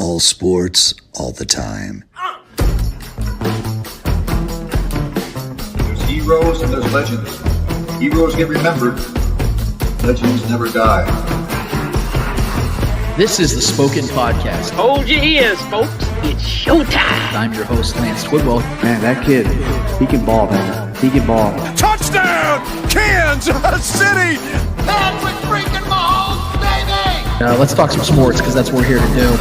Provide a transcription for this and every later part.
All sports, all the time. There's heroes and there's legends. Heroes get remembered. Legends never die. This is the Spoken Podcast. Hold your ears, folks. It's showtime. I'm your host, Lance Twidwell. Man, that kid, he can ball, man. He can ball. Touchdown, Kansas City! Patrick freaking Mahomes, baby! Let's talk some sports, because that's what we're here to do.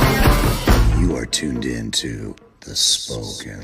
You are tuned in to The Spoken.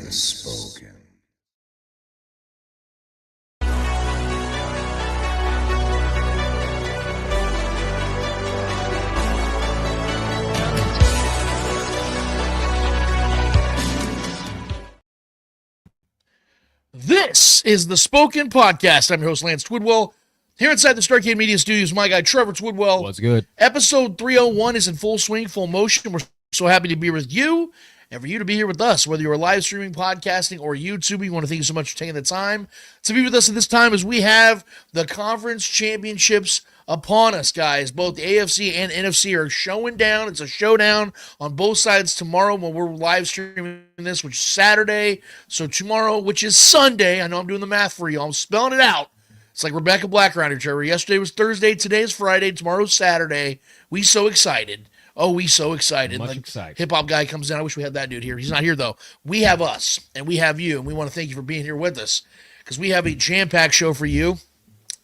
This is the Spoken Podcast. I'm your host, Lance Twidwell. Here inside the Starcade Media Studios, my guy, Trevor Twidwell. What's good? Episode 301 is in full swing, full motion. We're so happy to be with you and for you to be here with us, whether you're live streaming, podcasting, or YouTube. We want to thank you so much for taking the time to be with us at this time as we have the conference championships upon us, guys. Both the AFC and NFC are showing down. It's a showdown on both sides tomorrow when we're live streaming this, which is Saturday. So tomorrow, which is Sunday, I know I'm doing the math for you. I'm spelling it out. It's like Rebecca Black around here, Trevor. Yesterday was Thursday. Today is Friday. Tomorrow's Saturday. We so excited. Oh, we so excited. Much like excited. Hip-hop guy comes in. I wish we had that dude here. He's not here, though. We have us, and we have you, and we want to thank you for being here with us because we have a jam-packed show for you.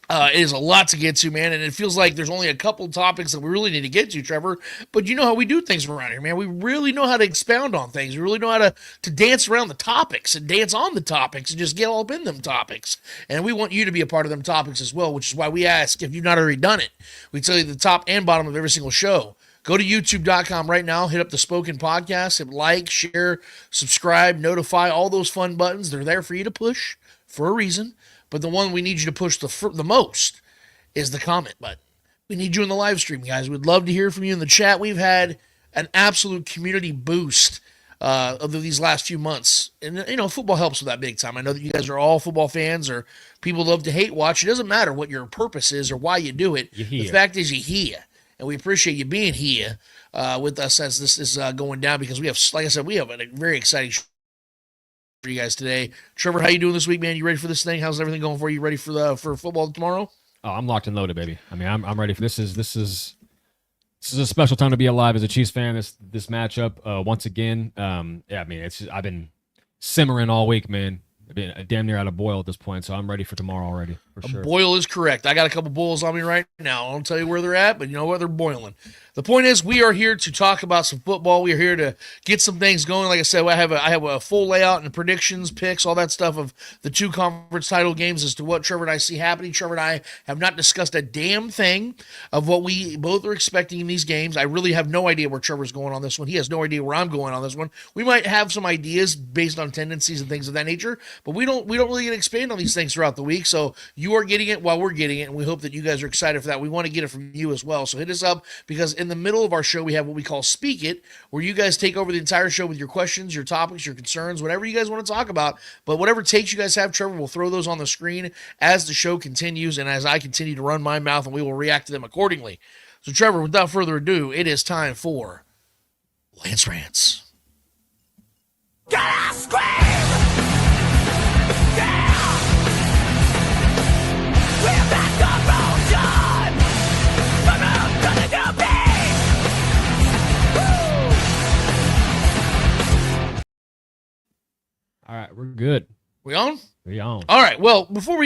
It is a lot to get to, man, and it feels like there's only a couple topics that we really need to get to, Trevor. But you know how we do things around here, man. We really know how to expound on things. We really know how to dance around the topics and dance on the topics and just get all up in them topics. And we want you to be a part of them topics as well, which is why we ask if you've not already done it. We tell you the top and bottom of every single show. Go to youtube.com right now, hit up the Spoken Podcast, hit like, share, subscribe, notify, all those fun buttons. They're there for you to push for a reason. But the one we need you to push the most is the comment button. We need you in the live stream, guys. We'd love to hear from you in the chat. We've had an absolute community boost of these last few months. And, you know, football helps with that big time. I know that you guys are all football fans or people love to hate watch. It doesn't matter what your purpose is or why you do it. The fact is you're here. And we appreciate you being here with us as this is going down because we have, like I said, we have a very exciting show for you guys today. Trevor, how you doing this week, man? You ready for this thing? How's everything going for you? Ready for football tomorrow? Oh, I'm locked and loaded, baby. I mean, I'm ready for this. This is a special time to be alive as a Chiefs fan. This matchup once again. Yeah, I mean, I've been simmering all week, man. I've been damn near out of boil at this point, so I'm ready for tomorrow already for sure. Boil is correct. I got a couple boils on me right now. I don't tell you where they're at, but you know what? They're boiling. The point is, we are here to talk about some football. We are here to get some things going. Like I said, I have a full layout and predictions, picks, all that stuff of the two conference title games as to what Trevor and I see happening. Trevor and I have not discussed a damn thing of what we both are expecting in these games. I really have no idea where Trevor's going on this one. He has no idea where I'm going on this one. We might have some ideas based on tendencies and things of that nature, but we don't really get to expand on these things throughout the week. So you are getting it while we're getting it, and we hope that you guys are excited for that. We want to get it from you as well. So hit us up because in the middle of our show, we have what we call Speak It, where you guys take over the entire show with your questions, your topics, your concerns, whatever you guys want to talk about. But whatever takes you guys have, Trevor will throw those on the screen as the show continues and as I continue to run my mouth, and we will react to them accordingly. So, Trevor, without further ado, it is time for Lance Rants. Gotta scream! Yeah! We're back on motion! The moon's gonna do me! All right, we're good. We on? We on. All right. Well, before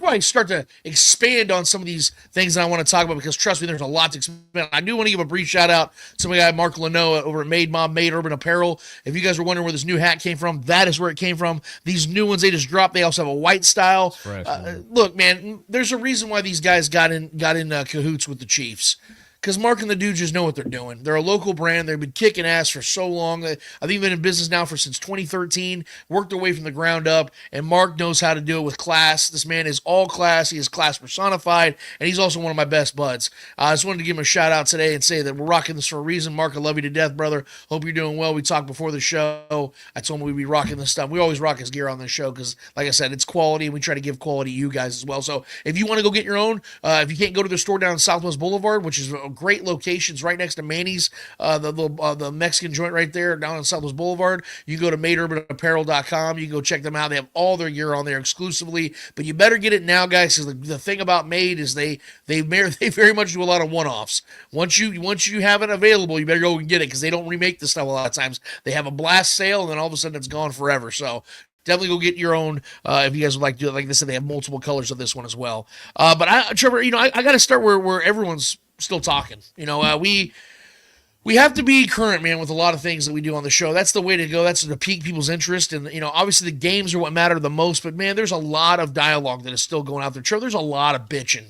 I start to expand on some of these things that I want to talk about, because trust me, there's a lot to expand. I do want to give a brief shout out to my guy Mark Lanoa over at Made Urban Apparel. If you guys were wondering where this new hat came from, that is where it came from. These new ones they just dropped. They also have a white style. Fresh, look, man, there's a reason why these guys got in cahoots with the Chiefs. Because Mark and the dudes just know what they're doing. They're a local brand. They've been kicking ass for so long. I think they've been in business now since 2013, worked their way from the ground up, and Mark knows how to do it with class. This man is all class. He is class personified, and he's also one of my best buds. I just wanted to give him a shout-out today and say that we're rocking this for a reason. Mark, I love you to death, brother. Hope you're doing well. We talked before the show. I told him we'd be rocking this stuff. We always rock his gear on this show because, like I said, it's quality, and we try to give quality to you guys as well. So if you want to go get your own, if you can't go to the store down Southwest Boulevard, which is great locations right next to Manny's, the Mexican joint right there down on Southwest Boulevard. You can go to madeurbanapparel.com. You can go check them out. They have all their gear on there exclusively, but you better get it now, guys, because the thing about Made is they very much do a lot of one-offs. Once you have it available, you better go and get it because they don't remake this stuff a lot of times. They have a blast sale, and then all of a sudden it's gone forever. So definitely go get your own if you guys would like to do it. Like they said, they have multiple colors of this one as well. But Trevor, I got to start where everyone's still talking. We have to be current, man, with a lot of things that we do on the show. That's the way to go. That's to pique people's interest. And, obviously the games are what matter the most. But, man, there's a lot of dialogue that is still going out there. Trevor, there's a lot of bitching.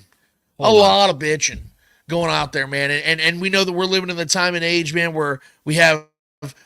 A lot of bitching going out there, man. And we know that we're living in the time and age, man, where we have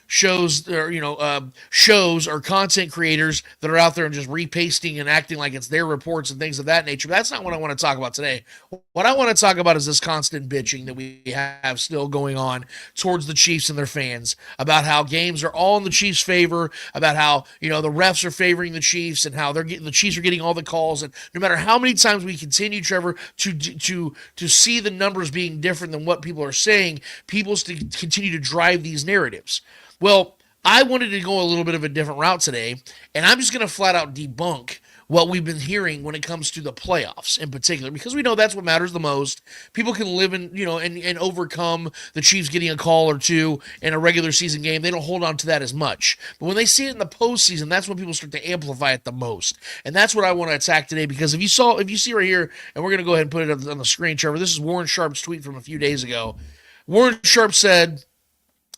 shows or content creators that are out there and just repasting and acting like it's their reports and things of that nature. But that's not what I want to talk about today. What I want to talk about is this constant bitching that we have still going on towards the Chiefs and their fans about how games are all in the Chiefs' favor, about how, the refs are favoring the Chiefs and how the Chiefs are getting all the calls. And no matter how many times we continue, Trevor, to see the numbers being different than what people are saying, people continue to drive these narratives. Well, I wanted to go a little bit of a different route today, and I'm just going to flat out debunk what we've been hearing when it comes to the playoffs in particular, because we know that's what matters the most. People can live in, and overcome the Chiefs getting a call or two in a regular season game. They don't hold on to that as much. But when they see it in the postseason, that's when people start to amplify it the most. And that's what I want to attack today, because if you see right here, and we're going to go ahead and put it on the screen, Trevor, this is Warren Sharp's tweet from a few days ago. Warren Sharp said,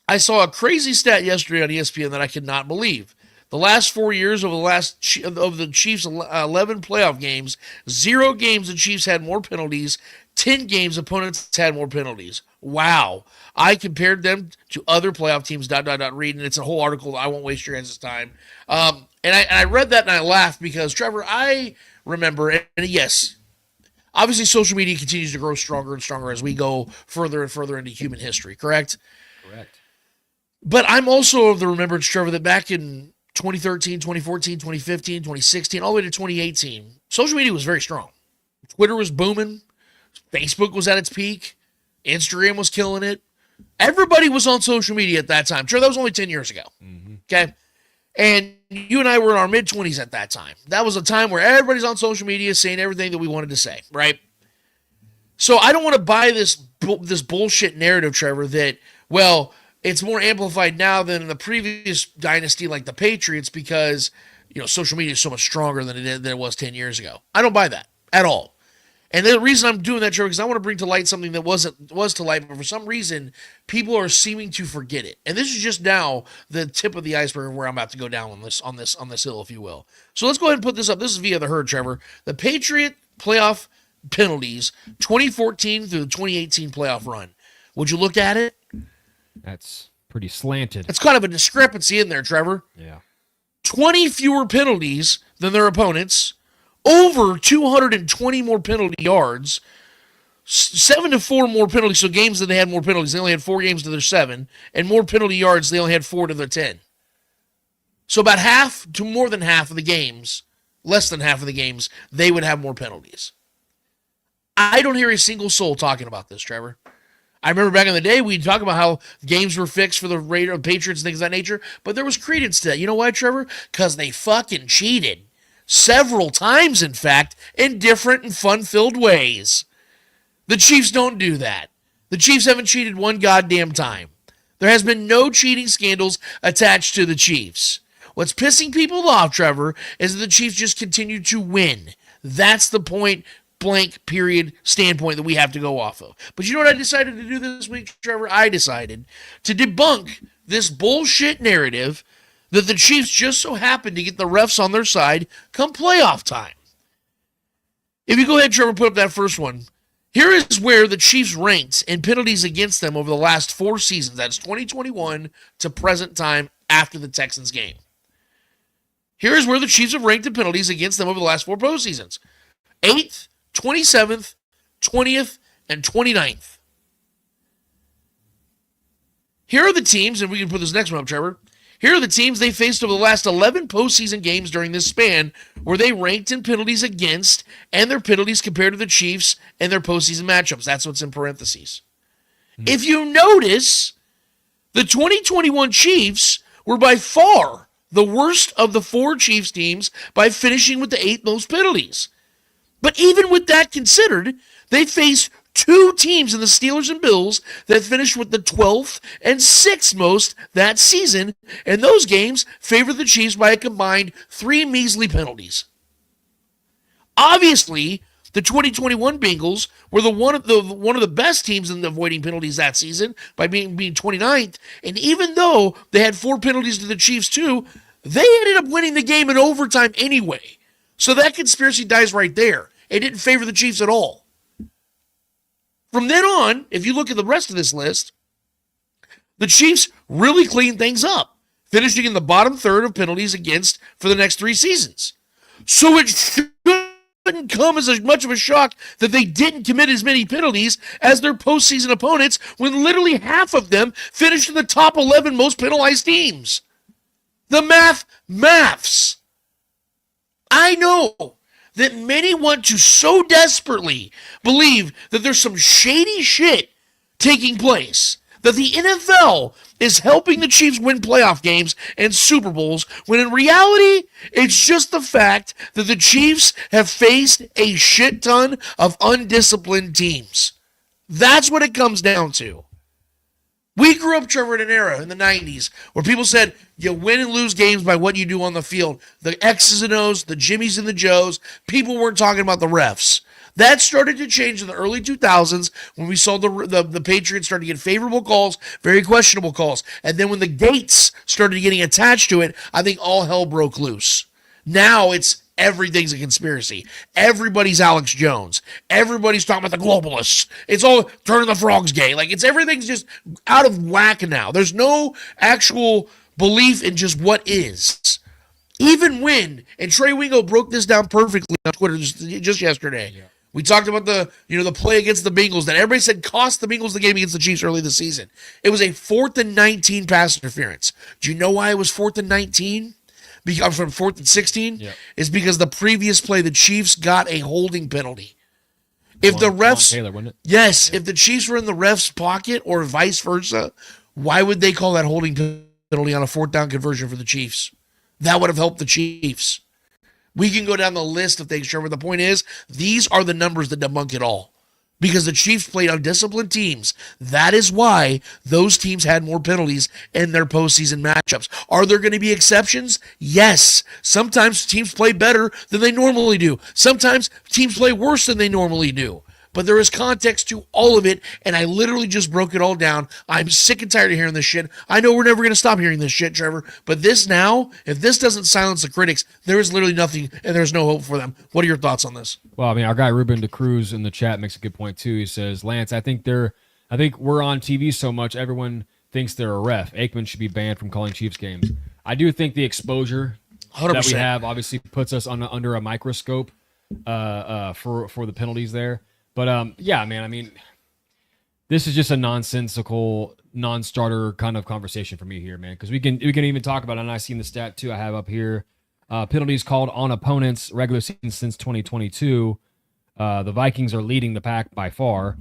"I saw a crazy stat yesterday on ESPN that I could not believe. The last 4 years of the Chiefs' 11 playoff games, 0 games the Chiefs had more penalties, 10 games opponents had more penalties. Wow. I compared them to other playoff teams, ... read, and it's a whole article. I won't waste your guys' time. And I read that and I laughed because, Trevor, I remember, and yes, obviously social media continues to grow stronger and stronger as we go further and further into human history, correct? Correct. But I'm also of the remembrance, Trevor, that back in 2013, 2014, 2015, 2016, all the way to 2018, social media was very strong. Twitter was booming. Facebook was at its peak. Instagram was killing it. Everybody was on social media at that time. Sure, that was only 10 years ago. Mm-hmm. Okay? And you and I were in our mid-20s at that time. That was a time where everybody's on social media saying everything that we wanted to say, right? So I don't want to buy this bullshit narrative, Trevor, that, well, it's more amplified now than in the previous dynasty like the Patriots because, social media is so much stronger than it was 10 years ago. I don't buy that at all. And the reason I'm doing that, Trevor, because I want to bring to light something that was to light, but for some reason, people are seeming to forget it. And this is just now the tip of the iceberg of where I'm about to go down on this hill, if you will. So let's go ahead and put this up. This is via the herd, Trevor. The Patriot playoff penalties, 2014 through the 2018 playoff run. Would you look at it? That's pretty slanted. It's kind of a discrepancy in there, Trevor. Yeah. 20 fewer penalties than their opponents, over 220 more penalty yards, 7-4 more penalties. So games that they had more penalties, they only had 4 games to their 7, and more penalty yards, they only had 4 to their 10. So about half to more than half of the games, less than half of the games, they would have more penalties. I don't hear a single soul talking about this, Trevor. I remember back in the day, we'd talk about how games were fixed for the Patriots and things of that nature, but there was credence to that. You know why, Trevor? Because they fucking cheated. Several times, in fact, in different and fun-filled ways. The Chiefs don't do that. The Chiefs haven't cheated one goddamn time. There has been no cheating scandals attached to the Chiefs. What's pissing people off, Trevor, is that the Chiefs just continue to win. That's the point blank period standpoint that we have to go off of. But you know what I decided to do this week, Trevor? I decided to debunk this bullshit narrative that the Chiefs just so happen to get the refs on their side come playoff time. If you go ahead, Trevor, put up that first one. Here is where the Chiefs ranked in penalties against them over the last 4 seasons. That's 2021 to present time after the Texans game. Here is where the Chiefs have ranked in penalties against them over the last 4 postseasons. 8th, 27th, 20th, and 29th. Here are the teams, and we can put this next one up, Trevor. Here are the teams they faced over the last 11 postseason games during this span where they ranked in penalties against and their penalties compared to the Chiefs and their postseason matchups. That's what's in parentheses. If you notice, the 2021 Chiefs were by far the worst of the 4 Chiefs teams by finishing with the 8th most penalties. But even with that considered, they faced 2 teams in the Steelers and Bills that finished with the 12th and 6th most that season, and those games favored the Chiefs by a combined 3 measly penalties. Obviously, the 2021 Bengals were one of the best teams in avoiding penalties that season by being 29th, and even though they had 4 penalties to the Chiefs too, they ended up winning the game in overtime anyway. So that conspiracy dies right there. It didn't favor the Chiefs at all. From then on, if you look at the rest of this list, the Chiefs really cleaned things up, finishing in the bottom third of penalties against for the next 3 seasons. So it shouldn't come as much of a shock that they didn't commit as many penalties as their postseason opponents when literally half of them finished in the top 11 most penalized teams. The maths. I know that many want to so desperately believe that there's some shady shit taking place, that the NFL is helping the Chiefs win playoff games and Super Bowls, when in reality, it's just the fact that the Chiefs have faced a shit ton of undisciplined teams. That's what it comes down to. We grew up, Trevor, in an era in the 90s where people said you win and lose games by what you do on the field. The X's and O's, the Jimmies and the Joes, people weren't talking about the refs. That started to change in the early 2000s when we saw the Patriots start to get favorable calls, very questionable calls. And then when the gates started getting attached to it, I think all hell broke loose. Now it's everything's a conspiracy. Everybody's Alex Jones. Everybody's talking about the globalists. It's all turning the frogs gay. Like everything's just out of whack now. There's no actual belief in just what is. Even when, and Trey Wingo broke this down perfectly on Twitter just yesterday. Yeah. We talked about the play against the Bengals that everybody said cost the Bengals the game against the Chiefs early this season. It was a 4th and 19 pass interference. Do you know why it was 4th and 19? From 4th and 16? Yep. Is because the previous play, the Chiefs got a holding penalty. If the refs, Taylor, wasn't it? Yes, if the Chiefs were in the ref's pocket or vice versa, why would they call that holding penalty on a 4th down conversion for the Chiefs? That would have helped the Chiefs. We can go down the list of things, Trevor. The point is, these are the numbers that debunk it all. Because the Chiefs played undisciplined teams. That is why those teams had more penalties in their postseason matchups. Are there going to be exceptions? Yes. Sometimes teams play better than they normally do. Sometimes teams play worse than they normally do. But there is context to all of it, and I literally just broke it all down. I'm sick and tired of hearing this shit. I know we're never going to stop hearing this shit, Trevor, but this now, if this doesn't silence the critics, there is literally nothing, and there's no hope for them. What are your thoughts on this? Well, I mean, our guy Ruben DeCruz in the chat makes a good point too. He says, Lance, I think we're on TV so much, everyone thinks they're a ref. Aikman should be banned from calling Chiefs games. I do think the exposure 100%. that we have obviously puts us under a microscope for the penalties there. But yeah, man, I mean, this is just a nonsensical, non-starter kind of conversation for me here, man. Because we can even talk about it, and I've seen the stat too I have up here. Penalties called on opponents regular season since 2022. The Vikings are leading the pack by far,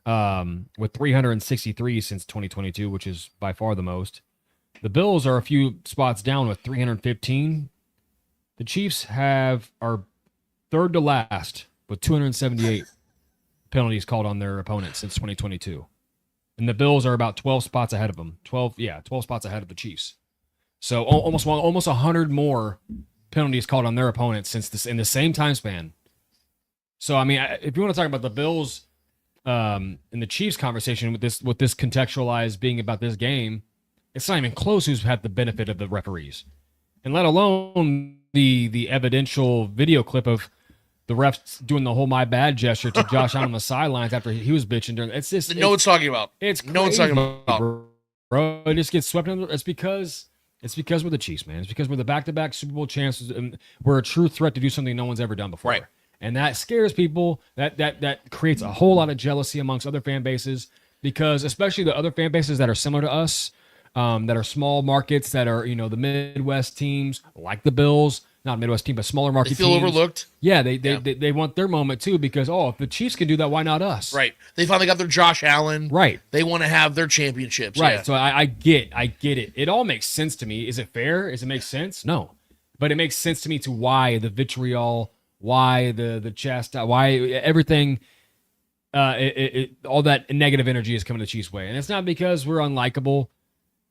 with 363 since 2022, which is by far the most. The Bills are a few spots down with 315. The Chiefs are third to last with 278 penalties called on their opponents since 2022. And the Bills are about 12 spots ahead of them. 12 spots ahead of the Chiefs. So almost 100 more penalties called on their opponents in the same time span. So, I mean, if you want to talk about the Bills and the Chiefs conversation with this contextualized being about this game, it's not even close who's had the benefit of the referees. And let alone the evidential video clip of the refs doing the whole my bad gesture to Josh Allen on the sidelines after he was bitching during. It's just no one's talking about. It's no one's talking about, bro. It just gets swept under. It's because we're the Chiefs, man. It's because we're the back-to-back Super Bowl champs, and we're a true threat to do something no one's ever done before. Right. And that scares people. That creates a whole lot of jealousy amongst other fan bases, because especially the other fan bases that are similar to us, that are small markets, that are the Midwest teams like the Bills. not Midwest team, but smaller market They feel teams. overlooked. Yeah, they want their moment too because if the Chiefs can do that, why not us? Right. They finally got their Josh Allen. Right. They want to have their championships. Right. Yeah. So I get it. It all makes sense to me. Is it fair? Does it make sense? No. But it makes sense to me to why the vitriol, why the chest, why everything, all that negative energy is coming the Chiefs' way. And it's not because we're unlikable.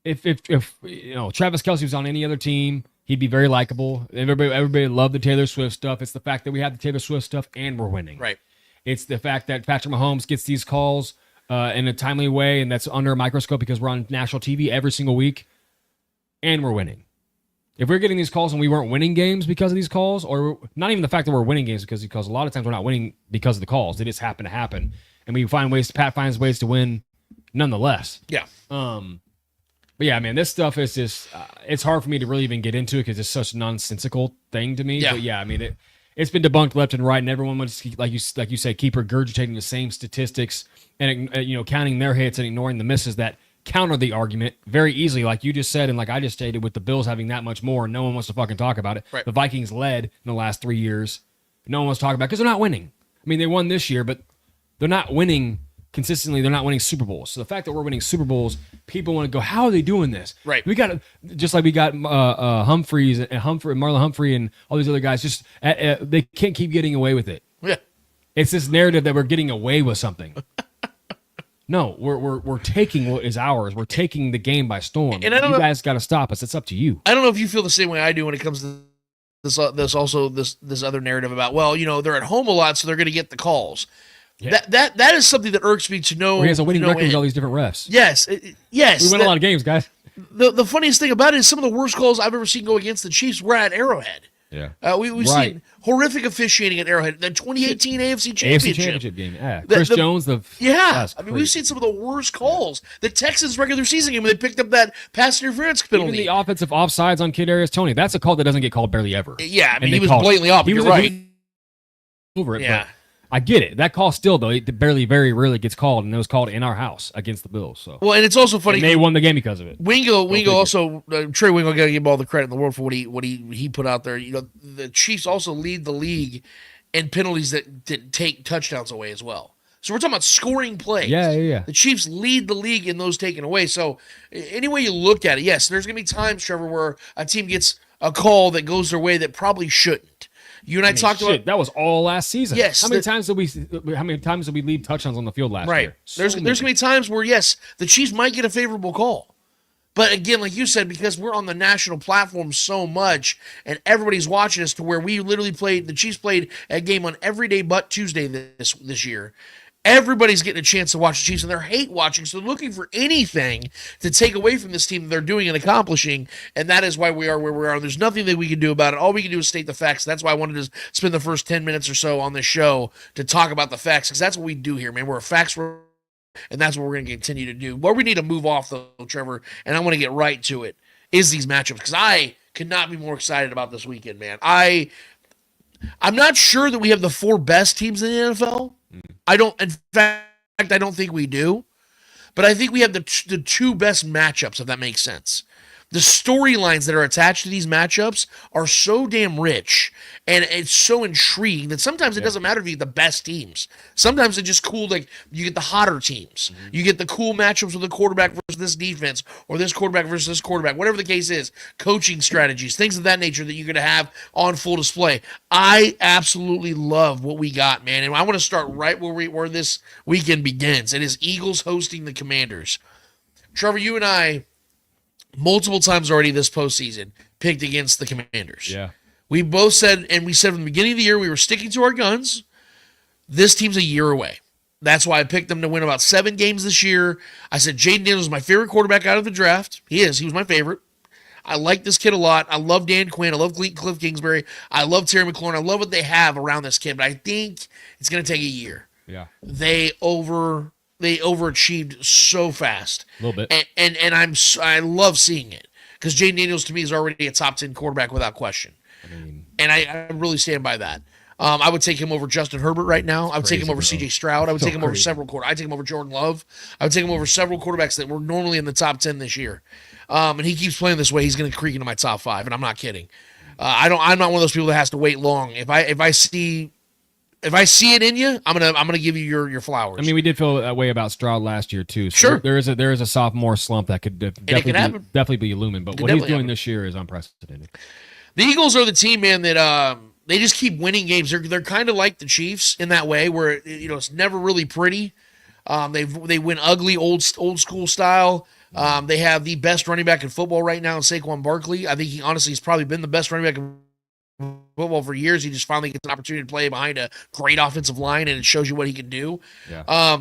If Travis Kelce was on any other team, he'd be very likable. Everybody loved the Taylor Swift stuff. It's the fact that we have the Taylor Swift stuff and we're winning. Right. It's the fact that Patrick Mahomes gets these calls in a timely way, and that's under a microscope because we're on national TV every single week, and we're winning. If we're getting these calls and we weren't winning games because of these calls, or not even the fact that we're winning games because a lot of times we're not winning because of the calls. They just happen to happen, and we find ways. Pat finds ways to win, nonetheless. Yeah. But yeah, man, this stuff is just, it's hard for me to really even get into it because it's such a nonsensical thing to me. Yeah. But yeah, I mean, it's been debunked left and right, and everyone wants, like you say, keep regurgitating the same statistics and, counting their hits and ignoring the misses that counter the argument very easily, like you just said, and like I just stated, with the Bills having that much more, and no one wants to fucking talk about it. Right. The Vikings led in the last 3 years. No one wants to talk about it because they're not winning. I mean, they won this year, but they're not winning consistently. They're not winning Super Bowls. So the fact that we're winning Super Bowls, people want to go, how are they doing this? Right. We got just like we got Humphreys and Marlon Humphrey and all these other guys. Just they can't keep getting away with it. Yeah. It's this narrative that we're getting away with something. No, we're taking what is ours. We're taking the game by storm. And I don't you know, guys got to stop us. It's up to you. I don't know if you feel the same way I do when it comes to this other narrative about, they're at home a lot, so they're going to get the calls. Yeah. That is something that irks me to know. He has a winning to no record with end. all these different refs. Yes, yes. We win a lot of games, guys. The funniest thing about it is some of the worst calls I've ever seen go against the Chiefs were at Arrowhead. Yeah. We've Right. seen horrific officiating at Arrowhead. The 2018 AFC Championship. AFC Championship game. Yeah. Chris Jones, Yeah. that's I mean, crazy. we've seen some of the worst calls. The Texans regular season game when they picked up that pass interference penalty. Even the offensive offsides on Kadarius Toney. That's a call that doesn't get called barely ever. Yeah, I mean, And he they was called it. blatantly off. He You're was right. over it. Yeah. But I get it. That call still, though, it very rarely gets called, and it was called in our house against the Bills. So Well, and it's also funny. and they won the game because of it. Wingo figure. also Trey Wingo got to give him all the credit in the world for what he put out there. The Chiefs also lead the league in penalties that take touchdowns away as well. So we're talking about scoring plays. Yeah. The Chiefs lead the league in those taken away. So any way you look at it, yes, there's going to be times, Trevor, where a team gets a call that goes their way that probably shouldn't. You and I talked about that was all last season. Yes, How many times did we leave touchdowns on the field last right. year? There's going to be times where, yes, the Chiefs might get a favorable call. But again, like you said, because we're on the national platform so much and everybody's watching us to where we literally the Chiefs played a game on every day but Tuesday this year. Everybody's getting a chance to watch the Chiefs, and they're hate watching, so they're looking for anything to take away from this team that they're doing and accomplishing, and that is why we are where we are. There's nothing that we can do about it. All we can do is state the facts. That's why I wanted to spend the first 10 minutes or so on this show to talk about the facts, because that's what we do here, man. We're a facts, and that's what we're going to continue to do. Where we need to move off, though, Trevor, and I want to get right to it, is these matchups, because I could not be more excited about this weekend, man. I'm not sure that we have the 4 best teams in the NFL. In fact, I don't think we do. But I think we have the 2 best matchups, if that makes sense. The storylines that are attached to these matchups are so damn rich, and it's so intriguing that sometimes it doesn't matter if you get the best teams. Sometimes it's just cool, like you get the hotter teams. Mm-hmm. You get the cool matchups with the quarterback versus this defense, or this quarterback versus this quarterback, whatever the case is, coaching strategies, things of that nature that you're going to have on full display. I absolutely love what we got, man, and I want to start right where this weekend begins. It is Eagles hosting the Commanders. Trevor, you and I, multiple times already this postseason, picked against the Commanders. Yeah. We both said, and we said from the beginning of the year, we were sticking to our guns. This team's a year away. That's why I picked them to win about 7 games this year. I said Jaden Daniels is my favorite quarterback out of the draft. He is. He was my favorite. I like this kid a lot. I love Dan Quinn. I love Cliff Kingsbury. I love Terry McLaurin. I love what they have around this kid, but I think it's going to take a year. Yeah. They overachieved so fast. A little bit. And I love seeing it, because Jaden Daniels to me is already a top 10 quarterback without question. And I really stand by that. I would take him over Justin Herbert right now. I would take him over CJ Stroud. I would take him over several quarterbacks. I'd take him over Jordan Love. I would take him over several quarterbacks that were normally in the top 10 this year. And he keeps playing this way, he's going to creak into my top 5, and I'm not kidding. I'm not one of those people that has to wait long. If I see it in you, I'm gonna give you your flowers. I mean, we did feel that way about Stroud last year too. So Sure. there is a sophomore slump that could definitely be looming. But what he's doing this year is unprecedented. The Eagles are the team, man, that they just keep winning games. They're kind of like the Chiefs in that way, where it's never really pretty. They win ugly, old school style. They have the best running back in football right now in Saquon Barkley. I think he honestly has probably been the best running back in football for years. He just finally gets an opportunity to play behind a great offensive line, and it shows you what he can do. Yeah.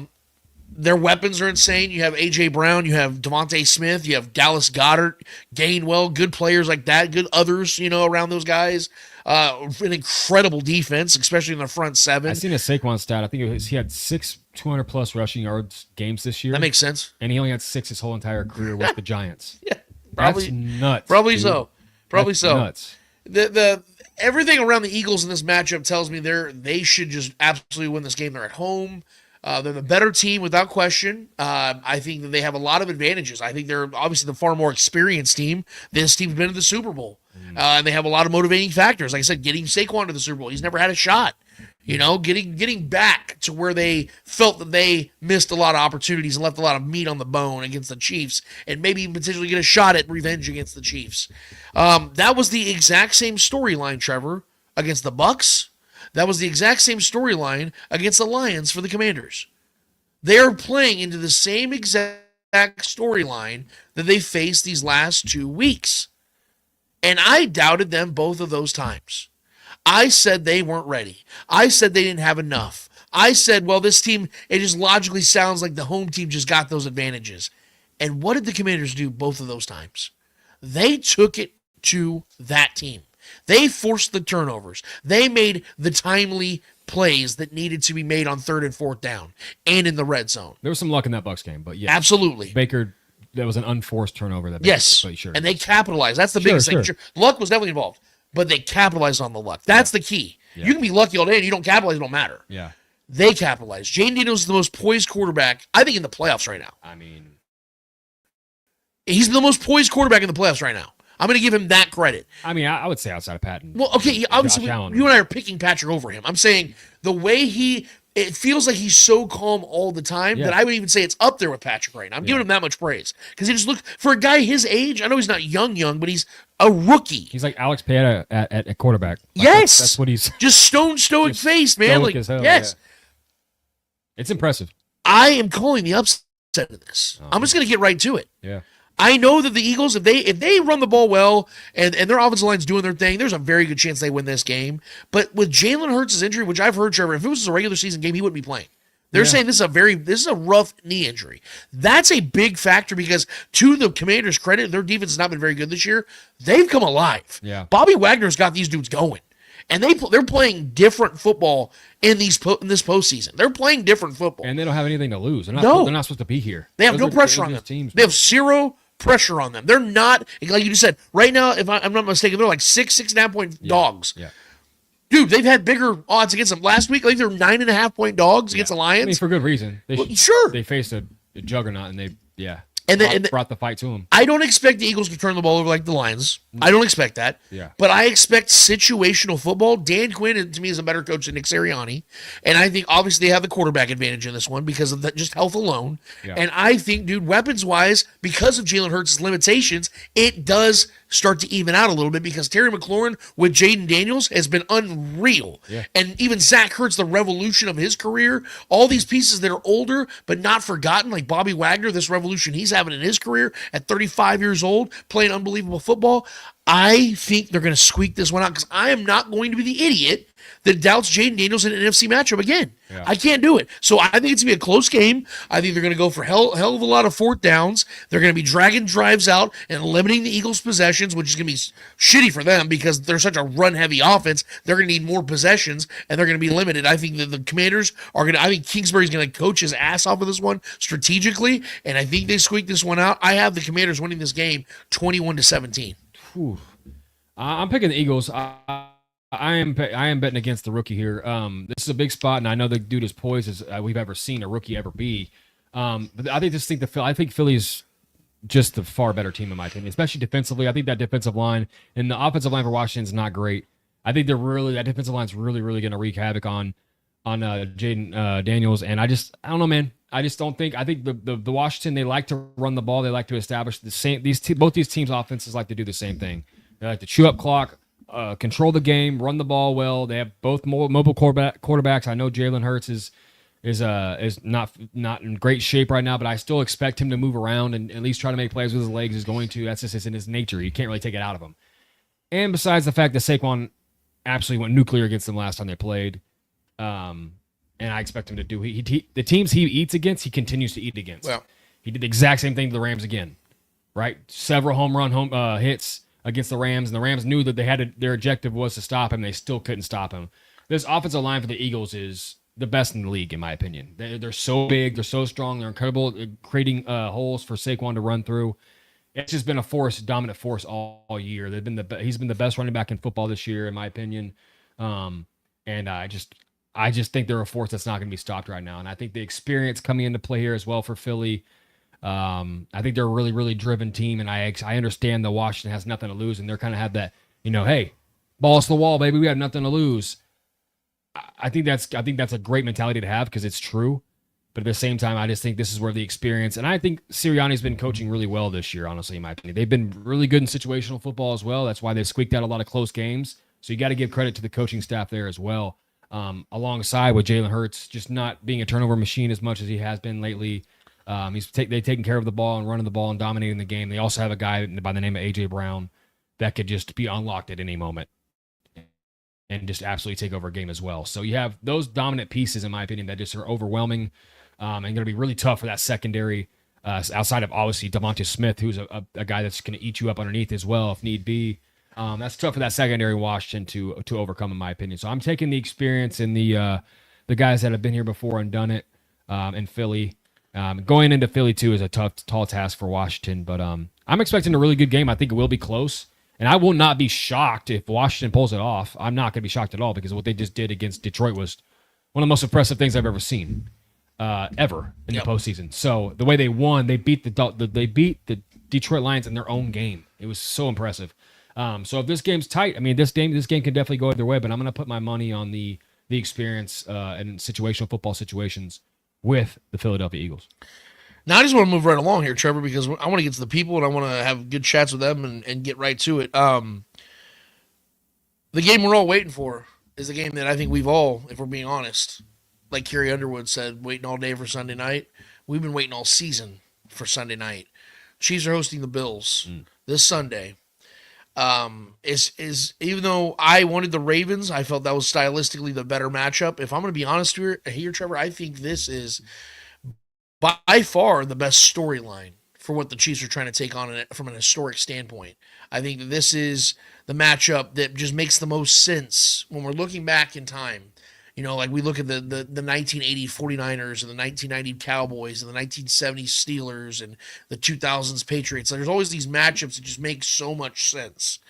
Their weapons are insane. You have A.J. Brown, you have Devontae Smith, you have Dallas Goedert, Gainwell, good players like that, good others, around those guys. An incredible defense, especially in the front seven. I seen a Saquon stat. I think he had 6 200-plus rushing yards games this year. That makes sense. And he only had 6 his whole entire career with the Giants. Yeah, probably. That's nuts. Probably dude. so. Probably That's so. Nuts. The everything around the Eagles in this matchup tells me they should just absolutely win this game. They're at home. They're the better team without question. I think that they have a lot of advantages. I think they're obviously the far more experienced team. This team's been to the Super Bowl. And they have a lot of motivating factors. Like I said, getting Saquon to the Super Bowl. He's never had a shot. Getting back to where they felt that they missed a lot of opportunities and left a lot of meat on the bone against the Chiefs, and maybe even potentially get a shot at revenge against the Chiefs. That was the exact same storyline, Trevor, against the Bucs. That was the exact same storyline against the Lions for the Commanders. They're playing into the same exact storyline that they faced these last 2 weeks. And I doubted them both of those times. I said they weren't ready. I said they didn't have enough. I said, well, this team, it just logically sounds like the home team just got those advantages. And what did the Commanders do both of those times? They took it to that team. They forced the turnovers. They made the timely plays that needed to be made on 3rd and 4th down and in the red zone. There was some luck in that Bucs game, but yeah. Absolutely. Baker, that was an unforced turnover. Yes, sure. And they capitalized. That's the biggest thing. Sure. Luck was definitely involved, but they capitalized on the luck. That's the key. Yeah. You can be lucky all day and you don't capitalize, it don't matter. Yeah. They capitalized. Jaden Daniels is the most poised quarterback, I think, in the playoffs right now. I mean, he's the most poised quarterback in the playoffs right now. I'm going to give him that credit. I mean, I would say outside of Patton. Well, okay, obviously, you and I are picking Patrick over him. I'm saying the way it feels like he's so calm all the time that I would even say it's up there with Patrick right now. I'm giving him that much praise because he just looks, for a guy his age, I know he's not young, but he's a rookie. He's like Alex Pieta at quarterback. Like yes. That's what he's. Just stoic faced, man. Stoic as hell, yes. Yeah. It's impressive. I am calling the upset of this. I'm just going to get right to it. Yeah. I know that the Eagles, if they run the ball well and their offensive line's doing their thing, there's a very good chance they win this game. But with Jalen Hurts' injury, which I've heard, Trevor, if it was a regular season game, he wouldn't be playing. They're saying this is a rough knee injury. That's a big factor because, to the Commanders' credit, their defense has not been very good this year. They've come alive. Yeah. Bobby Wagner's got these dudes going. And they're playing different football in this postseason. They're playing different football. And they don't have anything to lose. They're not supposed to be here. They have no pressure on them. They have zero pressure on them. They're not, like you just said, right now, if I'm not mistaken, they're like 6.5 point dogs. Yeah. Dude, they've had bigger odds against them. Last week, I think they were 9.5 point dogs against the Lions. I mean, for good reason. Sure. They faced a juggernaut and they brought the fight to them. I don't expect the Eagles to turn the ball over like the Lions. I don't expect that. Yeah. But I expect situational football. Dan Quinn, to me, is a better coach than Nick Sirianni. And I think, obviously, they have the quarterback advantage in this one because of just health alone. Yeah. And I think, dude, weapons-wise, because of Jalen Hurts' limitations, it does start to even out a little bit because Terry McLaurin with Jaden Daniels has been unreal. Yeah. And even Zach Ertz, the revolution of his career, all these pieces that are older but not forgotten, like Bobby Wagner, this revolution he's having in his career at 35 years old, playing unbelievable football. I think they're going to squeak this one out because I am not going to be the idiot that doubts Jaden Daniels in an NFC matchup again. Yeah. I can't do it. So I think it's going to be a close game. I think they're going to go for hell of a lot of 4th downs. They're going to be dragging drives out and limiting the Eagles' possessions, which is going to be shitty for them because they're such a run-heavy offense. They're going to need more possessions, and they're going to be limited. I think that the Commanders are going to – I think Kingsbury's going to coach his ass off of this one strategically, and I think they squeak this one out. I have the Commanders winning this game 21-17. Whew. I'm picking the Eagles. I am betting against the rookie here. This is a big spot, and I know the dude is poised as we've ever seen a rookie ever be. But I think Philly's just the far better team in my opinion, especially defensively. I think that defensive line and the offensive line for Washington is not great. I think that defensive line is really, really going to wreak havoc on Jaden Daniels. And I don't know, man. I think the Washington, they like to run the ball. They like to establish the same. Both these teams' offenses like to do the same thing. They like to chew up clock, control the game, run the ball well. They have both mobile quarterbacks. I know Jalen Hurts is not in great shape right now, but I still expect him to move around and at least try to make plays with his legs. He's going to. That's just in his nature. You can't really take it out of him. And besides the fact that Saquon absolutely went nuclear against them last time they played, and I expect him to do. The teams he eats against, he continues to eat against. Well, he did the exact same thing to the Rams again, right? Several home run hits against the Rams, and the Rams knew that their objective was to stop him. They still couldn't stop him. This offensive line for the Eagles is the best in the league, in my opinion. They're so big, they're so strong, they're incredible at creating holes for Saquon to run through. It's just been a dominant force all year. He's been the best running back in football this year, in my opinion. And I just think they're a force that's not going to be stopped right now. And I think the experience coming into play here as well for Philly. I think they're a really, really driven team, and I understand that Washington has nothing to lose, and they're kind of have that, hey, balls to the wall, baby, we have nothing to lose. I think that's a great mentality to have because it's true. But at the same time, I just think this is where the experience, and I think Sirianni's been coaching really well this year, honestly, in my opinion. They've been really good in situational football as well. That's why they've squeaked out a lot of close games. So you got to give credit to the coaching staff there as well. Alongside with Jalen Hurts just not being a turnover machine as much as he has been lately. They've taken care of the ball and running the ball and dominating the game. They also have a guy by the name of A.J. Brown that could just be unlocked at any moment and just absolutely take over a game as well. So you have those dominant pieces, in my opinion, that just are overwhelming and going to be really tough for that secondary outside of, obviously, Devontae Smith, who's a guy that's going to eat you up underneath as well if need be. That's tough for that secondary Washington to overcome, in my opinion. So I'm taking the experience and the guys that have been here before and done it in Philly. Going into Philly, too, is a tall task for Washington. But I'm expecting a really good game. I think it will be close. And I will not be shocked if Washington pulls it off. I'm not going to be shocked at all because what they just did against Detroit was one of the most impressive things I've ever seen, ever in the postseason. So the way they won, they beat the Detroit Lions in their own game. It was so impressive. So if this game's tight, I mean, this game can definitely go either way. But I'm going to put my money on the experience and situational football situations with the Philadelphia Eagles. Now, I just want to move right along here, Trevor, because I want to get to the people and I want to have good chats with them and get right to it. The game we're all waiting for is the game that I think we've all, if we're being honest, like Carrie Underwood said, waiting all day for Sunday night. We've been waiting all season for Sunday night. Chiefs are hosting the Bills this Sunday. Even though I wanted the Ravens, I felt that was stylistically the better matchup. If I'm going to be honest here, Trevor, I think this is by far the best storyline for what the Chiefs are trying to take on from an historic standpoint. I think that this is the matchup that just makes the most sense when we're looking back in time. Like we look at the 1980 49ers and the 1990 Cowboys and the 1970 Steelers and the 2000s Patriots. There's always these matchups that just make so much sense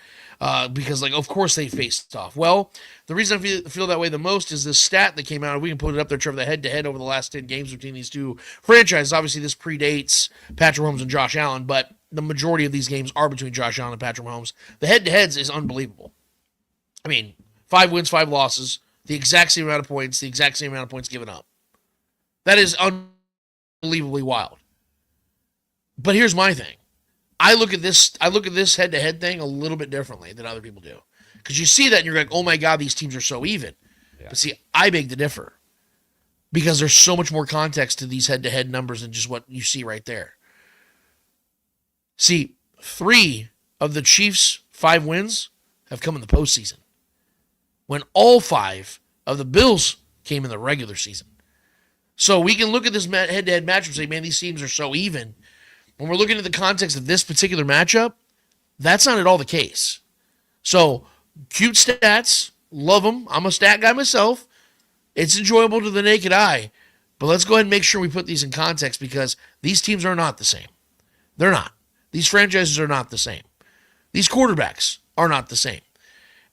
because, of course they faced off. Well, the reason I feel that way the most is this stat that came out. We can put it up there, Trevor, the head-to-head over the last 10 games between these two franchises. Obviously, this predates Patrick Mahomes and Josh Allen, but the majority of these games are between Josh Allen and Patrick Mahomes. The head-to-heads is unbelievable. I mean, 5 wins, 5 losses. The exact same amount of points, given up. That is unbelievably wild. But here's my thing. I look at this head-to-head thing a little bit differently than other people do. Because you see that and you're like, oh my God, these teams are so even. Yeah. But see, I beg to differ. Because there's so much more context to these head-to-head numbers than just what you see right there. See, 3 of the Chiefs' 5 wins have come in the postseason, when all 5 of the Bills came in the regular season. So we can look at this head-to-head matchup and say, man, these teams are so even. When we're looking at the context of this particular matchup, that's not at all the case. So, cute stats, love them. I'm a stat guy myself. It's enjoyable to the naked eye. But let's go ahead and make sure we put these in context because these teams are not the same. They're not. These franchises are not the same. These quarterbacks are not the same.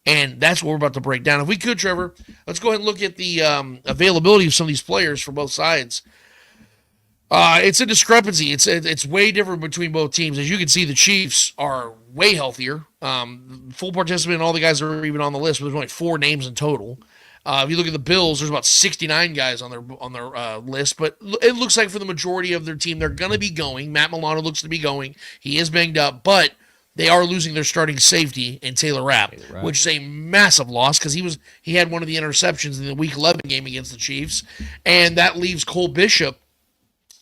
And that's what we're about to break down. If we could, Trevor, let's go ahead and look at the availability of some of these players for both sides. It's a discrepancy. It's way different between both teams. As you can see, the Chiefs are way healthier. Full participant, all the guys are even on the list, but there's only 4 names in total. If you look at the Bills, there's about 69 guys on their list, but it looks like for the majority of their team, they're going to be going. Matt Milano looks to be going. He is banged up, but they are losing their starting safety in Taylor Rapp, which is a massive loss because he had one of the interceptions in the Week 11 game against the Chiefs, and that leaves Cole Bishop,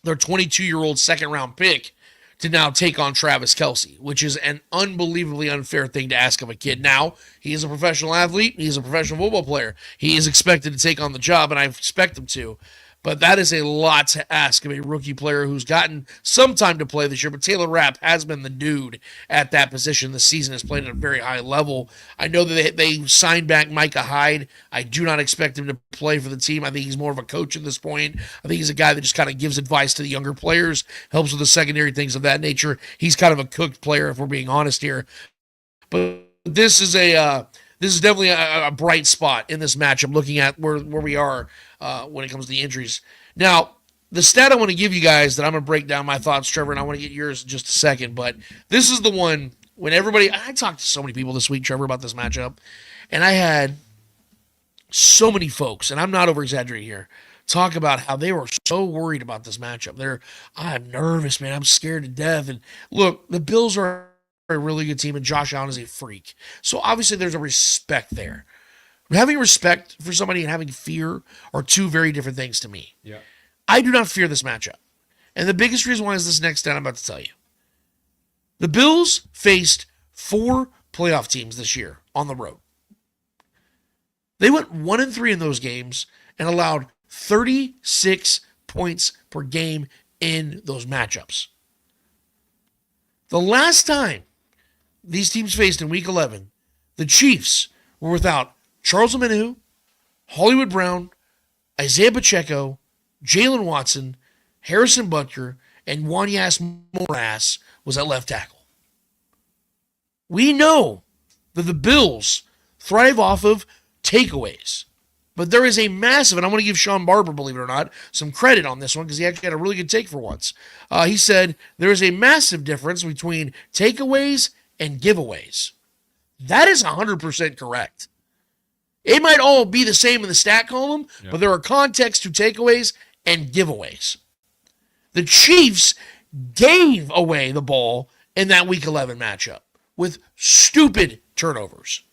their 22-year-old second-round pick, to now take on Travis Kelce, which is an unbelievably unfair thing to ask of a kid. Now, he is a professional athlete. He is a professional football player. He is expected to take on the job, and I expect him to. But that is a lot to ask of a rookie player who's gotten some time to play this year. But Taylor Rapp has been the dude at that position this season, has played at a very high level. I know that they signed back Micah Hyde. I do not expect him to play for the team. I think he's more of a coach at this point. I think he's a guy that just kind of gives advice to the younger players, helps with the secondary things of that nature. He's kind of a cooked player, if we're being honest here. But this is definitely a bright spot in this matchup, looking at where we are when it comes to the injuries. Now, the stat I want to give you guys that I'm going to break down my thoughts, Trevor, and I want to get yours in just a second, but this is the one when I talked to so many people this week, Trevor, about this matchup, and I had so many folks, and I'm not over-exaggerating here, talk about how they were so worried about this matchup. I'm nervous, man. I'm scared to death. And look, the Bills are a really good team, and Josh Allen is a freak. So obviously there's a respect there. Having respect for somebody and having fear are two very different things to me. Yeah. I do not fear this matchup. And the biggest reason why is this next stat I'm about to tell you. The Bills faced 4 playoff teams this year on the road. They went 1-3 in those games and allowed 36 points per game in those matchups. The last time these teams faced in Week 11, the Chiefs were without Charles Omenihu, Hollywood Brown, Isaiah Pacheco, Jalen Watson, Harrison Butker, and Wanyas Morass was at left tackle. We know that the Bills thrive off of takeaways. But there is a massive, and I want to give Sean Barber, believe it or not, some credit on this one because he actually had a really good take for once. He said there is a massive difference between takeaways and giveaways. That is 100% correct. It might all be the same in the stat column, but there are contexts to takeaways and giveaways. The Chiefs gave away the ball in that Week 11 matchup with stupid turnovers.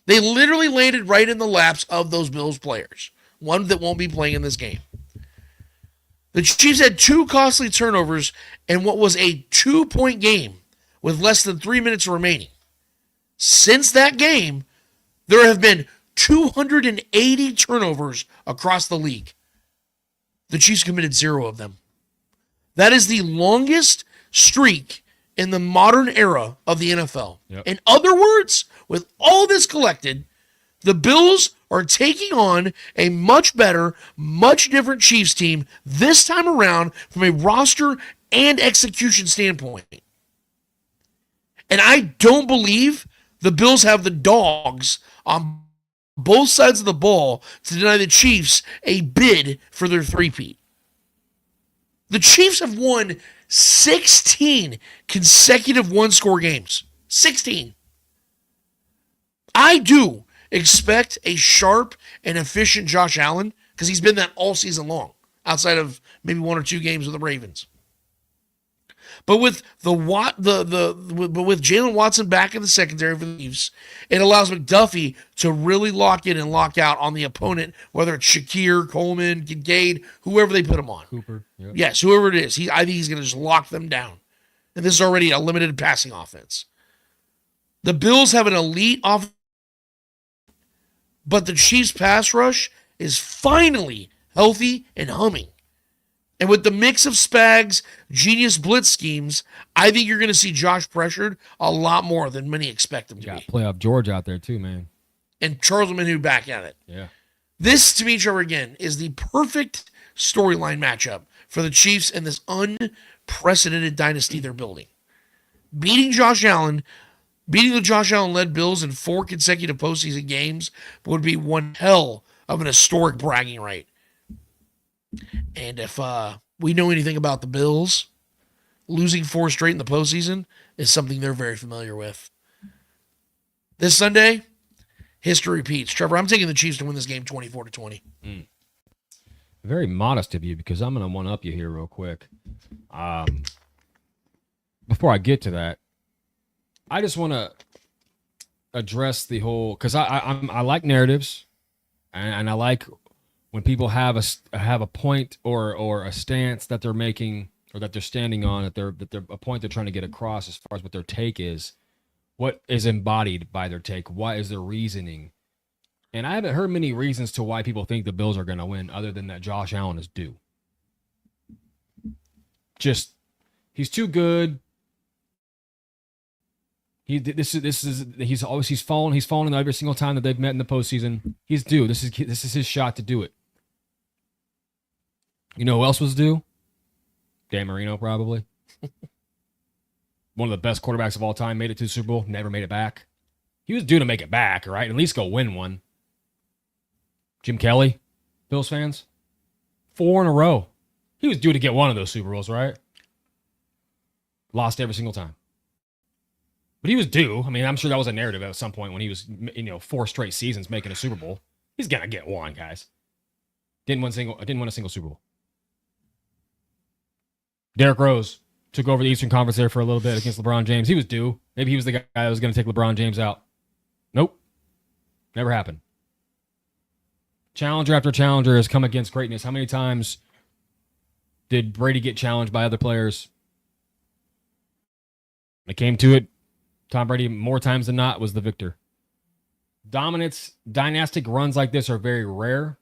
They literally landed right in the laps of those Bills players, one that won't be playing in this game. The Chiefs had 2 costly turnovers in what was a 2-point game with less than 3 minutes remaining. Since that game, there have been 280 turnovers across the league. The Chiefs committed 0 of them. That is the longest streak in the modern era of the NFL. Yep. In other words, with all this collected, the Bills are taking on a much better, much different Chiefs team this time around from a roster and execution standpoint. And I don't believe the Bills have the dogs on both sides of the ball to deny the Chiefs a bid for their three-peat. The Chiefs have won 16 consecutive one-score games. 16. I do expect a sharp and efficient Josh Allen because he's been that all season long, outside of maybe 1 or 2 games with the Ravens. But with with Jalen Watson back in the secondary for the Chiefs, it allows McDuffie to really lock in and lock out on the opponent, whether it's Shakir, Coleman, Kincaid, whoever they put him on. Cooper. Yep. Yes, whoever it is. I think he's going to just lock them down. And this is already a limited passing offense. The Bills have an elite offense, but the Chiefs' pass rush is finally healthy and humming. And with the mix of Spags, genius blitz schemes, I think you're going to see Josh pressured a lot more than many expect him to be. Playoff George out there too, man. And Charles Omenihu back at it. Yeah. This, to me, Trevor, again, is the perfect storyline matchup for the Chiefs in this unprecedented dynasty they're building. Beating the Josh Allen-led Bills in 4 consecutive postseason games would be one hell of an historic bragging right. And if we know anything about the Bills, losing 4 straight in the postseason is something they're very familiar with. This Sunday, history repeats. Trevor, I'm taking the Chiefs to win this game 24-20. Very modest of you, because I'm going to one-up you here real quick. Before I get to that, I just want to address the whole, because I like narratives, and I like when people have a point or a stance that they're making or that they're standing on, that they're a point they're trying to get across as far as what their take is, what is embodied by their take, what is their reasoning. And I haven't heard many reasons to why people think the Bills are going to win, other than that Josh Allen is due. Just, he's too good. He's fallen every single time that they've met in the postseason. He's due. This is his shot to do it. You know who else was due? Dan Marino, probably. One of the best quarterbacks of all time, made it to the Super Bowl, never made it back. He was due to make it back, right? At least go win one. Jim Kelly, Bills fans, 4 in a row. He was due to get one of those Super Bowls, right? Lost every single time. But he was due. I mean, I'm sure that was a narrative at some point when he was, 4 straight seasons making a Super Bowl. He's gonna get one, guys. Didn't win a single Super Bowl. Derrick Rose took over the Eastern Conference there for a little bit against LeBron James. He was due. Maybe he was the guy that was going to take LeBron James out. Nope. Never happened. Challenger after challenger has come against greatness. How many times did Brady get challenged by other players? When it came to it, Tom Brady, more times than not, was the victor. Dominance, dynastic runs like this are very rare,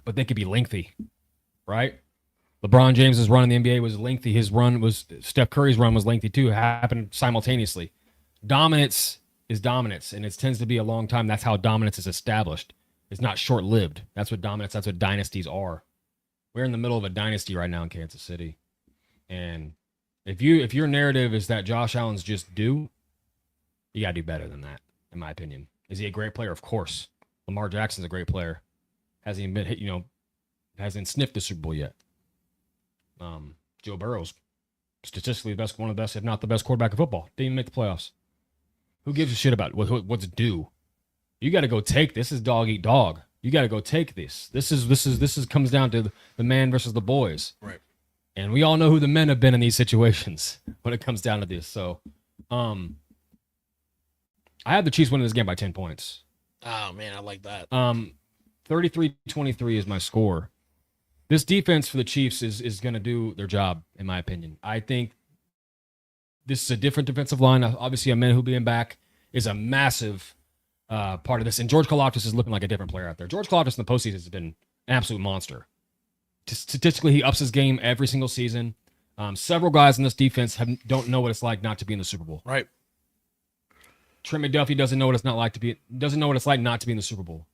but they could be lengthy, right? LeBron James's run in the NBA was lengthy. Steph Curry's run was lengthy too. It happened simultaneously. Dominance is dominance, and it tends to be a long time. That's how dominance is established. It's not short-lived. That's what dynasties are. We're in the middle of a dynasty right now in Kansas City. And if your narrative is that Josh Allen's just due, you got to do better than that, in my opinion. Is he a great player? Of course. Lamar Jackson's a great player. Hasn't sniffed the Super Bowl yet. Joe Burrow's statistically one of the best, if not the best quarterback in football. Didn't even make the playoffs. Who gives a shit about what's due? You got to go take this. This is dog eat dog. You got to go take this. This comes down to the man versus the boys. Right. And we all know who the men have been in these situations when it comes down to this. So, I have the Chiefs winning this game by 10 points. Oh man, I like that. 33-23 is my score. This defense for the Chiefs is going to do their job, in my opinion. I think this is a different defensive line. Obviously, Amenhu being back is a massive part of this. And George Karlaftis is looking like a different player out there. George Karlaftis in the postseason has been an absolute monster. Statistically, he ups his game every single season. Several guys in this defense don't know what it's like not to be in the Super Bowl. Right. Trent McDuffie doesn't know what it's like not to be in the Super Bowl.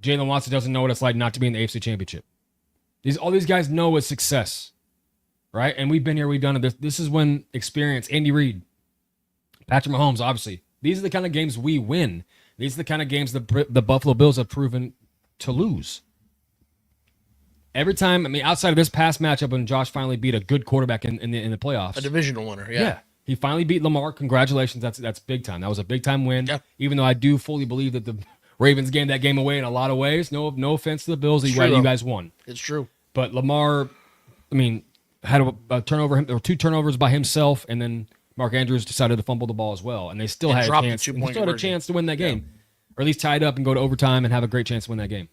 Jalen Watson doesn't know what it's like not to be in the AFC Championship. All these guys know it's success, right? And we've been here, we've done it. This is when experience. Andy Reid, Patrick Mahomes, obviously. These are the kind of games we win. These are the kind of games the Buffalo Bills have proven to lose. Every time, outside of this past matchup when Josh finally beat a good quarterback in the playoffs. A divisional winner, yeah. He finally beat Lamar. Congratulations. That's big time. That was a big time win. Yeah. Even though I do fully believe that the Ravens gave that game away in a lot of ways. No offense to the Bills. You guys won. It's true. But Lamar, had a turnover or 2 turnovers by himself, and then Mark Andrews decided to fumble the ball as well, and they still had a chance. They still had a chance to win that game, or at least tie it up and go to overtime and have a great chance to win that game.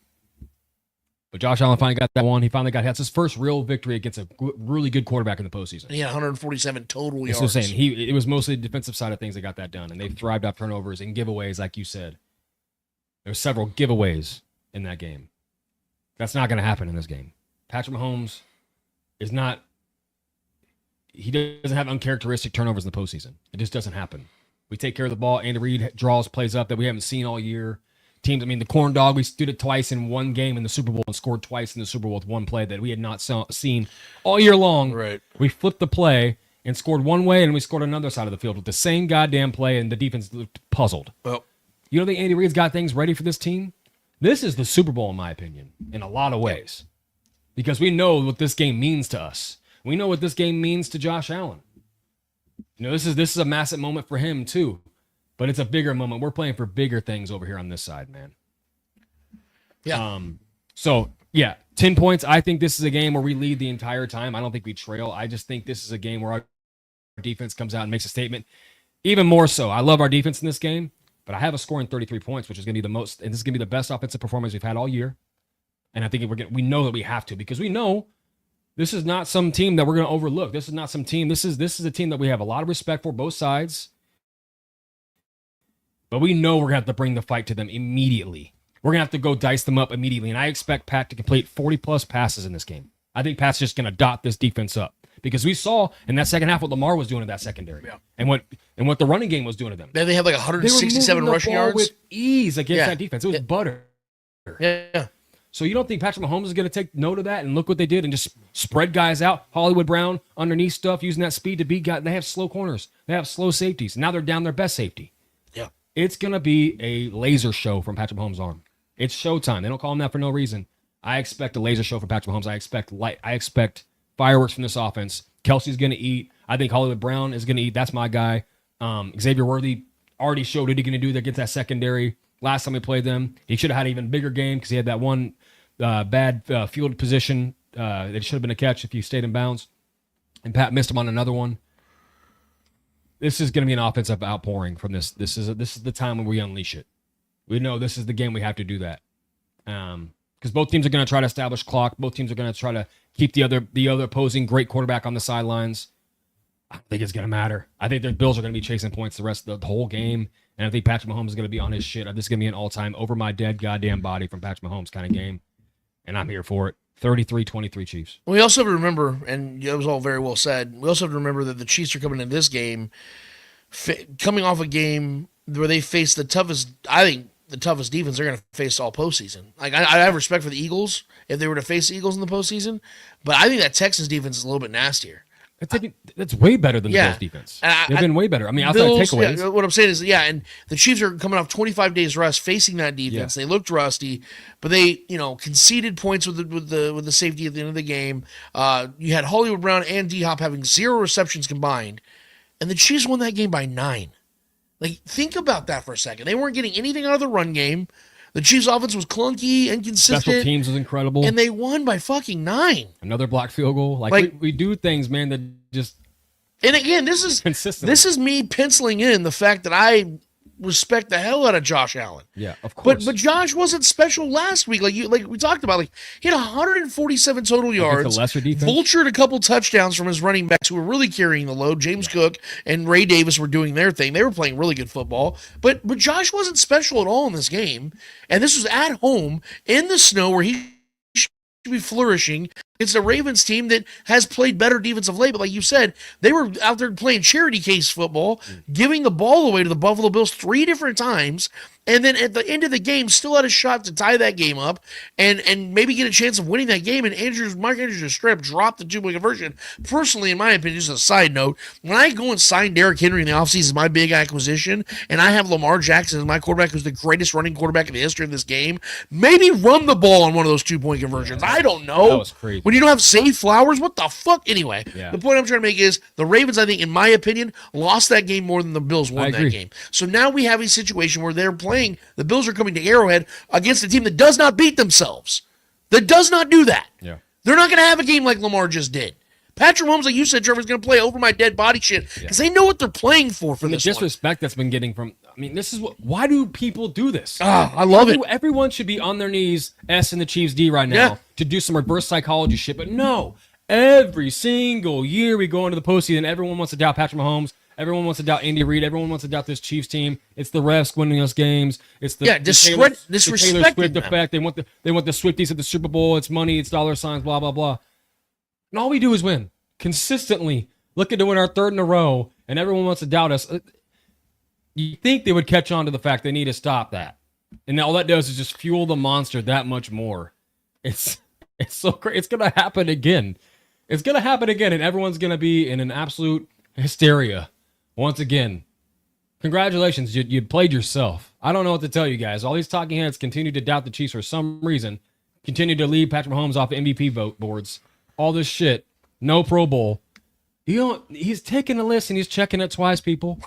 But Josh Allen finally got that one. That's his first real victory against a really good quarterback in the postseason. He had 147 total yards. That's what I'm saying. It was mostly the defensive side of things that got that done, and they thrived off turnovers and giveaways, like you said. There were several giveaways in that game. That's not going to happen in this game. Patrick Mahomes is not. He doesn't have uncharacteristic turnovers in the postseason. It just doesn't happen. We take care of the ball. Andy Reid draws plays up that we haven't seen all year. Teams, the corn dog, we stood it twice in one game in the Super Bowl and scored twice in the Super Bowl with one play that we had not seen all year long. Right. We flipped the play and scored one way, and we scored another side of the field with the same goddamn play, and the defense looked puzzled. Well, you don't think Andy Reid's got things ready for this team? This is the Super Bowl, in my opinion, in a lot of ways. because we know what this game means to us. We know what this game means to Josh Allen. This is a massive moment for him too, but it's a bigger moment. We're playing for bigger things over here on this side, man. Yeah. So yeah, 10 points. I think this is a game where we lead the entire time. I don't think we trail. I just think this is a game where our defense comes out and makes a statement. Even more so, I love our defense in this game, but I have a scoring 33 points, which is going to be the most, and this is going to be the best offensive performance we've had all year. And I think we know that we have to, because we know this is not some team that we're going to overlook. This is not some team. This is a team that we have a lot of respect for, both sides. But we know we're going to have to bring the fight to them immediately. We're going to have to go dice them up immediately. And I expect Pat to complete 40-plus passes in this game. I think Pat's just going to dot this defense up, because we saw in that second half what Lamar was doing to that secondary, and what the running game was doing to them. They had like 167 rushing yards with ease against that defense. It was butter. Yeah. So you don't think Patrick Mahomes is going to take note of that and look what they did and just spread guys out? Hollywood Brown underneath stuff, using that speed to beat guys. They have slow corners. They have slow safeties. Now they're down their best safety. Yeah. It's going to be a laser show from Patrick Mahomes' arm. It's showtime. They don't call him that for no reason. I expect a laser show from Patrick Mahomes. I expect light. I expect fireworks from this offense. Kelsey's going to eat. I think Hollywood Brown is going to eat. That's my guy. Xavier Worthy already showed what he going to do against that secondary. Last time we played them, he should have had an even bigger game because he had that one bad field position that should have been a catch if he stayed in bounds. And Pat missed him on another one. This is going to be an offensive outpouring from this. This is the time when we unleash it. We know this is the game we have to do that. Because both teams are going to try to establish clock. Both teams are going to try to keep the other opposing great quarterback on the sidelines. I think it's going to matter. I think the Bills are going to be chasing points the rest of the whole game. And I think Patrick Mahomes is going to be on his shit. This is going to be an all-time over my dead goddamn body from Patrick Mahomes kind of game. And I'm here for it. 33-23 Chiefs. We also have to remember, and it was all very well said, we also have to remember that the Chiefs are coming into this game, coming off a game where they face the toughest defense they're going to face all postseason. Like, I have respect for the Eagles if they were to face the Eagles in the postseason, but I think that Texans defense is a little bit nastier. That's way better than the Bills defense. They've been way better. I mean, outside takeaways. Yeah, what I'm saying is, and the Chiefs are coming off 25 days rest facing that defense. Yeah. They looked rusty, but they, conceded points with the safety at the end of the game. You had Hollywood Brown and D-Hop having 0 receptions combined, and the Chiefs won that game by 9. Like, think about that for a second. They weren't getting anything out of the run game. The Chiefs' offense was clunky, inconsistent. Special teams was incredible. And they won by fucking 9. Another blocked field goal. Like we do things, man, that just... And again, this is me penciling in the fact that I respect the hell out of Josh Allen. Yeah, of course. But Josh wasn't special last week. Like we talked about. Like, he had 147 total yards. The lesser defense. Vultured a couple touchdowns from his running backs who were really carrying the load. James Cook and Ray Davis were doing their thing. They were playing really good football. But Josh wasn't special at all in this game. And this was at home in the snow where he should be flourishing. It's a Ravens team that has played better defense of late, but like you said, they were out there playing charity case football, giving the ball away to the Buffalo Bills 3 different times, and then at the end of the game, still had a shot to tie that game up and maybe get a chance of winning that game. And Mark Andrews just straight up dropped the 2-point conversion. Personally, in my opinion, just a side note, when I go and sign Derrick Henry in the offseason as my big acquisition, and I have Lamar Jackson as my quarterback, who's the greatest running quarterback in the history of this game, maybe run the ball on one of those 2-point conversions. I don't know. That was crazy. When you don't have Zay Flowers, what the fuck? Anyway, The point I'm trying to make is the Ravens, I think, in my opinion, lost that game more than the Bills won that game. So now we have a situation where they're playing, the Bills are coming to Arrowhead against a team that does not beat themselves, that does not do that. Yeah. They're not going to have a game like Lamar just did. Patrick Mahomes, like you said, Trevor, is going to play over my dead body shit because they know what they're playing for this the disrespect that's been getting from, this is why do people do this? I love it. Everyone should be on their knees, S in the Chiefs D right now to do some reverse psychology shit. But no, every single year we go into the postseason, everyone wants to doubt Patrick Mahomes. Everyone wants to doubt Andy Reid. Everyone wants to doubt this Chiefs team. It's the refs winning us games. It's the Taylor Swift effect. They want the Swifties at the Super Bowl. It's money. It's dollar signs. Blah blah blah. And all we do is win consistently. Looking to win our 3rd in a row, and everyone wants to doubt us. You think they would catch on to the fact they need to stop that, and all that does is just fuel the monster that much more. It's so crazy. It's gonna happen again. It's gonna happen again, and everyone's gonna be in an absolute hysteria once again. Congratulations, you played yourself. I don't know what to tell you guys. All these talking heads continue to doubt the Chiefs for some reason. continue to lead Patrick Mahomes off the MVP vote boards. All this shit, no Pro Bowl. He's taking a list and he's checking it twice, people.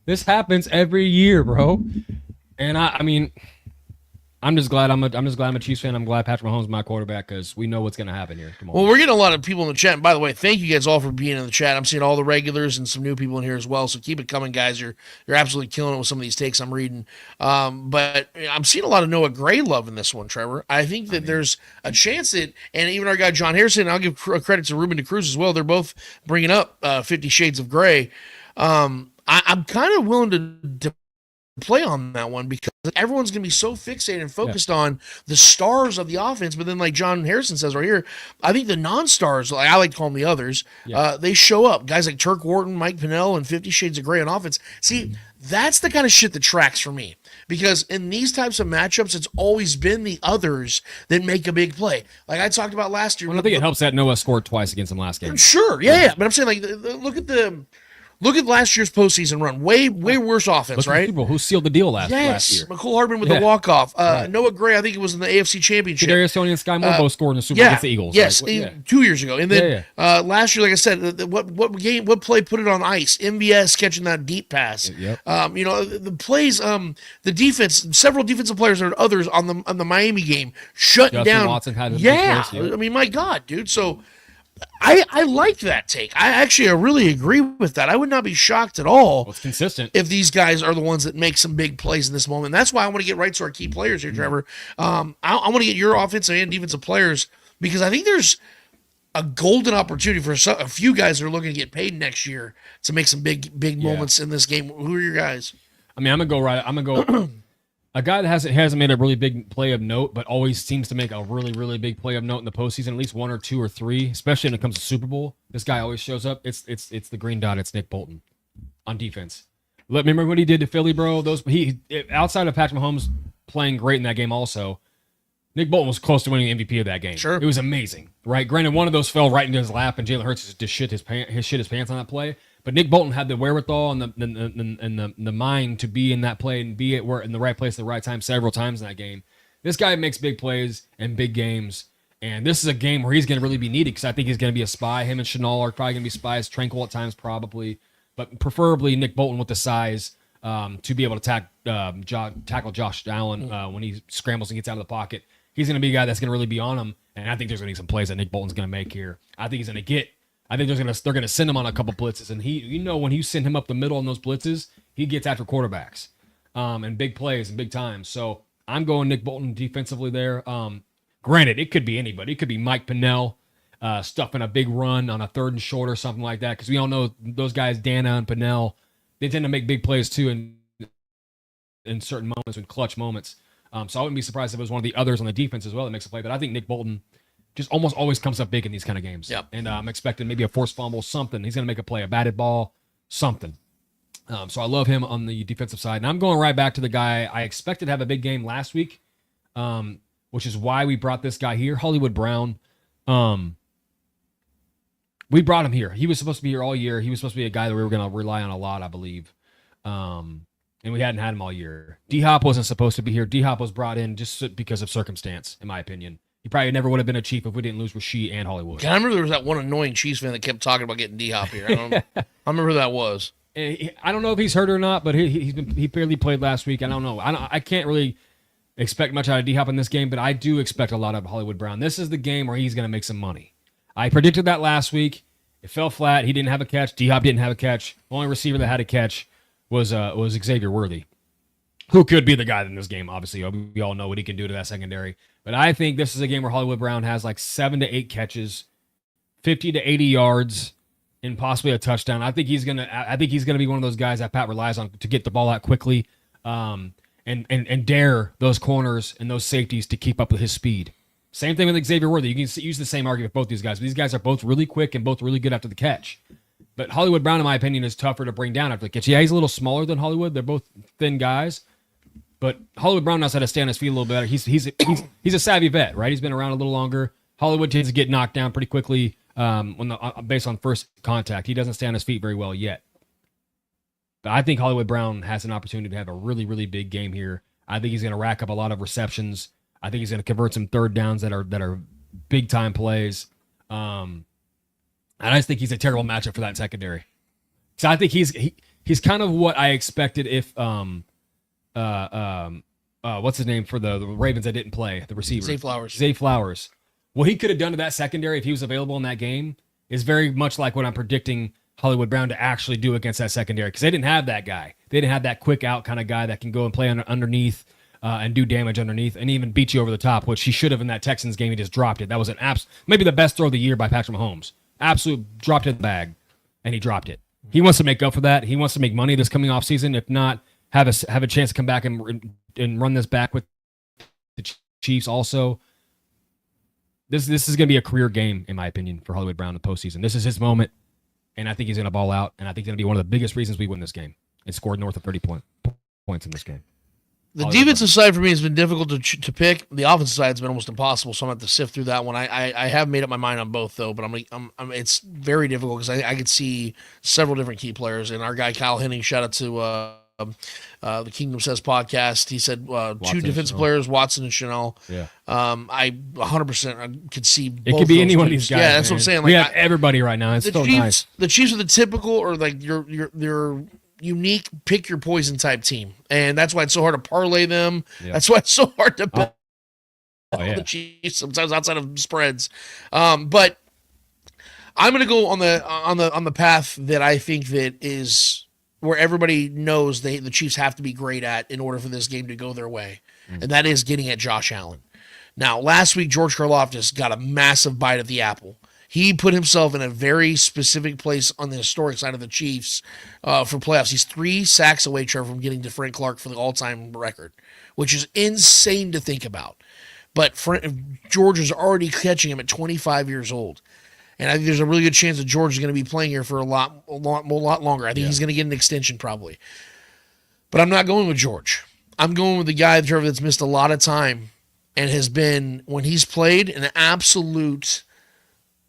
This happens every year, bro. And I mean, I'm just glad I'm a Chiefs fan. I'm glad Patrick Mahomes is my quarterback because we know what's going to happen here. Come on. Well, we're getting a lot of people in the chat. And by the way, thank you guys all for being in the chat. I'm seeing all the regulars and some new people in here as well. So keep it coming, guys. You're absolutely killing it with some of these takes I'm reading. But I'm seeing a lot of Noah Gray love in this one, Trevor. I think that there's a chance that, and even our guy John Harrison, I'll give credit to Ruben DeCruz as well. They're both bringing up 50 Shades of Gray. I'm kind of willing to play on that one because everyone's going to be so fixated and focused on the stars of the offense. But then, like John Harrison says right here, I think the non-stars, like I like to call them the others, they show up. Guys like Turk Wharton, Mike Pinnell, and 50 Shades of Gray on offense. See, that's the kind of shit that tracks for me because in these types of matchups, it's always been the others that make a big play. Like I talked about last year. Well, I think it helps that Noah scored twice against him last game. Sure, yeah. But I'm saying, like, look at last year's postseason run. Way worse offense, right? People who sealed the deal last year. McCole Hardman with the walk-off. Noah Gray, I think it was in the AFC Championship. Kadarius Toney and Sky Moore both scored in the Super Bowl against the Eagles. Yes, 2 years ago. And then last year, like I said, what play put it on ice? MVS catching that deep pass. The plays, the defense, several defensive players or others on the Miami game shutting down. Watson had I mean, my God, dude. So I like that take. I really agree with that. I would not be shocked at all. Well, it's consistent if these guys are the ones that make some big plays in this moment. That's why I want to get right to our key players here, Trevor. I want to get your offensive and defensive players because I think there's a golden opportunity for a few guys that are looking to get paid next year to make some big moments in this game. Who are your guys? I mean, I'm gonna go. A guy that hasn't made a really big play of note, but always seems to make a really, really big play of note in the postseason, at least one or two or three, especially when it comes to Super Bowl. This guy always shows up. It's the green dot. It's Nick Bolton on defense. Remember what he did to Philly, bro? Outside of Patrick Mahomes playing great in that game also, Nick Bolton was close to winning the MVP of that game. Sure. It was amazing, right? Granted, one of those fell right into his lap, and Jalen Hurts just shit his pants on that play. But Nick Bolton had the wherewithal and the mind to be in that play and be in the right place at the right time several times in that game. This guy makes big plays and big games, and this is a game where he's going to really be needed because I think he's going to be a spy. Him and Chenal are probably going to be spies. Tranquil at times probably, but preferably Nick Bolton with the size to be able to tackle Josh Allen when he scrambles and gets out of the pocket. He's going to be a guy that's going to really be on him, and I think there's going to be some plays that Nick Bolton's going to make here. I think he's going to get. I think they're gonna send him on a couple blitzes, and when you send him up the middle on those blitzes, he gets after quarterbacks, and big plays and big times. So I'm going Nick Bolton defensively there. Granted, it could be anybody. It could be Mike Pinnell stuffing a big run on a 3rd and short or something like that, because we all know those guys, Dana and Pinnell, they tend to make big plays too in certain moments, in clutch moments. So I wouldn't be surprised if it was one of the others on the defense as well that makes a play. But I think Nick Bolton just almost always comes up big in these kind of games. Yep. And I'm expecting maybe a forced fumble, something. He's going to make a play, a batted ball, something. So I love him on the defensive side. And I'm going right back to the guy I expected to have a big game last week, which is why we brought this guy here, Hollywood Brown. We brought him here. He was supposed to be here all year. He was supposed to be a guy that we were going to rely on a lot, I believe. And we hadn't had him all year. D-Hop wasn't supposed to be here. D-Hop was brought in just because of circumstance, in my opinion. He probably never would have been a Chief if we didn't lose Rasheed and Hollywood. I remember there was that one annoying Chiefs fan that kept talking about getting D-Hop here. I remember who that was. I don't know if he's hurt or not, but he barely played last week. I don't know. I can't really expect much out of D-Hop in this game, but I do expect a lot of Hollywood Brown. This is the game where he's going to make some money. I predicted that last week. It fell flat. He didn't have a catch. D-Hop didn't have a catch. The only receiver that had a catch was Xavier Worthy, who could be the guy in this game, obviously. We all know what he can do to that secondary. But I think this is a game where Hollywood Brown has like 7 to 8 catches, 50 to 80 yards, and possibly a touchdown. I think he's gonna be one of those guys that Pat relies on to get the ball out quickly, and dare those corners and those safeties to keep up with his speed. Same thing with Xavier Worthy. You can use the same argument with both these guys. But these guys are both really quick and both really good after the catch. But Hollywood Brown, in my opinion, is tougher to bring down after the catch. Yeah, he's a little smaller than Hollywood. They're both thin guys. But Hollywood Brown knows how to stay on his feet a little better. He's a savvy vet, right? He's been around a little longer. Hollywood tends to get knocked down pretty quickly based on first contact. He doesn't stay on his feet very well yet. But I think Hollywood Brown has an opportunity to have a really, really big game here. I think he's going to rack up a lot of receptions. I think he's going to convert some third downs that are big time plays. And I just think he's a terrible matchup for that secondary. So I think he's kind of what I expected if what's his name for the Ravens that didn't play, the receiver? Zay Flowers. What he could have done to that secondary if he was available in that game is very much like what I'm predicting Hollywood Brown to actually do against that secondary, because they didn't have that guy. They didn't have that quick out kind of guy that can go and play underneath and do damage underneath and even beat you over the top, which he should have in that Texans game. He just dropped it. That was maybe the best throw of the year by Patrick Mahomes. Absolute dropped it in the bag, and he dropped it. He wants to make up for that. He wants to make money this coming off season. If not, have a chance to come back and run this back with the Chiefs also. This is going to be a career game, in my opinion, for Hollywood Brown in the postseason. This is his moment, and I think he's going to ball out, and I think it's going to be one of the biggest reasons we win this game. It scored north of 30 points in this game. The defensive side for me has been difficult to pick. The offensive side has been almost impossible, so I'm going to have to sift through that one. I have made up my mind on both, though, but it's very difficult because I could see several different key players. And our guy Kyle Henning, shout out to the Kingdom Says podcast. He said two defensive players, Watson and Chanel. Yeah. I 100% could see both. It could be any one of teams. these guys. Yeah, that's what I'm saying. Like, we have everybody right now. It's so nice. The Chiefs are the typical, or like your unique pick your poison type team, and that's why it's so hard to parlay them. Yeah. That's why it's so hard to bet the Chiefs sometimes outside of spreads. But I'm going to go on the path that I think that is where everybody knows the Chiefs have to be great at in order for this game to go their way, and that is getting at Josh Allen. Now, last week George Karlaftis got a massive bite of the apple. He put himself in a very specific place on the historic side of the Chiefs for playoffs. He's 3 sacks away, Trevor, from getting to Frank Clark for the all-time record, which is insane to think about. But George is already catching him at 25 years old. And I think there's a really good chance that George is going to be playing here for a lot longer. I think he's going to get an extension probably. But I'm not going with George. I'm going with the guy, Trevor, that's missed a lot of time and has been, when he's played, an absolute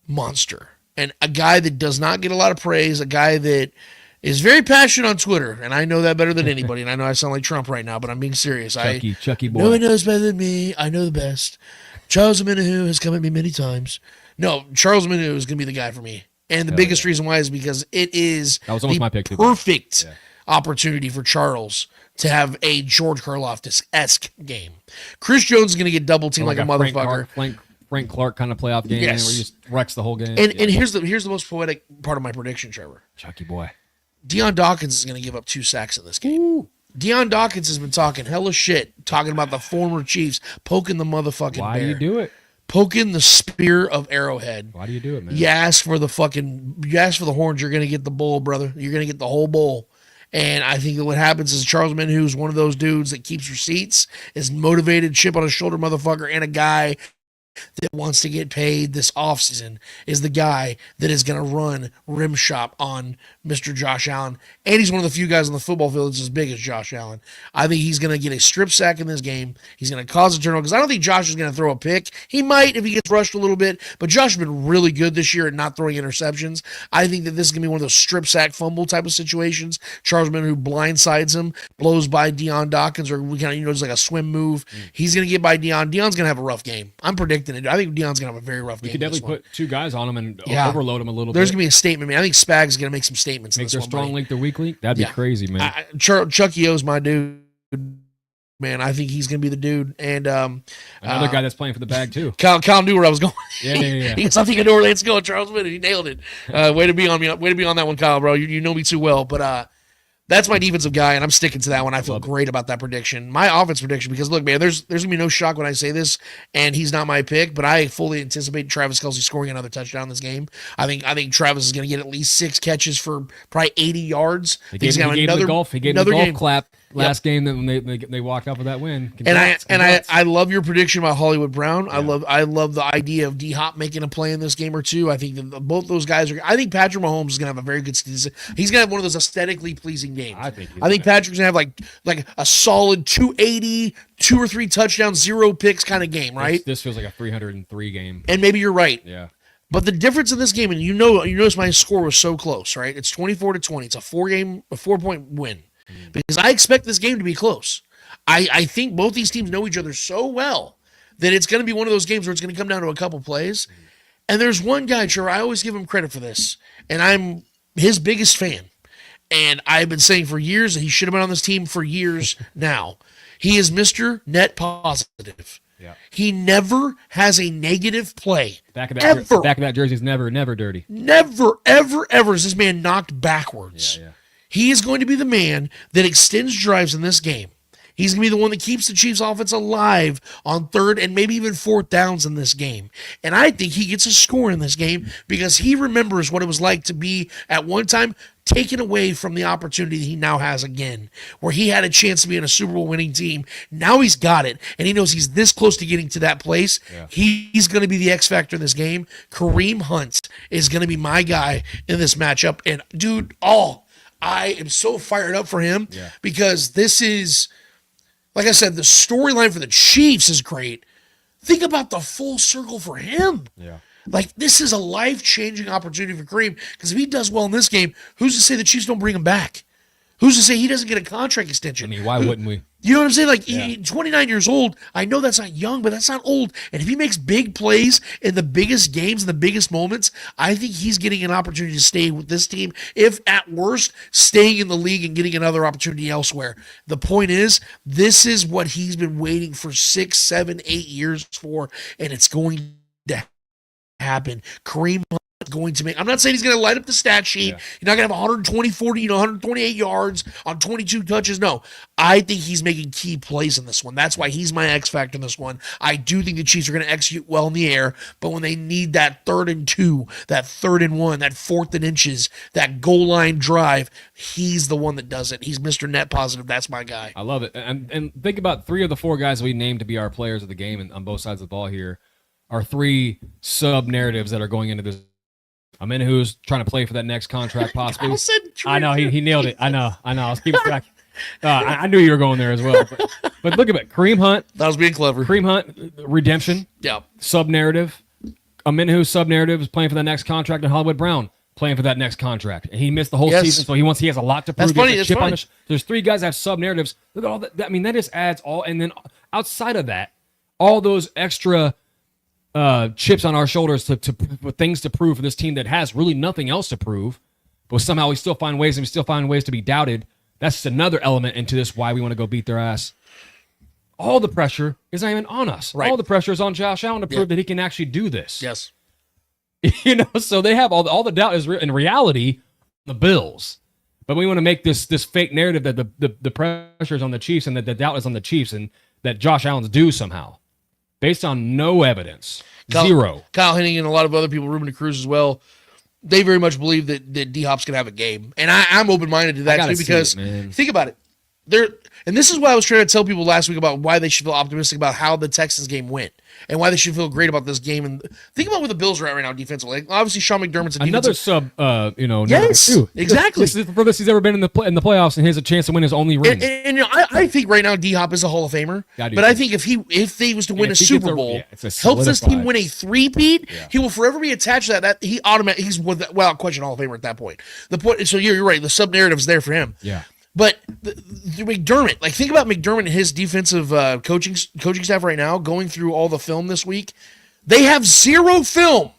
monster, and a guy that does not get a lot of praise, a guy that is very passionate on Twitter, and I know that better than anybody, and I know I sound like Trump right now, but I'm being serious. Chucky boy. No one knows better than me. I know the best. Charles Omenihu has come at me many times. No, Charles Omenihu is going to be the guy for me, and the biggest reason why is because it is that was almost my pick too. Perfect opportunity for Charles to have a George Karlaftis-esque game. Chris Jones is going to get double teamed like a motherfucker. Frank Clark kind of playoff game where he just wrecks the whole game. And here's the most poetic part of my prediction, Trevor. Chucky boy. Deion Dawkins is going to give up 2 sacks in this game. Ooh. Deion Dawkins has been talking hella shit, talking about the former Chiefs, poking the motherfucking Why bear. do you do it? Poking the spear of Arrowhead. Why do you do it, man? You ask for the horns, you're going to get the bull, brother. You're going to get the whole bull. And I think that what happens is Charles Omenihu, who's one of those dudes that keeps receipts, is motivated, chip on his shoulder motherfucker, and a guy that wants to get paid this offseason is the guy that is going to run rim shop on Mr. Josh Allen. And he's one of the few guys on the football field that's as big as Josh Allen. I think he's going to get a strip sack in this game. He's going to cause a turnover because I don't think Josh is going to throw a pick. He might if he gets rushed a little bit, but Josh has been really good this year at not throwing interceptions. I think that this is going to be one of those strip sack fumble type of situations. Charles Omenihu who blindsides him, blows by Deion Dawkins, or we kind of, just like a swim move. He's going to get by Deion. Deion's going to have a rough game. I'm predicting it. I think Deion's going to have a very rough game. You could definitely put 2 guys on him and overload him a little bit. There's going to be a statement, man. I think Spags is going to make some statements. Make their strong link, their weak link. That'd be crazy, man. Chucky O's my dude, man. I think he's going to be the dude. And another guy that's playing for the bag too. Kyle knew where I was going. Yeah. He goes, I think I know where it's going. Charles Witt, he nailed it. Way to be on me. Way to be on that one, Kyle, bro. You know me too well, but that's my defensive guy, and I'm sticking to that one. I feel great about that prediction. My offense prediction, because look, man, there's gonna be no shock when I say this, and he's not my pick, but I fully anticipate Travis Kelce scoring another touchdown in this game. I think Travis is gonna get at least 6 catches for probably 80 yards. He gave him the golf clap last game that when they walked off with that win. Congrats. I love your prediction about Hollywood Brown. Yeah. I love the idea of D-Hop making a play in this game or two. I think that both those guys are. I think Patrick Mahomes is gonna have a very good season. He's gonna have one of those aesthetically pleasing games. I think Patrick's gonna have like a solid 280, 2 or 3 touchdowns, 0 picks kind of game, right? This feels like a 303 game. And maybe you're right. Yeah. But the difference in this game, and you notice my score was so close, right? It's 24-20. It's a 4-point win. Because I expect this game to be close. I think both these teams know each other so well that it's going to be one of those games where it's going to come down to a couple plays. And there's one guy, Trevor, I always give him credit for this, and I'm his biggest fan. And I've been saying for years that he should have been on this team for years now. He is Mr. Net Positive. Yeah. He never has a negative play. Back of that jersey is never dirty. Never, ever, ever is this man knocked backwards. Yeah. He is going to be the man that extends drives in this game. He's going to be the one that keeps the Chiefs offense alive on third and maybe even fourth downs in this game. And I think he gets a score in this game because he remembers what it was like to be at one time taken away from the opportunity that he now has again, where he had a chance to be in a Super Bowl winning team. Now he's got it, and he knows he's this close to getting to that place. Yeah. He's going to be the X factor in this game. Kareem Hunt is going to be my guy in this matchup. And, dude, I am so fired up for him because this is, like I said, the storyline for the Chiefs is great. Think about the full circle for him. Yeah. Like, this is a life-changing opportunity for Kareem because if he does well in this game, who's to say the Chiefs don't bring him back? Who's to say he doesn't get a contract extension? I mean, why wouldn't we? You know what I'm saying? Like, he's 29 years old. I know that's not young, but that's not old. And if he makes big plays in the biggest games and the biggest moments, I think he's getting an opportunity to stay with this team, if at worst, staying in the league and getting another opportunity elsewhere. The point is, this is what he's been waiting for 6, 7, 8 years for, and it's going to happen. Kareem Hunt going to make, I'm not saying he's going to light up the stat sheet. You're not going to have 120, 40, 128 yards on 22 touches. No, I think he's making key plays in this one. That's why he's my X factor in this one. I do think the Chiefs are going to execute well in the air, but when they need that 3rd and 2, that 3rd and 1, that 4th and inches, that goal line drive, he's the one that does it. He's Mr. Net Positive. That's my guy. I love it. And think about 3 of the 4 guys we named to be our players of the game and on both sides of the ball here are 3 sub-narratives that are going into this. Who's trying to play for that next contract, possibly. I know he nailed it. I know. I was keeping track. I knew you were going there as well. But look at it. Kareem Hunt. That was being clever. Kareem Hunt, redemption. Yeah. Sub-narrative. Who's sub-narrative is playing for that next contract, and Hollywood Brown playing for that next contract. And he missed the whole season, so he has a lot to prove. That's funny. That's funny. There's 3 guys that have sub-narratives. Look at all that. I mean, that just adds all. And then outside of that, all those extra chips on our shoulders to things to prove for this team that has really nothing else to prove, but somehow we still find ways to be doubted. That's just another element into this why we want to go beat their ass. All the pressure is not even on us. Right. All the pressure is on Josh Allen to prove that he can actually do this. Yes. So they have all the doubt is in reality the Bills, but we want to make this fake narrative that the pressure is on the Chiefs and that the doubt is on the Chiefs and that Josh Allen's due somehow. Based on no evidence. Zero. Kyle Henning and a lot of other people, Ruben Cruz as well, they very much believe that D-Hop's going to have a game. And I'm open-minded to that too because think about it. And this is why I was trying to tell people last week about why they should feel optimistic about how the Texans game went and why they should feel great about this game. And think about where the Bills are at right now defensively. Like, obviously, Sean McDermott's another sub. Yes, too. Exactly. This is the furthest he's ever been in the playoffs, and he has a chance to win his only ring. And I think right now D-Hop is a Hall of Famer. But I think if they was to win a Super Bowl, helps this team win a three-peat, he will forever be attached to that. He's without question Hall of Famer at that point. So you're right. The sub narrative is there for him. Yeah. But the McDermott, like think about McDermott and his defensive coaching staff right now, going through all the film this week. They have zero film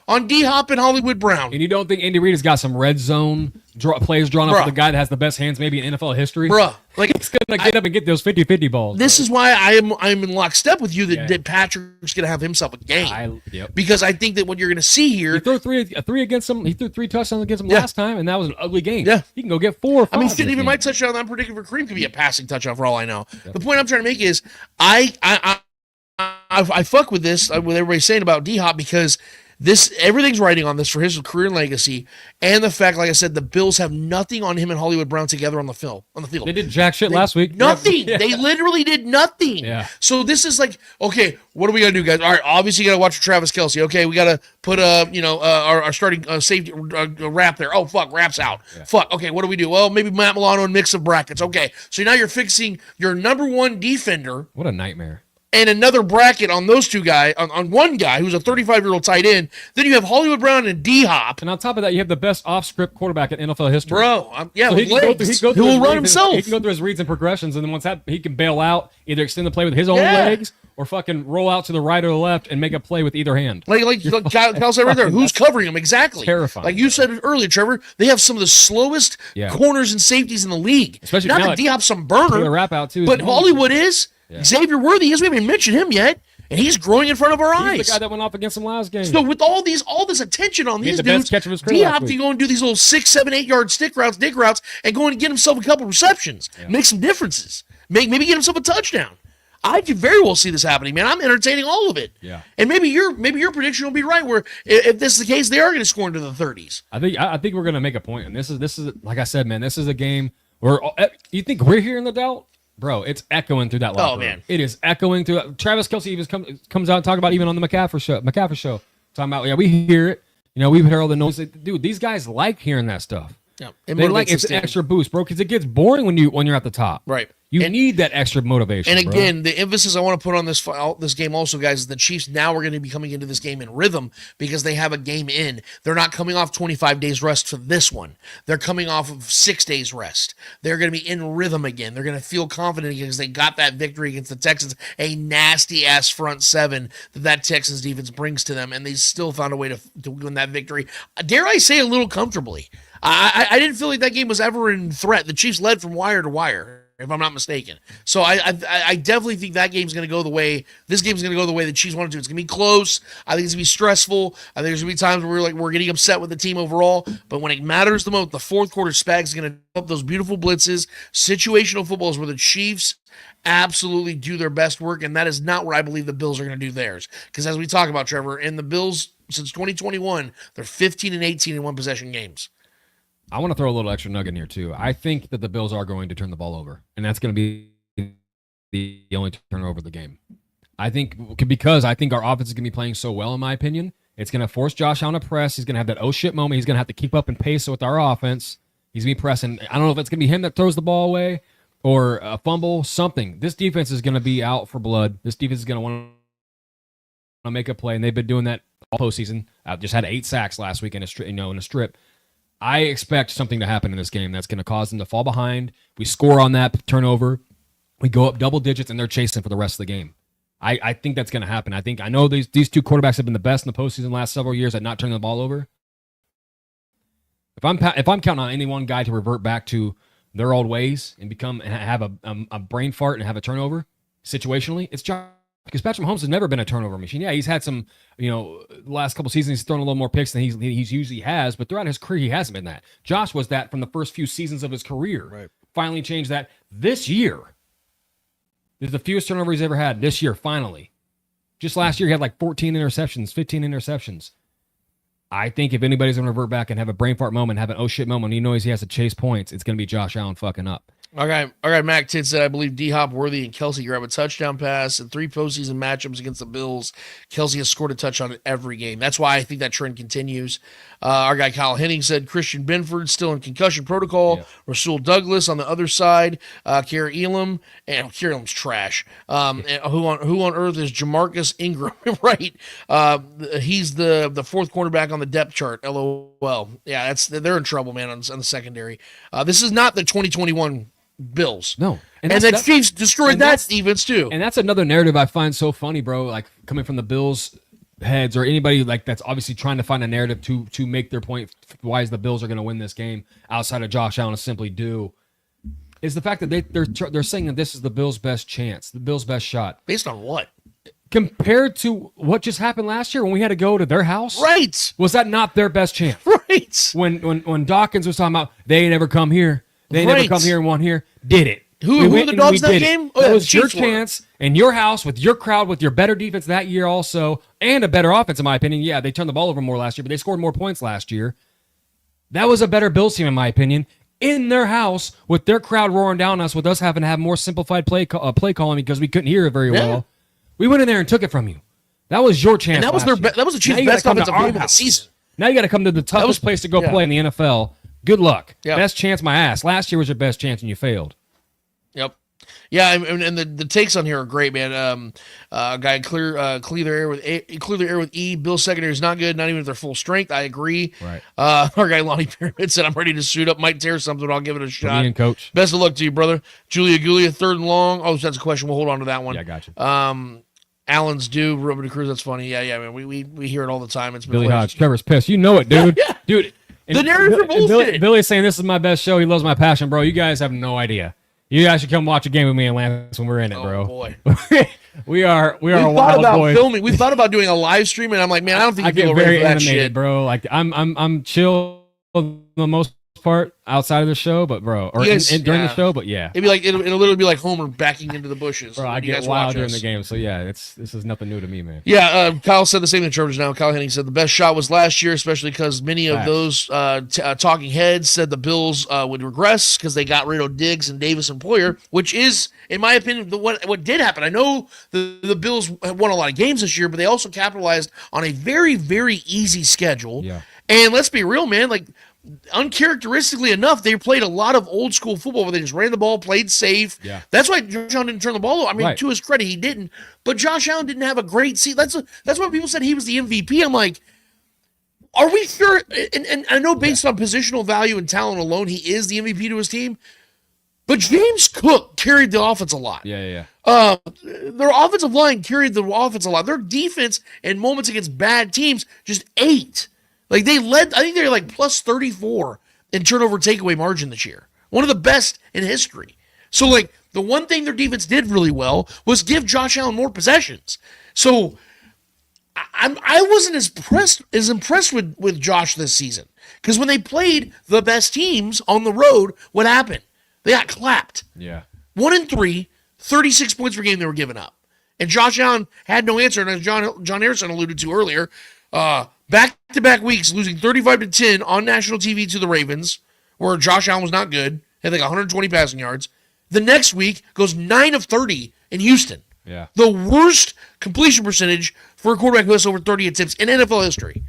on D-Hop and Hollywood Brown. And you don't think Andy Reid has got some red zone plays drawn up for the guy that has the best hands maybe in NFL history? Like he's going to get up and get those 50-50 balls. This is why I'm in lockstep with you that Patrick's going to have himself a game. Because I think that what you're going to see here... He threw three against him. He threw 3 touchdowns against him last time, and that was an ugly game. Yeah. He can go get 4 or 5. I mean, even my touchdown that I'm predicting for Kareem could be a passing touchdown for all I know. The point I'm trying to make is I fuck with this, what everybody's saying about D-Hop because everything's riding on this for his career and legacy, and the fact, like I said, the Bills have nothing on him and Hollywood Brown together on the field. They did jack shit last week. Nothing. They literally did nothing. Yeah. So this is like, okay, what are we gonna do, guys? All right, obviously you gotta watch Travis Kelce. Okay, we gotta put our starting safety Rap there. Oh fuck, Rap's out. Yeah. Fuck. Okay, what do we do? Well, maybe Matt Milano and mix of brackets. Okay, so now you're fixing your number 1 defender. What a nightmare. And another bracket on those 2 guys, on one guy who's a 35-year-old tight end. Then you have Hollywood Brown and D-Hop. And on top of that, you have the best off-script quarterback in NFL history. Bro, so he will run himself. He can go through his reads and progressions, and then once that, he can bail out, either extend the play with his own legs or fucking roll out to the right or the left and make a play with either hand. Like Kyle said right there, who's covering them exactly? Terrifying. Like you said earlier, Trevor, they have some of the slowest corners and safeties in the league. Especially not now, that D-Hop's some burner, the wrap out too. but Hollywood is. Xavier Worthy is. We haven't even mentioned him yet, and he's growing in front of our eyes. He's the guy that went off against him last game. So with all this attention on these the dudes, best catch of his career last D-Hop can go and do these little 6, 7, 8 yard dig routes, and go and get himself a couple receptions, make some differences, maybe get himself a touchdown. I could very well see this happening, man. I'm entertaining all of it. Yeah. And maybe your prediction will be right. Where if this is the case, they are going to score into the 30s. I think we're going to make a point, and this is like I said, man. This is a game where you think we're hearing the doubt. Bro, it's echoing through that locker room. Man. It is echoing through. Travis Kelce even comes out and talk about even on the McCaffrey show. Talking about, we hear it. We've heard all the noise. Dude, these guys like hearing that stuff. Yeah, they like it's an extra boost, bro, because it gets boring when you're at the top. Right. You need that extra motivation. And again, the emphasis I want to put on this game also, guys, is the Chiefs now are going to be coming into this game in rhythm because they have a game in. They're not coming off 25 days rest for this one. They're coming off of 6 days rest. They're going to be in rhythm again. They're going to feel confident again because they got that victory against the Texans, a nasty-ass front seven that Texans defense brings to them, and they still found a way to win that victory. Dare I say a little comfortably. I didn't feel like that game was ever in threat. The Chiefs led from wire to wire, if I'm not mistaken. So I definitely think that game's going to go the way this game's going to go the way the Chiefs want it to. It's going to be close. I think it's going to be stressful. I think there's going to be times where we're getting upset with the team overall. But when it matters the most, the fourth quarter, Spags is going to up those beautiful blitzes. Situational football is where the Chiefs absolutely do their best work, and that is not where I believe the Bills are going to do theirs. Because as we talk about, Trevor, and the Bills since 2021, they're 15-18 in one possession games. I want to throw a little extra nugget in here, too. I think that the Bills are going to turn the ball over, and that's going to be the only turnover of the game. I think because I think our offense is going to be playing so well, in my opinion, it's going to force Josh Allen to press. He's going to have that oh shit moment. He's going to have to keep up and pace with our offense. He's going to be pressing. I don't know if it's going to be him that throws the ball away or a fumble, something. This defense is going to be out for blood. This defense is going to want to make a play, and they've been doing that all postseason. Just had 8 sacks last week in a strip. I expect something to happen in this game that's going to cause them to fall behind. We score on that turnover. We go up double digits, and they're chasing for the rest of the game. I think that's going to happen. I know these two quarterbacks have been the best in the postseason the last several years at not turning the ball over. If I'm counting on any one guy to revert back to their old ways and have a brain fart and have a turnover situationally, it's Josh. Because Patrick Mahomes has never been a turnover machine. Yeah, he's had some, the last couple seasons he's thrown a little more picks than he's usually has, but throughout his career he hasn't been that. Josh was that from the first few seasons of his career. Right. Finally changed that this year. This is the fewest turnover he's ever had this year, finally. Just last year he had like 14 interceptions, 15 interceptions. I think if anybody's going to revert back and have a brain fart moment, have an oh shit moment, he knows he has to chase points, it's going to be Josh Allen fucking up. All right. Mac Titt said, I believe D-Hop, Worthy, and Kelce grab a touchdown pass in 3 postseason matchups against the Bills. Kelce has scored a touchdown in every game. That's why I think that trend continues. Our guy Kyle Henning said Christian Benford still in concussion protocol. Yeah. Rasul Douglas on the other side. Kerry Elam, and Kerry Elam's trash. And who on earth is Jamarcus Ingram? Right. He's the fourth cornerback on the depth chart. LOL. Yeah, they're in trouble, man, on the secondary. This is not the 2021 Bills. No. And the Chiefs destroyed that defense too. And that's another narrative I find so funny, bro, like coming from the Bills heads or anybody like that's obviously trying to find a narrative to make their point why is the Bills are going to win this game outside of Josh Allen simply do is the fact that they're saying that this is the Bills' best chance, the Bills' best shot. Based on what? Compared to what just happened last year when we had to go to their house? Right. Was that not their best chance? Right. When Dawkins was talking about they ain't never come here. They ain't never come here and won here. Did it. Who were the dogs that game? That was your chance in your house with your crowd with your better defense that year also and a better offense in my opinion. Yeah, they turned the ball over more last year, but they scored more points last year. That was a better Bills team in my opinion. In their house with their crowd roaring down us with us having to have more simplified play calling because we couldn't hear it very well. We went in there and took it from you. That was your chance. And that was that was the Chiefs' best offensive game of the season. Now you got to come to the toughest place to go play in the NFL. Good luck. Yep. Best chance my ass. Last year was your best chance and you failed. Yep. Yeah, and the takes on here are great, man. Guy clear the air with E. Bill's secondary is not good, not even at their full strength. I agree. Right. Our guy Lonnie Pyramid said, "I'm ready to suit up. Might tear something. But I'll give it a shot." Me and Coach. Best of luck to you, brother. Julia Gulia, 3rd and long. Oh, that's a question. We'll hold on to that one. Yeah, I got you. Allen's due. Ruben de Cruz. That's funny. Yeah. I mean, we hear it all the time. It's been Billy hilarious. Hodge. Trevor's pissed. You know it, dude. Yeah. Dude. The narratives are bullshit. Billy's saying this is my best show. He loves my passion, bro. You guys have no idea. You guys should come watch a game with me and Lance when we're in it, bro. Oh boy. we are We thought wild about boys. filming. We thought about doing a live stream, and I'm like, man, I don't think I people get are ready very for that animated, shit. bro. Like I'm chill for the most part outside of the show, but bro, or Yes, during yeah. the show, but yeah. It'd be like it'll literally be like Homer backing into the bushes. Bro, I when you get guys wild watch during us. the game, so yeah, this is nothing new to me, man. Yeah, Kyle said the same thing. Trevor's now. Kyle Henning said the best shot was last year, especially because many of Facts. those talking heads said the Bills would regress because they got rid of Diggs and Davis and Poyer, which is, in my opinion, what did happen. I know the Bills have won a lot of games this year, but they also capitalized on a very, very easy schedule. Yeah. And let's be real, man. Like, uncharacteristically enough, they played a lot of old school football where they just ran the ball, played safe. Yeah. That's why Josh Allen didn't turn the ball over. I mean, Right. to his credit, he didn't. But Josh Allen didn't have a great season. That's why people said he was the MVP. I'm like, are we sure? And I know based on positional value and talent alone, he is the MVP to his team. But James Cook carried the offense a lot. Yeah. Their offensive line carried the offense a lot. Their defense in moments against bad teams just ate. Like they led, I think they're like plus 34 in turnover takeaway margin this year. One of the best in history. So like the one thing their defense did really well was give Josh Allen more possessions. So I wasn't as impressed with Josh this season. Because when they played the best teams on the road, what happened? They got clapped. Yeah. 1-3, 36 points per game they were giving up. And Josh Allen had no answer. And as John Harrison alluded to earlier, back-to-back weeks losing 35-10 on national TV to the Ravens, where Josh Allen was not good, had like 120 passing yards. The next week goes 9 of 30 in Houston. Yeah. The worst completion percentage for a quarterback who has over 30 attempts in NFL history.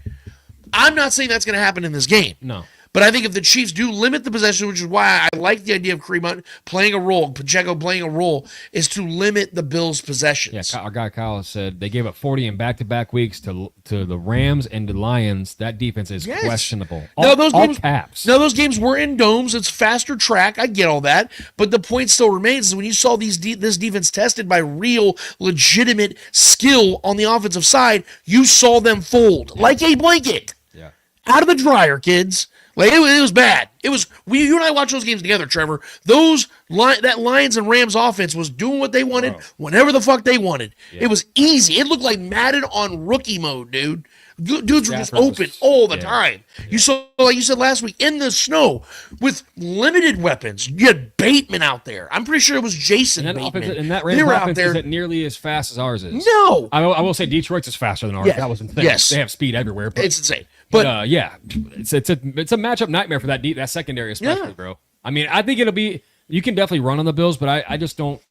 I'm not saying that's going to happen in this game. No. But I think if the Chiefs do limit the possession, which is why I like the idea of Kareem Hunt playing a role, Pacheco playing a role, is to limit the Bills' possessions. Yeah, our guy Kyle said they gave up 40 in back-to-back weeks to the Rams and the Lions. That defense is questionable. Now those games, caps. Now those games were in domes. It's faster track. I get all that, but the point still remains: is when you saw this defense tested by real, legitimate skill on the offensive side, you saw them fold like a blanket. Yeah. Out of the dryer, kids. Like it was bad. It was you and I watched those games together, Trevor. That Lions and Rams offense was doing what they wanted whenever the fuck they wanted. Yeah. It was easy. It looked like Madden on rookie mode, dude. Dudes were just open all the time. Yeah. You saw, like you said last week, in the snow with limited weapons. You had Bateman out there. I'm pretty sure it was Jason Bateman. And that Rams offense isn't nearly as fast as ours is. No. I will say Detroit's is faster than ours. Yeah. That was insane. Yes. They have speed everywhere. But, it's insane. But yeah, it's a matchup nightmare for that secondary especially, bro. I mean, I think it'll be – you can definitely run on the Bills, but I just don't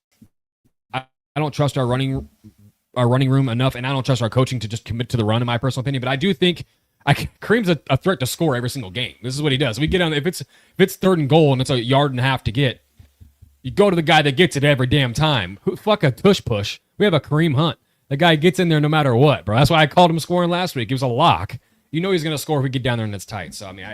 – I don't trust our running room enough, and I don't trust our coaching to just commit to the run, in my personal opinion. But I do think Kareem's a threat to score every single game. This is what he does. We get on if it's third and goal and it's a yard and a half to get, you go to the guy that gets it every damn time. Fuck a tush push. We have a Kareem Hunt. The guy gets in there no matter what, bro. That's why I called him scoring last week. It was a lock. You know he's going to score if we get down there and it's tight. So I mean,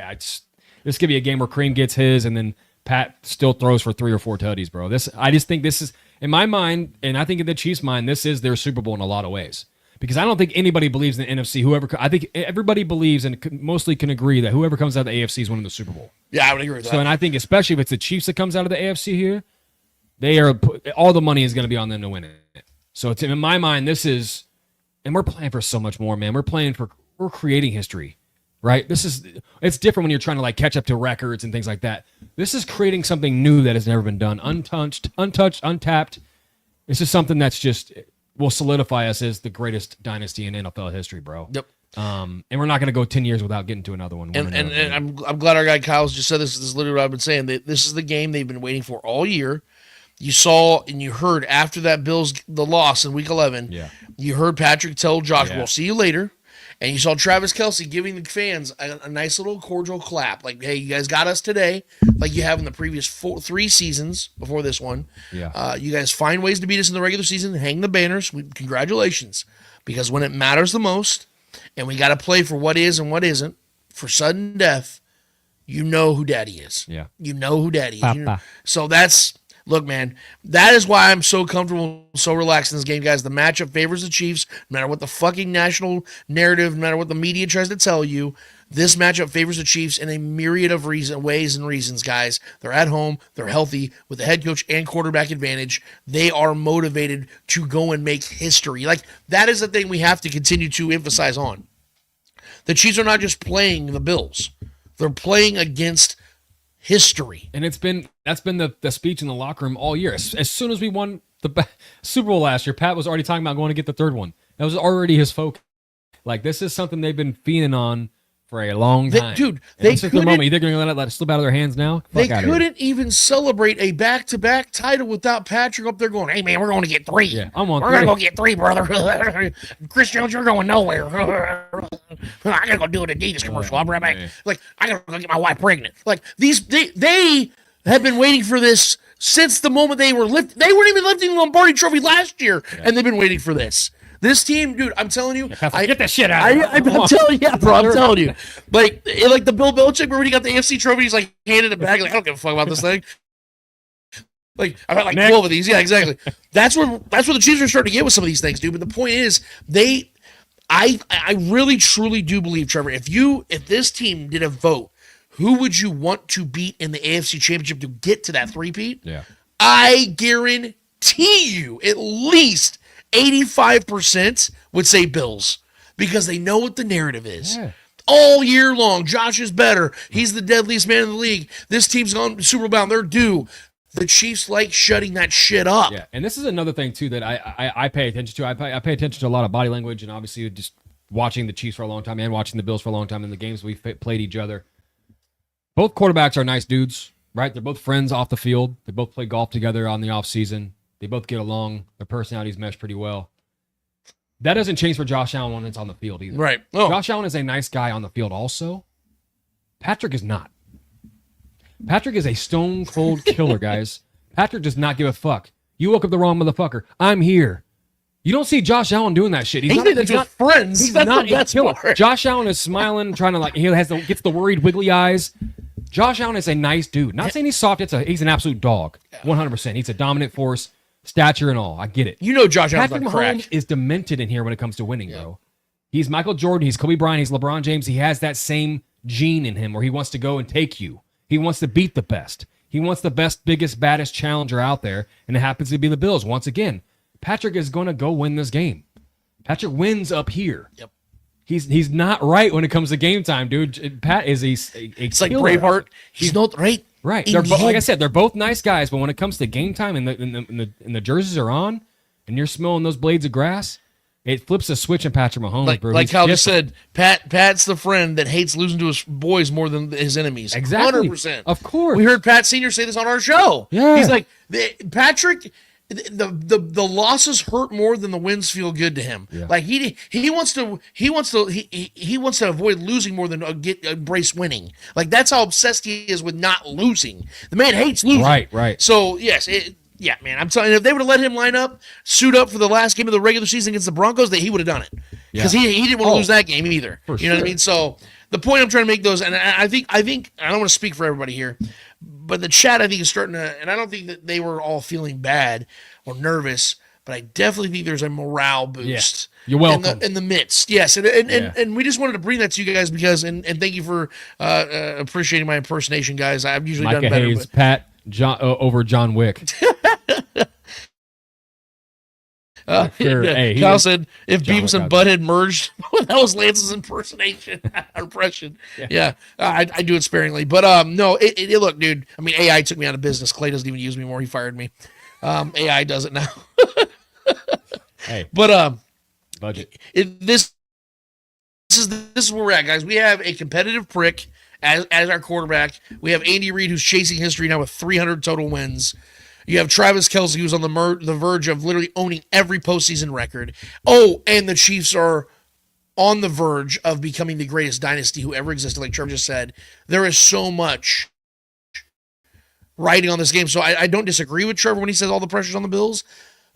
this could be a game where Kareem gets his and then Pat still throws for 3 or 4 tutties, bro. I just think this is, in my mind, and I think in the Chiefs' mind, this is their Super Bowl in a lot of ways. Because I don't think anybody believes in the NFC. I think everybody believes and mostly can agree that whoever comes out of the AFC is winning the Super Bowl. Yeah, I would agree with that. So, and I think especially if it's the Chiefs that comes out of the AFC here, all the money is going to be on them to win it. So in my mind, this is, and we're playing for so much more, man. We're creating history. Right? It's different when you're trying to like catch up to records and things like that. This is creating something new that has never been done. Untouched, untapped. This is something that's just will solidify us as the greatest dynasty in NFL history, bro. Yep. And we're not going to go 10 years without getting to another one. And I'm glad our guy Kyle's just said this. This is literally what I've been saying. This is the game they've been waiting for all year. You saw and you heard after that the loss in Week 11. Yeah. You heard Patrick tell Josh, "We'll see you later." And you saw Travis Kelce giving the fans a nice little cordial clap. Like, hey, you guys got us today, like you have in the previous 3 seasons before this one. Yeah. You guys find ways to beat us in the regular season. Hang the banners. Congratulations. Because when it matters the most, and we got to play for what is and what isn't, for sudden death, you know who daddy is. Yeah. You know who daddy is. Papa. So that's Look, man, that is why I'm so comfortable, so relaxed in this game, guys. The matchup favors the Chiefs, no matter what the fucking national narrative, no matter what the media tries to tell you. This matchup favors the Chiefs in a myriad of ways and reasons, guys. They're at home. They're healthy with the head coach and quarterback advantage. They are motivated to go and make history. Like, that is the thing we have to continue to emphasize on. The Chiefs are not just playing the Bills. They're playing against history. And that's been the speech in the locker room all year. As soon as we won the Super Bowl last year, Pat was already talking about going to get the third one. That was already his focus. Like, this is something they've been feeding on for a long time. They couldn't. They're going to let it slip out of their hands now. They couldn't even celebrate a back-to-back title without Patrick up there going, "Hey man, we're going to get 3. Yeah, I'm on. We're going to go get 3, brother. Chris Jones, you're going nowhere. I gotta go do an Adidas commercial. I'll be right back. Man. Like, I gotta go get my wife pregnant. Like, they have been waiting for this since the moment they were lifting. They weren't even lifting the Lombardi Trophy last year, and they've been waiting for this. This team, dude, I'm telling you. Get that shit out. I'm telling you, yeah, bro, I'm telling you. Like the Bill Belichick, where he got the AFC trophy, he's like handed it back. Like, I don't give a fuck about this thing. Like, I've had like 12 of these. Yeah, exactly. That's where the Chiefs are starting to get with some of these things, dude. But the point is, I really truly do believe, Trevor, if this team did a vote, who would you want to beat in the AFC Championship to get to that three-peat? Yeah. I guarantee you at least 85% would say Bills, because they know what the narrative is. Yeah. All year long, Josh is better. He's the deadliest man in the league. This team's gone Super Bowl bound. They're due. The Chiefs like shutting that shit up. Yeah, and this is another thing, too, that I pay attention to. I pay attention to a lot of body language, and obviously just watching the Chiefs for a long time and watching the Bills for a long time in the games we've played each other. Both quarterbacks are nice dudes, right? They're both friends off the field. They both play golf together on the offseason. They both get along. Their personalities mesh pretty well. That doesn't change for Josh Allen when it's on the field either. Right. Oh. Josh Allen is a nice guy on the field also. Patrick is not. Patrick is a stone-cold killer, guys. Patrick does not give a fuck. You woke up the wrong motherfucker. I'm here. You don't see Josh Allen doing that shit. He's not friends. He's That's not a killer. Josh Allen is smiling, trying to gets the worried wiggly eyes. Josh Allen is a nice dude. Not saying he's soft. He's an absolute dog. 100%. He's a dominant force, stature and all. I get it. You know Josh Allen's Patrick like crack. Mahomes is demented in here when it comes to winning, bro. He's Michael Jordan. He's Kobe Bryant. He's LeBron James. He has that same gene in him where he wants to go and take you. He wants to beat the best. He wants the best, biggest, baddest challenger out there, and it happens to be the Bills. Once again, Patrick is going to go win this game. Patrick wins up here. Yep. He's not right when it comes to game time, dude. Pat is a it's like Braveheart. He's not right. Right. Like I said, they're both nice guys, but when it comes to game time and the jerseys are on, and you're smelling those blades of grass, it flips a switch in Patrick Mahomes, bro. Like Kyle just said, Pat's the friend that hates losing to his boys more than his enemies. Exactly. 100%. Of course. We heard Pat Sr. say this on our show. Yeah. He's like, Patrick, the losses hurt more than the wins feel good to him. Yeah. Like he wants to avoid losing more than embrace winning. Like, that's how obsessed he is with not losing. The man hates losing. Right. So yes, yeah, man, I'm telling you, if they would have let him line up, suit up for the last game of the regular season against the Broncos, that he would have done it, because he didn't want to lose that game either. You know what I mean? So the point I'm trying to make and I think I don't want to speak for everybody here, but the chat, I think, is starting to, and I don't think that they were all feeling bad or nervous, but I definitely think there's a morale boost. Yeah. You're welcome. In the midst. Yes. And we just wanted to bring that to you guys because, and thank you for appreciating my impersonation, guys. I've usually Micah done better. Hayes, Pat, over John Wick. Sure. Hey, Kyle said if John Beavis and Wick Butthead merged, that was Lance's impression. Yeah. I do it sparingly, but no. It look, dude. I mean, AI took me out of business. Clay doesn't even use me anymore. He fired me. AI does it now. Hey, but budget. This is where we're at, guys. We have a competitive prick as our quarterback. We have Andy Reid, who's chasing history now with 300 total wins. You have Travis Kelce, who's on the verge of literally owning every postseason record. Oh, and the Chiefs are on the verge of becoming the greatest dynasty who ever existed, like Trevor just said. There is so much riding on this game. So I don't disagree with Trevor when he says all the pressure's on the Bills.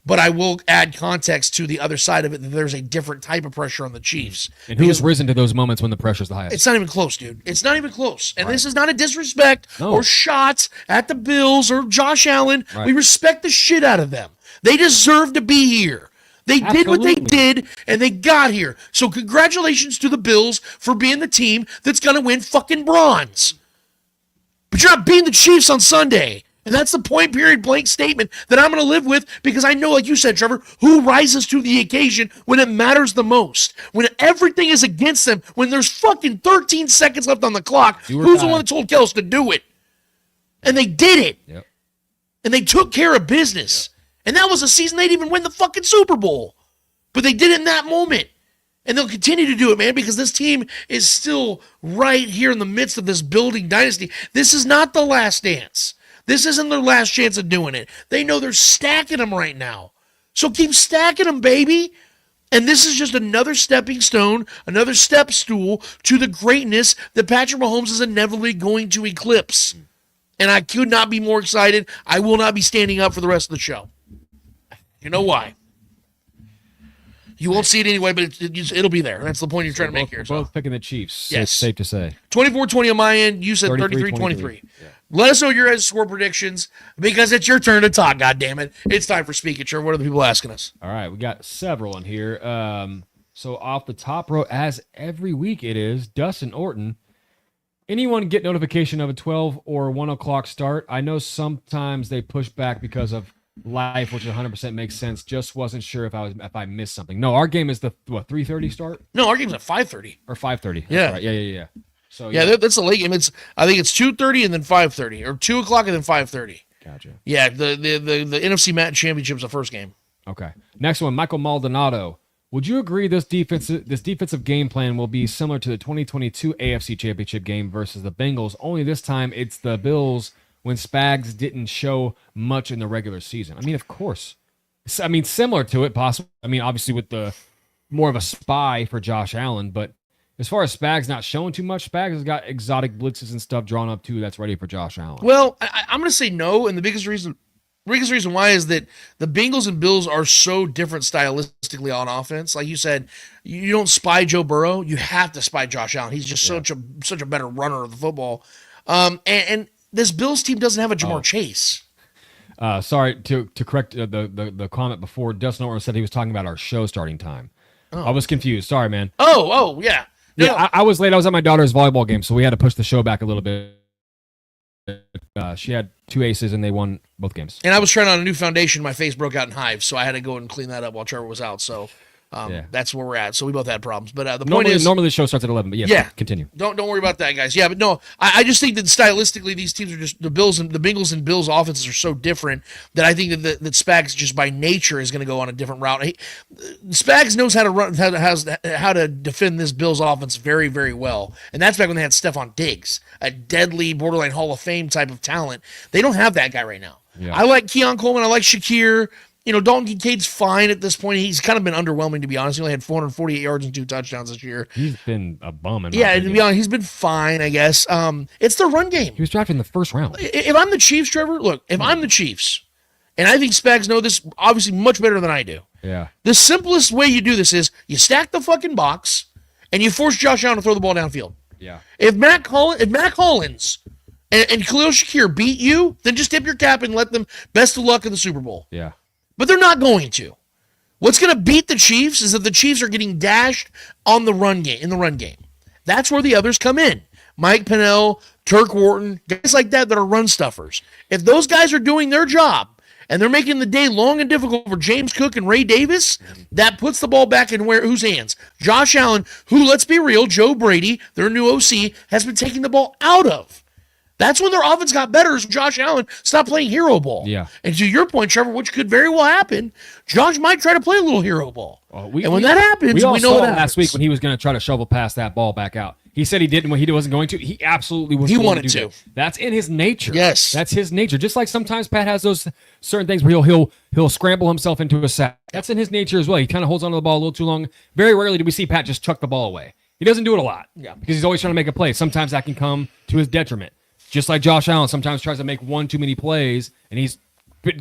but I will add context to the other side of it that there's a different type of pressure on the Chiefs. And who's risen to those moments when the pressure's the highest? It's not even close, dude. It's not even close. And this is not a disrespect or shots at the Bills or Josh Allen. We respect the shit out of them. They deserve to be here. They did what they did, and they got here. So congratulations to the Bills for being the team that's going to win fucking bronze. But you're not beating the Chiefs on Sunday. And that's the point period blank statement that I'm going to live with, because I know, like you said, Trevor, who rises to the occasion when it matters the most. When everything is against them, when there's fucking 13 seconds left on the clock, who's the one that told Kels to do it? And they did it. Yep. And they took care of business. And that was a season they'd even win the fucking Super Bowl. But they did it in that moment. And they'll continue to do it, man, because this team is still right here in the midst of this building dynasty. This is not the last dance. This isn't their last chance of doing it. They know they're stacking them right now. So keep stacking them, baby. And this is just another stepping stone, another step stool to the greatness that Patrick Mahomes is inevitably going to eclipse. And I could not be more excited. I will not be standing up for the rest of the show. You know why? You won't see it anyway, but it'll be there. That's the point you're trying to make here. Both picking the Chiefs. Yes. It's safe to say. 24-20 on my end. You said 33-23. Yeah. Let us know your guys' score predictions, because it's your turn to talk, goddammit. It's time for Speak It, Trevor. What are the people asking us? All right, we got several in here. So off the top row, as every week it is, Dustin Orton. Anyone get notification of a 12 or 1 o'clock start? I know sometimes they push back because of life, which 100% makes sense. Just wasn't sure if I missed something. No, our game is the 3:30 start. No, our game's at 5:30 or 5:30. Yeah, right. Yeah. So that's a late game. I think it's 2:30 and then 5:30, or 2 o'clock and then 5:30. Gotcha. Yeah, the NFC Mat Championship's the first game. Okay. Next one, Michael Maldonado. Would you agree this defensive game plan will be similar to the 2022 AFC Championship game versus the Bengals? Only this time it's the Bills, when Spags didn't show much in the regular season. I mean, of course. I mean, similar to it, possibly. I mean, obviously with the more of a spy for Josh Allen, but as far as Spags not showing too much, Spags has got exotic blitzes and stuff drawn up too that's ready for Josh Allen. Well, I'm going to say no, and the biggest reason why is that the Bengals and Bills are so different stylistically on offense. Like you said, you don't spy Joe Burrow. You have to spy Josh Allen. He's just such a better runner of the football. And this Bills team doesn't have a Jamar Chase. Sorry to correct the comment before. Dustin Orton said he was talking about our show starting time. I was confused. Sorry, man. Oh, yeah. No. Yeah, I was late. I was at my daughter's volleyball game, so we had to push the show back a little bit. She had 2 aces, and they won both games. And I was trying on a new foundation. My face broke out in hives, so I had to go and clean that up while Trevor was out. So that's where we're at. So we both had problems. But the point is, normally the show starts at 11. But yeah, continue. Don't worry about that, guys. Yeah, but no, I just think that stylistically, these teams are just the Bengals and Bills offenses are so different that I think that Spags just by nature is going to go on a different route. Spags knows how to run, how to defend this Bills offense very, very well, and that's back when they had Stephon Diggs, a deadly borderline Hall of Fame type of talent. They don't have that guy right now. Yeah. I like Keon Coleman. I like Shakir. Dalton Kincaid's fine at this point. He's kind of been underwhelming, to be honest. He only had 448 yards and 2 touchdowns this year. He's been a bum. To be honest, he's been fine, I guess. It's the run game. He was drafted in the first round. If I'm the Chiefs, Trevor, look, if I'm the Chiefs, and I think Spags know this obviously much better than I do. Yeah. The simplest way you do this is you stack the fucking box and you force Josh Allen to throw the ball downfield. Yeah. If Matt Collins and Khalil Shakir beat you, then just tip your cap and let them best of luck in the Super Bowl. Yeah. But they're not going to. What's going to beat the Chiefs is that the Chiefs are getting dashed on the run game, in the run game. That's where the others come in. Mike Pennell, Turk Wharton, guys like that are run stuffers. If those guys are doing their job and they're making the day long and difficult for James Cook and Ray Davis, that puts the ball back in whose hands? Josh Allen, who, let's be real, Joe Brady, their new OC, has been taking the ball out of. That's when their offense got better, is Josh Allen stopped playing hero ball. Yeah. And to your point, Trevor, which could very well happen, Josh might try to play a little hero ball. And when that happens, we know saw what happens. Last week when he was going to try to shovel past that ball back out. He said he didn't when he wasn't going to. He absolutely was. He going wanted to. to. That's in his nature. Yes. That's his nature. Just like sometimes Pat has those certain things where he'll scramble himself into a sack. That's in his nature as well. He kind of holds onto the ball a little too long. Very rarely do we see Pat just chuck the ball away. He doesn't do it a lot. Yeah. Because he's always trying to make a play. Sometimes that can come to his detriment. Just like Josh Allen sometimes tries to make one too many plays, and he's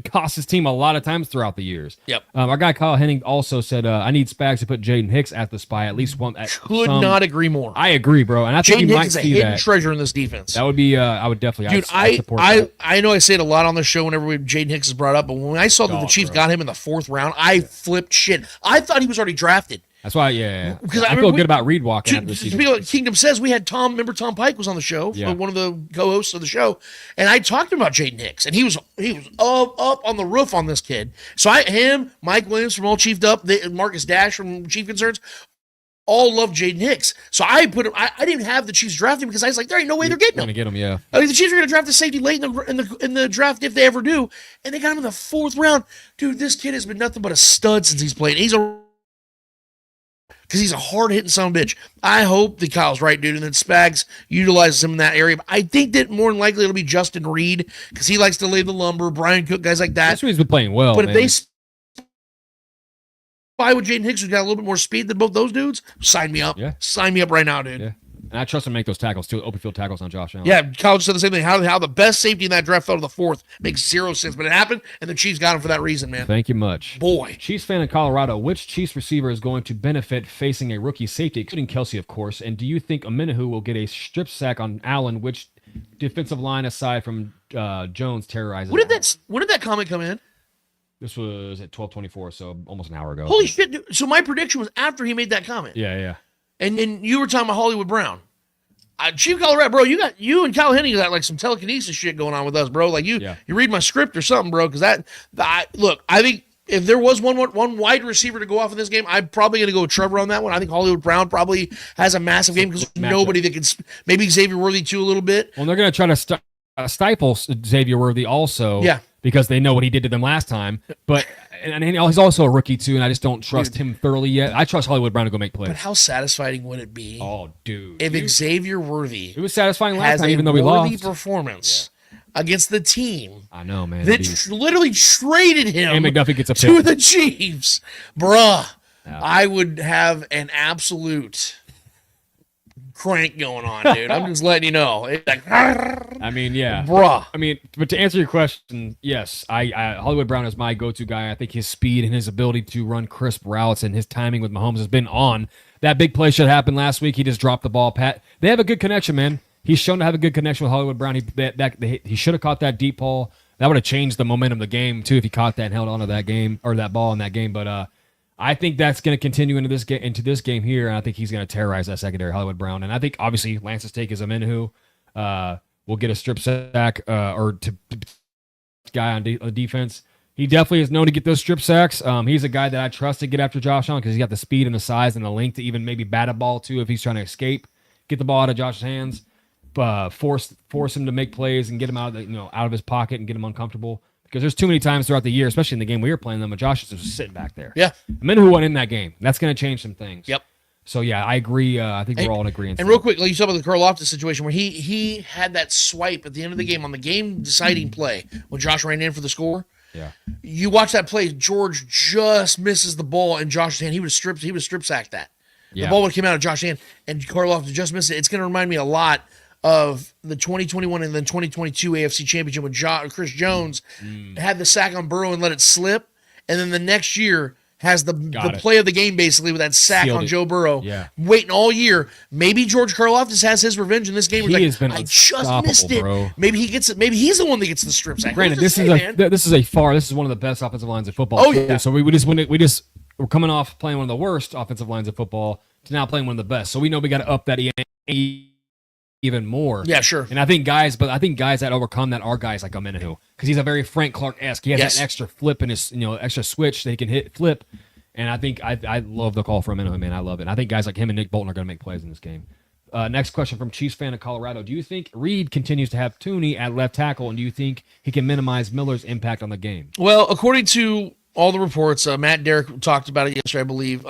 cost his team a lot of times throughout the years. Yep. Our guy Kyle Henning also said, I need Spags to put Jaden Hicks at the spy at least one. Could not agree more. I agree, bro. And I think Jaden he might Hicks is a see hidden that. treasure in this defense. That would be, I would definitely, Dude, I'd support that. I know I say it a lot on the show whenever Jaden Hicks is brought up, but when I saw that the Chiefs got him in the 4th round, I flipped shit. I thought he was already drafted. That's why, yeah. Because I feel good about Reed walking after the season. Like Kingdom Says, we had remember Tom Pike was on the show, one of the co-hosts of the show, and I talked to him about Jaden Hicks, and he was up on the roof on this kid. So Mike Williams from All Chiefed Up, Marcus Dash from Chief Concerns, all love Jaden Hicks. So I put him. I didn't have the Chiefs draft him because I was like, there ain't no way they're getting him. Going to get him, yeah. I mean, the Chiefs are going to draft the safety late in the draft if they ever do, and they got him in the 4th round. Dude, this kid has been nothing but a stud since he's played. Because he's a hard-hitting son of a bitch. I hope that Kyle's right, dude, and that Spags utilizes him in that area. But I think that more than likely it'll be Justin Reed because he likes to lay the lumber, Brian Cook, guys like that. That's why he's been playing well, But man. if they spy with Jaden Hicks, who's got a little bit more speed than both those dudes, sign me up. Yeah. Sign me up right now, dude. Yeah. And I trust him to make those tackles, too, open field tackles on Josh Allen. Yeah, Kyle just said the same thing. How the best safety in that draft fell to the 4th makes 0 sense, but it happened, and the Chiefs got him for that reason, man. Thank you much. Boy. Chiefs fan in Colorado, which Chiefs receiver is going to benefit facing a rookie safety, including Kelsey, of course, and do you think Amenahu will get a strip sack on Allen, which defensive line aside from Jones terrorizes? When did that comment come in? This was at 12:24, so almost an hour ago. Holy shit, dude. So my prediction was after he made that comment. Yeah. And you were talking about Hollywood Brown. Chief Colorado, bro, you and Kyle Henning got like some telekinesis shit going on with us, bro. Like you read my script or something, bro. Because I think if there was one wide receiver to go off in this game, I'm probably going to go with Trevor on that one. I think Hollywood Brown probably has a massive game because there's nobody that can. Maybe Xavier Worthy too a little bit. Well, they're going to try to stifle Xavier Worthy also. Yeah. Because they know what he did to them last time. But and he's also a rookie too, and I just don't trust him thoroughly yet. I trust Hollywood Brown to go make plays. But how satisfying would it be? Oh, dude. If Xavier Worthy it was satisfying last time, even though we lost. Has a performance against the team. I know, man. That literally traded him and McDuffie gets a to the Chiefs. Bruh. Yeah. I would have an absolute crank going on, dude. I'm just letting you know. It's like, I mean, yeah. Bruh. I mean, but to answer your question, yes, I Hollywood Brown is my go-to guy. I think his speed and his ability to run crisp routes and his timing with Mahomes has been on. That big play should happen last week. He just dropped the ball. They have a good connection, man. He's shown to have a good connection with Hollywood Brown. He should have caught that deep ball. That would have changed the momentum of the game, too, if he caught that and held onto that game or that ball in that game. But I think that's going to continue into this game here, and I think he's going to terrorize that secondary, Hollywood Brown. And I think, obviously, Lance's take is Amenahu will get a strip sack or to guy on defense. He definitely is known to get those strip sacks. He's a guy that I trust to get after Josh Allen because he's got the speed and the size and the length to even maybe bat a ball, too, if he's trying to escape, get the ball out of Josh's hands, force him to make plays and get him out of his pocket and get him uncomfortable. Because there's too many times throughout the year, especially in the game we were playing them, but Josh is just sitting back there. Yeah. Amenahu won in that game. That's going to change some things. Yep. So, yeah, I agree. I think we're all in agreement. And real quick, like you saw about the Carl Loftus situation where he had that swipe at the end of the game on the game-deciding play when Josh ran in for the score. Yeah. You watch that play, George just misses the ball in Josh's hand. He would have strip sacked that. Yeah. The ball would have come out of Josh's hand, and Carl Loftus just missed it. It's going to remind me a lot of the 2021 and then 2022 AFC Championship when Chris Jones had the sack on Burrow and let it slip, and then the next year has the play of the game basically with that sack Sealed on it. Joe Burrow. Yeah. Waiting all year. Maybe George Karlaftis has his revenge in this game. He has been I just missed it. bro. Maybe he gets it. Maybe he's the one that gets the strip sack. Granted, this is one of the best offensive lines of football. Oh yeah. So we're coming off playing one of the worst offensive lines of football to now playing one of the best. So we know we got to up that even more. Yeah, sure. And I think guys that overcome that are guys like Amenahu because he's a very Frank Clark-esque. He has that extra flip in his extra switch that he can hit flip. And I think I love the call for Amenahu, man. I love it. And I think guys like him and Nick Bolton are going to make plays in this game. Next question from Chiefs fan of Colorado. Do you think Reed continues to have Tooney at left tackle, and do you think he can minimize Miller's impact on the game? Well, according to all the reports, Matt Derrick talked about it yesterday, I believe.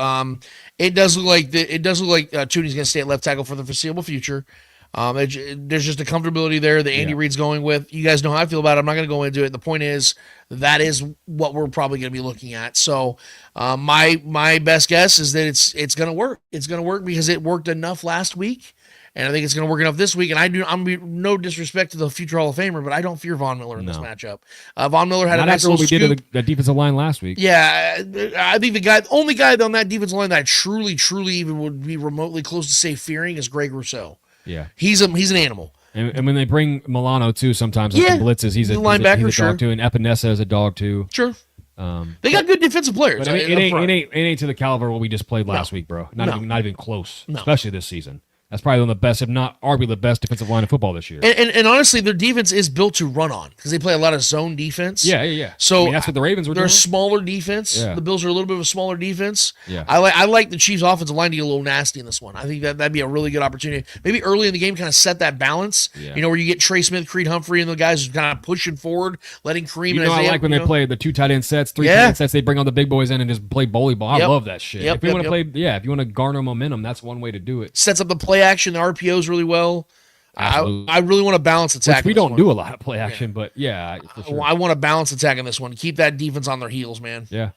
It does look like Tooney's going to stay at left tackle for the foreseeable future. There's just a comfortability there that Andy Reid's going with. You guys know how I feel about it. I'm not going to go into it. The point is that is what we're probably going to be looking at. So my best guess is that it's going to work. It's going to work because it worked enough last week. And I think it's going to work enough this week. And I'm no disrespect to the future Hall of Famer, but I don't fear Von Miller in this matchup. Von Miller had Not a nice after what little we scoop. did to the defensive line last week. Yeah, I think the only guy on that defensive line that I truly even would be remotely close to say fearing is Greg Rousseau. Yeah, he's an animal. And when they bring Milano too, sometimes on some blitzes, he's a linebacker, he's a dog too, and Epinesa is a dog too. Sure. They got good defensive players. But I mean, it ain't to the caliber of what we just played last week, bro. Not even close. Especially this season. That's probably one of the best, if not arguably the best defensive line in football this year. And honestly, their defense is built to run on because they play a lot of zone defense. Yeah. So I mean, that's what the Ravens were doing. They're a smaller defense. Yeah. The Bills are a little bit of a smaller defense. Yeah. I like the Chiefs' offensive line to get a little nasty in this one. I think that'd be a really good opportunity. Maybe early in the game, kind of set that balance. Yeah. You know, where you get Trey Smith, Creed Humphrey, and the guys kind of pushing forward, letting Kareem. I like when they play the 2 tight end sets, 3 tight end sets. They bring all the big boys in and just play bully ball. I love that shit. If you want to play, if you want to garner momentum, that's one way to do it. Sets up the play action, the RPOs really well. I really want to balance attack. Which we don't do a lot of play action, but for sure. I want to balance attack in this one. Keep that defense on their heels, man. Yeah.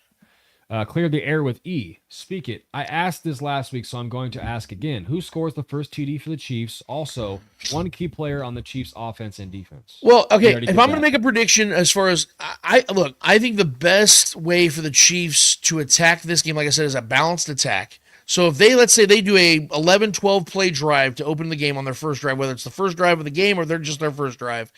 Cleared the air with E. Speak it. I asked this last week, so I'm going to ask again. Who scores the first TD for the Chiefs? Also, one key player on the Chiefs' offense and defense. Well, okay, if I'm going to make a prediction as far as I think the best way for the Chiefs to attack this game, like I said, is a balanced attack. So if let's say they do a 11, 12 play drive to open the game on their first drive, whether it's the first drive of the game or they're just their first drive,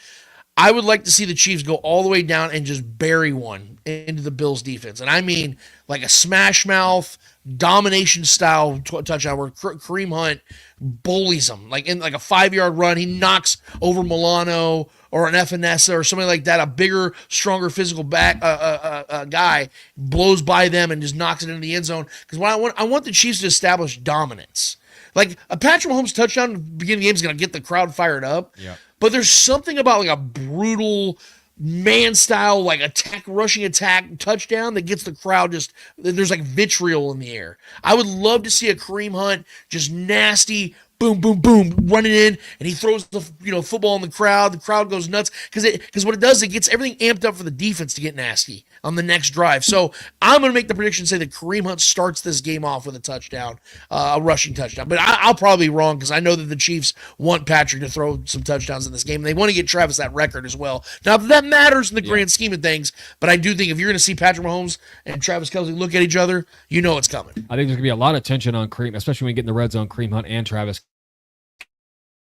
I would like to see the Chiefs go all the way down and just bury one into the Bills defense. And I mean like a smash mouth, domination style touchdown where Kareem Hunt bullies them. Like in like a 5-yard run, he knocks over Milano or an Epinesa or somebody like that, a bigger, stronger physical guy, blows by them and just knocks it into the end zone. Because I want the Chiefs to establish dominance. Like a Patrick Mahomes touchdown at the beginning of the game is going to get the crowd fired up. Yeah. But there's something about like a brutal man style, like rushing attack touchdown that gets the crowd there's like vitriol in the air. I would love to see a Kareem Hunt just nasty, boom, boom, boom, running in, and he throws the football in the crowd goes nuts because what it does, it gets everything amped up for the defense to get nasty on the next drive. So I'm going to make the prediction say that Kareem Hunt starts this game off with a touchdown, a rushing touchdown. But I'll probably be wrong because I know that the Chiefs want Patrick to throw some touchdowns in this game, and they want to get Travis that record as well. Now, that matters in the grand scheme of things, but I do think if you're going to see Patrick Mahomes and Travis Kelce look at each other, you know it's coming. I think there's going to be a lot of tension on Kareem, especially when you get in the red zone, Kareem Hunt and Travis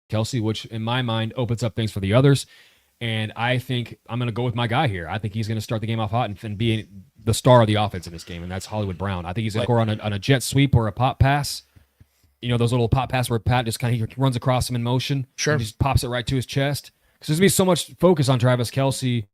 Kelce, which in my mind opens up things for the others. And I think I'm going to go with my guy here. I think he's going to start the game off hot and be the star of the offense in this game, and that's Hollywood Brown. I think he's going to score on a jet sweep or a pop pass. You know, those little pop pass where Pat just kind of runs across him in motion. Sure. And just pops it right to his chest. Because there's going to be so much focus on Travis Kelce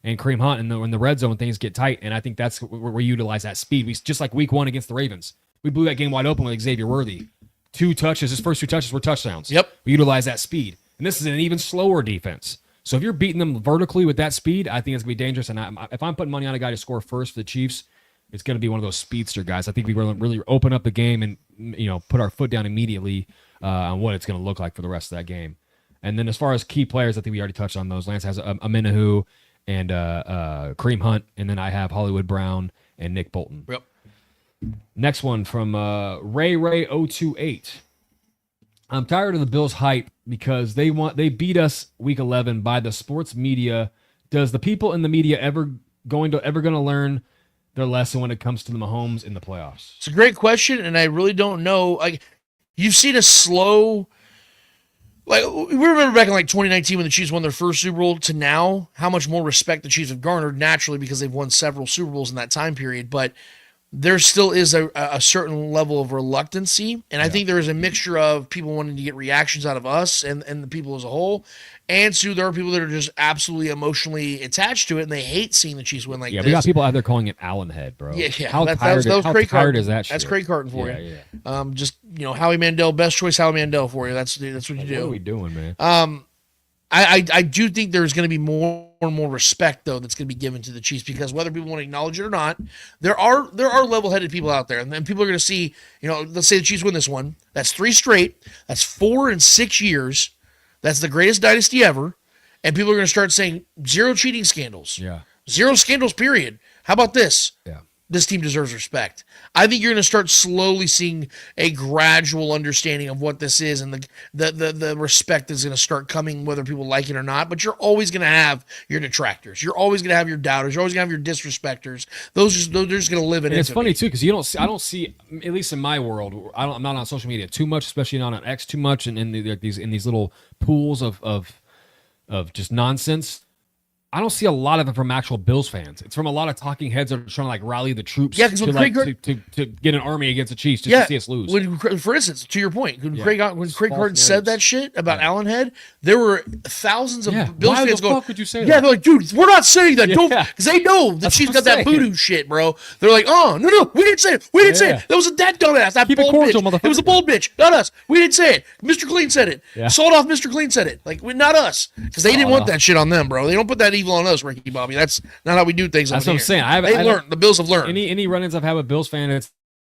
and Kareem Hunt in the red zone when things get tight, and I think that's where we utilize that speed. Just like week 1 against the Ravens. We blew that game wide open with Xavier Worthy. 2 touches, his first 2 touches were touchdowns. Yep. We utilize that speed. And this is an even slower defense. So if you're beating them vertically with that speed, I think it's going to be dangerous. And if I'm putting money on a guy to score first for the Chiefs, it's going to be one of those speedster guys. I think we really open up the game and put our foot down immediately on what it's going to look like for the rest of that game. And then as far as key players, I think we already touched on those. Lance has Amenahu and Kareem Hunt, and then I have Hollywood Brown and Nick Bolton. Yep. Next one from Ray028. I'm tired of the Bills hype because they beat us week 11 by the sports media. Does the people in the media ever going to learn their lesson when it comes to the Mahomes in the playoffs? It's a great question, and I really don't know. Like, you've seen a slow. Like, we remember back in like 2019 when the Chiefs won their first Super Bowl to now, how much more respect the Chiefs have garnered naturally because they've won several Super Bowls in that time period. But there still is a certain level of reluctancy, and I think there is a mixture of people wanting to get reactions out of us and the people as a whole, and so there are people that are just absolutely emotionally attached to it, and they hate seeing the Chiefs win like this. Yeah, we got people out there calling it Allen head, bro. Yeah. How that tired was Craig Carton. is that shit? That's Craig Carton for you. Yeah. Just, Howie Mandel, best choice Howie Mandel for you. That's what you do. What are we doing, man? I do think there's going to be more and more respect, though, that's going to be given to the Chiefs because whether people want to acknowledge it or not, there are level-headed people out there, and then people are going to see, let's say the Chiefs win this one. That's 3 straight. That's 4 in 6 years. That's the greatest dynasty ever. And people are going to start saying 0 cheating scandals. Yeah. 0 scandals, period. How about this? Yeah. this team deserves respect. I think you're going to start slowly seeing a gradual understanding of what this is, and the respect is going to start coming, whether people like it or not. But you're always going to have your detractors. You're always going to have your doubters. You're always going to have your disrespecters. They're just going to live in it. It's funny too, because I don't see, at least in my world, I'm not on social media too much, especially not on X too much, and in these little pools of just nonsense. I don't see a lot of it from actual Bills fans. It's from a lot of talking heads that are trying to like rally the troops to get an army against the Chiefs just to see us lose. For instance, to your point, when Craig Carton said that shit about Allen Head, there were thousands of Bills fans going, fuck would you say that? Yeah, they're like, dude, we're not saying that. Don't, because they know the Chiefs got that voodoo shit, bro. They're like, oh, no, we didn't say it. We didn't say it. That was that dumbass, that Keep bold it cordial, bitch. It was a bold bitch, not us. We didn't say it. Mr. Clean said it. Yeah. Sold off Mr. Clean said it. Like, not us. Because they didn't want that shit on them, bro. They don't put that evil on us, Ricky Bobby. That's not how we do things. That's what I'm saying. Learned. The Bills have learned. Any run-ins I've had with Bills fans,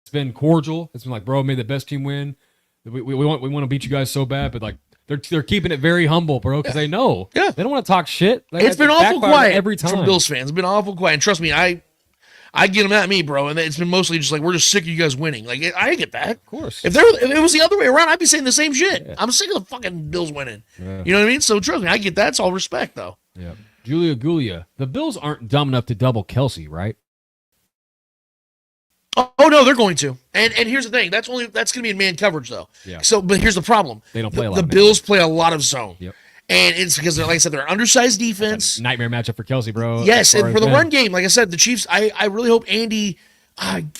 it's been cordial. It's been like, bro, may the best team win. We want to beat you guys so bad, but like they're keeping it very humble, bro, because they know. Yeah. They don't want to talk shit. Like, it's been awful quiet every time from Bills fans. It's been awful quiet. And trust me, I get them at me, bro, and it's been mostly just like, we're just sick of you guys winning. Like, I get that. Of course. If it was the other way around, I'd be saying the same shit. Yeah. I'm sick of the fucking Bills winning. Yeah. You know what I mean? So trust me, I get that. It's all respect, though. Yeah. Julia Gulia, the Bills aren't dumb enough to double Kelsey, right? Oh no, they're going to. And here's the thing, that's going to be in man coverage though. Yeah. So, but here's the problem. They don't play a lot. The Bills play a lot of zone. Yep. And it's because, like I said, they're an undersized defense. Nightmare matchup for Kelsey, bro. Yes, and for the run game, like I said, the Chiefs. I really hope Andy.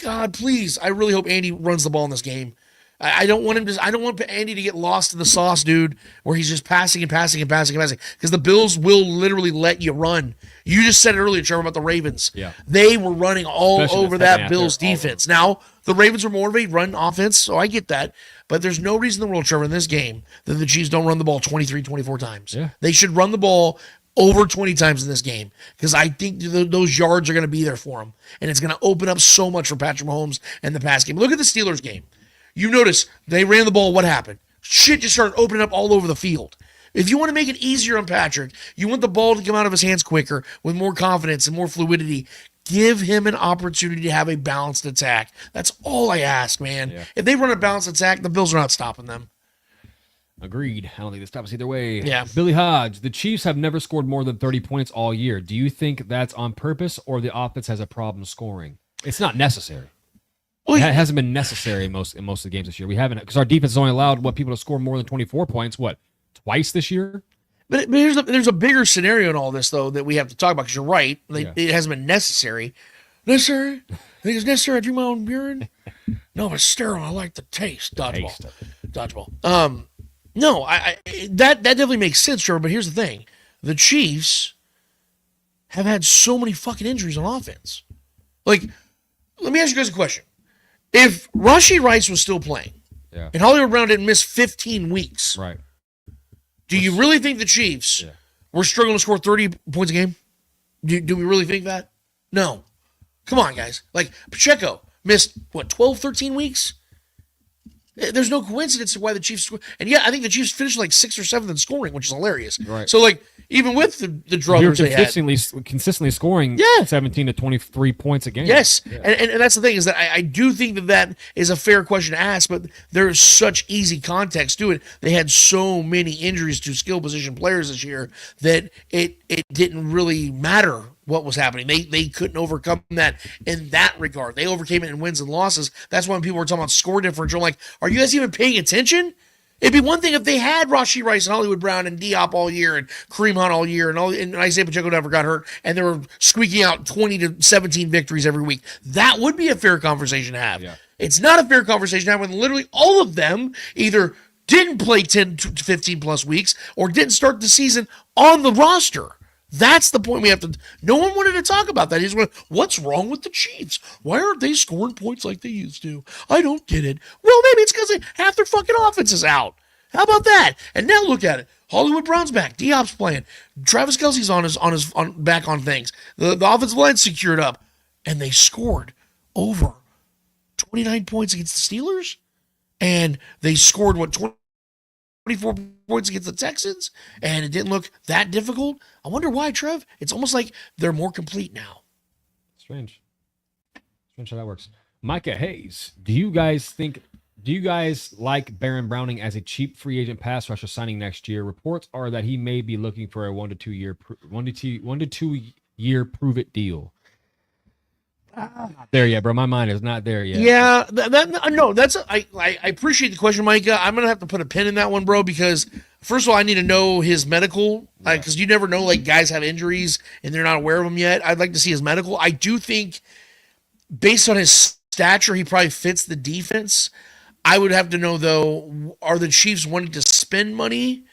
God, please, I really hope Andy runs the ball in this game. I don't want him to. I don't want Andy to get lost in the sauce, dude, where he's just passing and passing and passing and passing. Because the Bills will literally let you run. You just said it earlier, Trevor, about the Ravens. Yeah, they were running all over that Bills defense. Now the Ravens are more of a run offense, so I get that. But there's no reason in the world, Trevor, in this game that the Chiefs don't run the ball 23, 24 times. Yeah, they should run the ball over 20 times in this game, because I think those yards are going to be there for them, and it's going to open up so much for Patrick Mahomes and the pass game. Look at the Steelers game. You notice they ran the ball. What happened? Shit just started opening up all over the field. If you want to make it easier on Patrick, you want the ball to come out of his hands quicker with more confidence and more fluidity, give him an opportunity to have a balanced attack. That's all I ask, man. Yeah. If they run a balanced attack, the Bills are not stopping them. Agreed. I don't think they stop us either way. Yeah. Billy Hodge, the Chiefs have never scored more than 30 points all year. Do you think that's on purpose, or the offense has a problem scoring? It's not necessary. Well, it hasn't been necessary in most of the games this year. We haven't, because our defense has only allowed people to score more than 24 points, twice this year? But there's a bigger scenario in all this, though, that we have to talk about, because you're right. It hasn't been necessary. Necessary? I think it's necessary. I drink my own urine? No, it's sterile. I like the taste. Dodgeball. No, that definitely makes sense, Trevor, but here's the thing. The Chiefs have had so many fucking injuries on offense. Like, let me ask you guys a question. If Rashee Rice was still playing, and Hollywood Brown didn't miss 15 weeks, right? Do you really think the Chiefs were struggling to score 30 points a game? Do we really think that? No. Come on, guys. Like, Pacheco missed, 12, 13 weeks? There's no coincidence to why the Chiefs scored. And I think the Chiefs finished like 6th or 7th in scoring, which is hilarious. Right. So, like, even with the druthers they had. Consistently scoring 17 to 23 points a game. Yes. Yeah. And that's the thing, is that I do think that is a fair question to ask, but there's such easy context to it. They had so many injuries to skill position players this year that it didn't really matter what was happening. They couldn't overcome that in that regard. They overcame it in wins and losses. That's when people were talking about score differential. I'm like, are you guys even paying attention? It'd be one thing if they had Rashee Rice and Hollywood Brown and Diop all year and Kareem Hunt all year and Isaiah Pacheco never got hurt, and they were squeaking out 20 to 17 victories every week. That would be a fair conversation to have. Yeah. It's not a fair conversation to have when literally all of them either didn't play 10 to 15 plus weeks or didn't start the season on the roster. That's the point we have to. No one wanted to talk about that. He's going, what's wrong with the Chiefs? Why aren't they scoring points like they used to? I don't get it. Well, maybe it's because half their fucking offense is out. How about that? And now look at it. Hollywood Brown's back. Diop's playing. Travis Kelce's back on things. The offensive line's secured up, and they scored over 29 points against the Steelers, and they scored 24 points against the Texans, and it didn't look that difficult. I wonder why, Trev. It's almost like they're more complete now. Strange. I'm sure that works. Micah Hayes, do you guys like Baron Browning as a cheap free agent pass rusher signing next year? Reports are that he may be looking for a 1 to 2 year prove it deal. Not there yet, bro. My mind is not there yet. Yeah, I appreciate the question, Micah. I'm gonna have to put a pin in that one, bro, because first of all, I need to know his medical, because you never know, like, guys have injuries and they're not aware of them yet. I'd like to see his medical. I do think, based on his stature, he probably fits the defense. I would have to know, though, are the Chiefs wanting to spend money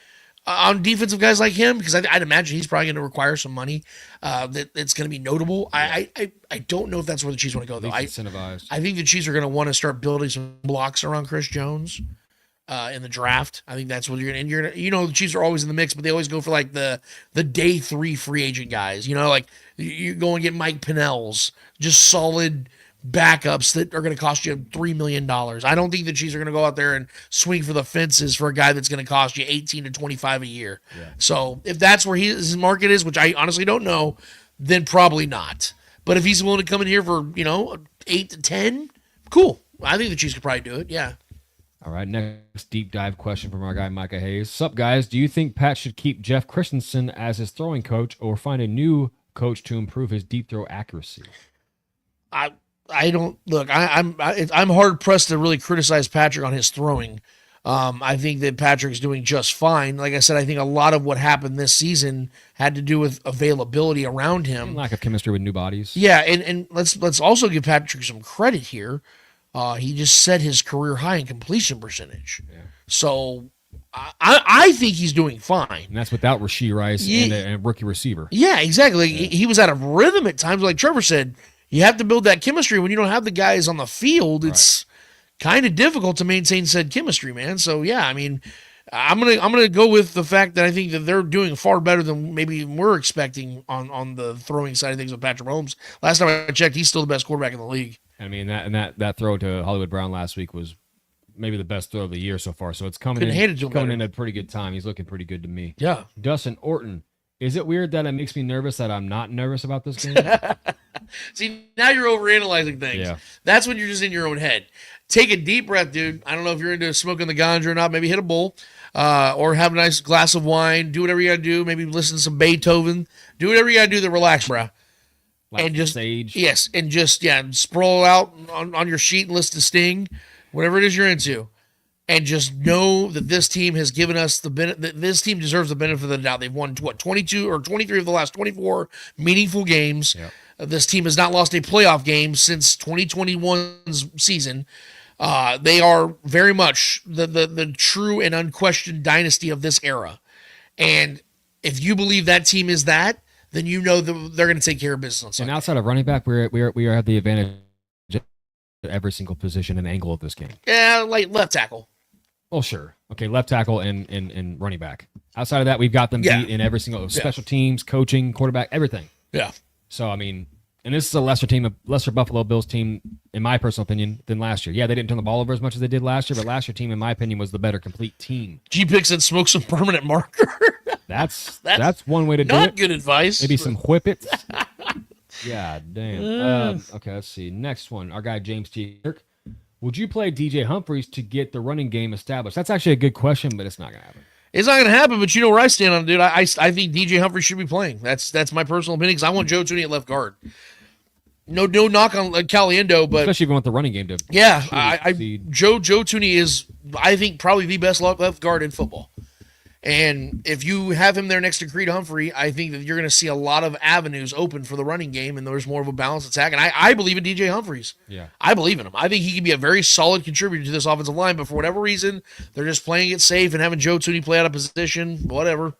on defensive guys like him? Because I'd imagine he's probably going to require some money that's going to be notable. I don't know if that's where the Chiefs want to go, though. Incentivized. I think the Chiefs are going to want to start building some blocks around Chris Jones in the draft. I think that's what you're going to. The Chiefs are always in the mix, but they always go for like the day 3 free agent guys. Like you go and get Mike Pinnells, just solid backups that are going to cost you $3 million. I don't think the Chiefs are going to go out there and swing for the fences for a guy that's going to cost you 18 to 25 a year. Yeah. So if that's where his market is, which I honestly don't know, then probably not. But if he's willing to come in here for 8 to 10, cool. I think the Chiefs could probably do it. Yeah. All right, next deep dive question from our guy Micah Hayes. Sup, guys? Do you think Pat should keep Jeff Christensen as his throwing coach or find a new coach to improve his deep throw accuracy? I don't look. I'm hard pressed to really criticize Patrick on his throwing. I think that Patrick's doing just fine. Like I said, I think a lot of what happened this season had to do with availability around him, and lack of chemistry with new bodies. Yeah, and let's also give Patrick some credit here. He just set his career high in completion percentage. Yeah. So I think he's doing fine. And that's without Rashee Rice and a rookie receiver. Yeah, exactly. Yeah. He was out of rhythm at times, like Trevor said. You have to build that chemistry. When you don't have the guys on the field, it's kind of difficult to maintain said chemistry, man. So yeah, I mean, I'm gonna go with the fact that I think that they're doing far better than maybe we're expecting on the throwing side of things with Patrick Mahomes. Last time I checked, he's still the best quarterback in the league. I mean, that throw to Hollywood Brown last week was maybe the best throw of the year so far. So it's coming in at a pretty good time. He's looking pretty good to me. Yeah. Dustin Orton. Is it weird that it makes me nervous that I'm not nervous about this game? See, now you're overanalyzing things. Yeah. That's when you're just in your own head. Take a deep breath, dude. I don't know if you're into smoking the ganja or not. Maybe hit a bowl or have a nice glass of wine. Do whatever you got to do. Maybe listen to some Beethoven. Do whatever you got to do to relax, bro. Like and just sage. Yes, and just sprawl out on your sheet and listen to Sting, whatever it is you're into. And just know that this team has given us the benefit. This team deserves the benefit of the doubt. They've won 22 or 23 of the last 24 meaningful games. Yep. This team has not lost a playoff game since 2021's season. They are very much the true and unquestioned dynasty of this era. And if you believe that team is that, then you know that they're going to take care of business on Sunday. And outside of running back, we have the advantage at every single position and angle of this game. Yeah, like left tackle. Well, sure. Okay, left tackle and running back. Outside of that, we've got them beat in every single special teams, coaching, quarterback, everything. Yeah. So, I mean, and this is a lesser Buffalo Bills team, in my personal opinion, than last year. Yeah, they didn't turn the ball over as much as they did last year, but last year team, in my opinion, was the better complete team. G-Pick said smoke some permanent marker. That's one way to do it. Not good advice. Maybe some whippets. Yeah, damn. Okay, let's see. Next one. Our guy, James T. Kirk. Would you play DJ Humphries to get the running game established? That's actually a good question, but it's not going to happen. It's not going to happen, but you know where I stand on it, dude. I think DJ Humphries should be playing. That's my personal opinion because I want Joe Thuney at left guard. No knock on Caliendo, but especially if you want the running game to. Yeah, Joe Thuney is, I think, probably the best left guard in football. And if you have him there next to Creed Humphrey, I think that you're going to see a lot of avenues open for the running game, and there's more of a balanced attack. And I believe in DJ Humphries. Yeah, I believe in him. I think he can be a very solid contributor to this offensive line, but for whatever reason, they're just playing it safe and having Joe Thuney play out of position, whatever,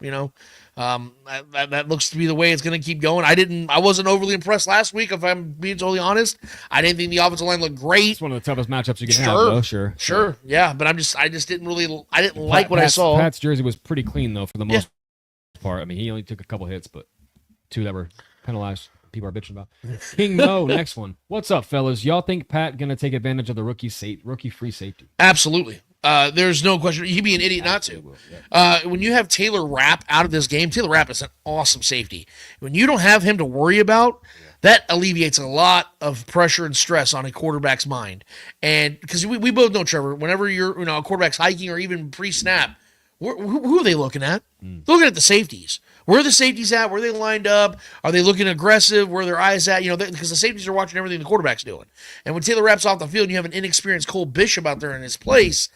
that looks to be the way it's going to keep going. I wasn't overly impressed last week, if I'm being totally honest. I didn't think the offensive line looked great. It's one of the toughest matchups you can have, though. Sure. Yeah, but I just didn't really, I didn't like what I saw. Pat's jersey was pretty clean, though, for the most part. I mean, he only took a couple hits, but 2 that were penalized. People are bitching about. King Mo, next one. What's up, fellas? Y'all think Pat going to take advantage of the rookie free safety? Absolutely. There's no question. He'd be an idiot not to. When you have Taylor Rapp out of this game, Taylor Rapp is an awesome safety. When you don't have him to worry about, that alleviates a lot of pressure and stress on a quarterback's mind. And because we both know, Trevor, whenever you're, a quarterback's hiking or even pre-snap, who are they looking at? They're looking at the safeties. Where are the safeties at? Where are they lined up? Are they looking aggressive? Where are their eyes at? Because the safeties are watching everything the quarterback's doing. And when Taylor Rapp's off the field and you have an inexperienced Cole Bishop out there in his place,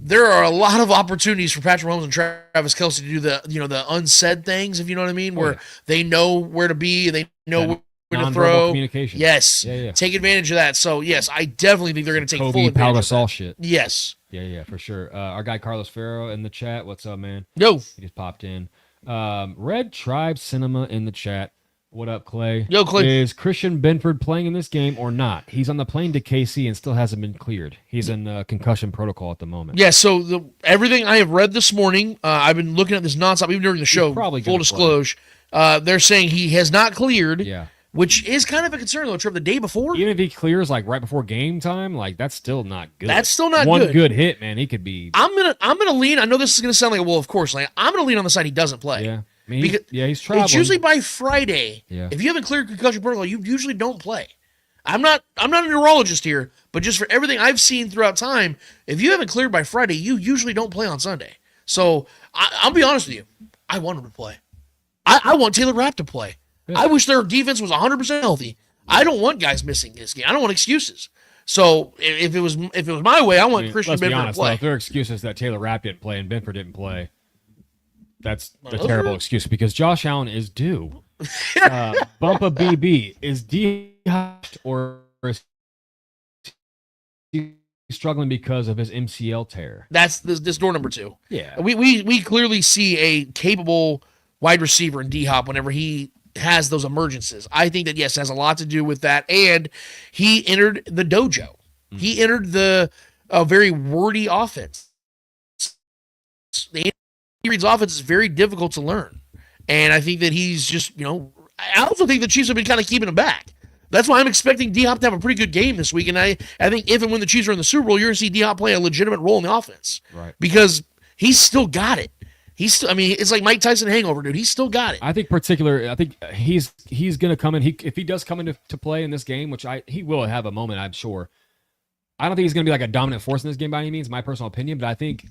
there are a lot of opportunities for Patrick Mahomes and Travis Kelce to do the unsaid things, if you know what I mean, where they know where to be, they know where to throw. Communication. Yes. Yeah. Take advantage of that. So, yes, I definitely think they're going to take full Kobe advantage of that. shit. Yes. Yeah, for sure. Our guy Carlos Ferro in the chat. What's up, man? Yo. He just popped in. Red Tribe Cinema in the chat. What up, Clay? Yo, Clay. Is Christian Benford playing in this game or not? He's on the plane to KC and still hasn't been cleared. He's in concussion protocol at the moment. Yeah, so everything I have read this morning, I've been looking at this nonstop, even during the show, full disclosure. They're saying he has not cleared. Yeah. Which is kind of a concern, though, Trevor. The day before, even if he clears like right before game time, like that's still not good. That's still not One good. good hit, man. He could be. I'm gonna lean. I know this is gonna sound like, well, of course, like I'm gonna lean on the side he doesn't play. Yeah, I mean, he's traveling. It's usually by Friday. Yeah. If you haven't cleared concussion protocol, you usually don't play. I'm not a neurologist here, but just for everything I've seen throughout time, if you haven't cleared by Friday, you usually don't play on Sunday. So I'll be honest with you. I want him to play. I want Taylor Rapp to play. I wish their defense was 100% healthy. I don't want guys missing this game. I don't want excuses. So if it was my way, I want Christian Benford to play. Though, if there are excuses that Taylor Rapp didn't play and Benford didn't play, that's a terrible excuse because Josh Allen is due. Bumpa BB is dehydrated or is he struggling because of his MCL tear? That's this door number 2. Yeah, we clearly see a capable wide receiver in D-Hop whenever he has those emergencies. I think that, yes, it has a lot to do with that. And he entered the dojo. He entered the very wordy offense. The Andy Reid's offense is very difficult to learn. And I think that he's just, I also think the Chiefs have been kind of keeping him back. That's why I'm expecting D-Hop to have a pretty good game this week. And I think if and when the Chiefs are in the Super Bowl, you're going to see D-Hop play a legitimate role in the offense. Right. Because he's still got it. It's like Mike Tyson hangover, dude. He's still got it. I think he's going to come in. If he does come into play in this game, which he will have a moment, I'm sure. I don't think he's going to be like a dominant force in this game by any means, my personal opinion. But I think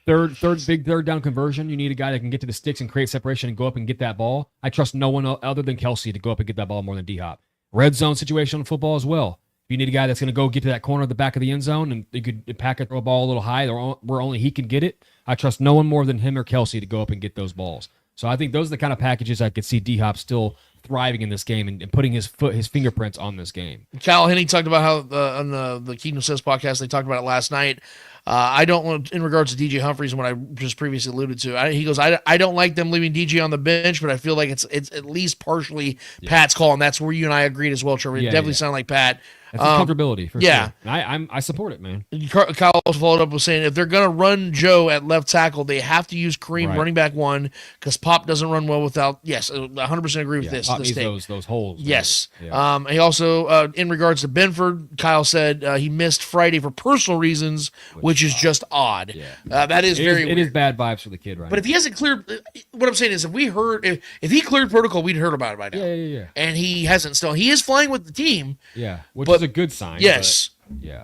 third down conversion, you need a guy that can get to the sticks and create separation and go up and get that ball. I trust no one other than Kelce to go up and get that ball more than D-Hop. Red zone situation in football as well. If you need a guy that's going to go get to that corner at the back of the end zone and you could pack it, throw a ball a little high where only he can get it, I trust no one more than him or Kelce to go up and get those balls. So I think those are the kind of packages I could see D-Hop still thriving in this game and putting his fingerprints on this game. Kyle Hennig talked about how on the Kingdom Says podcast, they talked about it last night. I don't want, in regards to DJ Humphries and what I just previously alluded to, he goes, I don't like them leaving DJ on the bench, but I feel like it's at least partially Pat's call, and that's where you and I agreed as well, Trevor. It definitely sounded like Pat. That's comfortability for sure. I support it, man. Kyle also followed up with saying if they're going to run Joe at left tackle, they have to use Kareem running back 1 because Pop doesn't run well without. Yes, 100% agree with this. Pop needs those holes. Yes. Yeah. He also, in regards to Benford, Kyle said he missed Friday for personal reasons, which is just odd. Yeah. That is very weird. It is bad vibes for the kid right now. But if he hasn't cleared, what I'm saying is if he cleared protocol, we'd heard about it by now. Yeah. And he hasn't still. He is flying with the team. Yeah, which is a good sign. Yes. Yeah.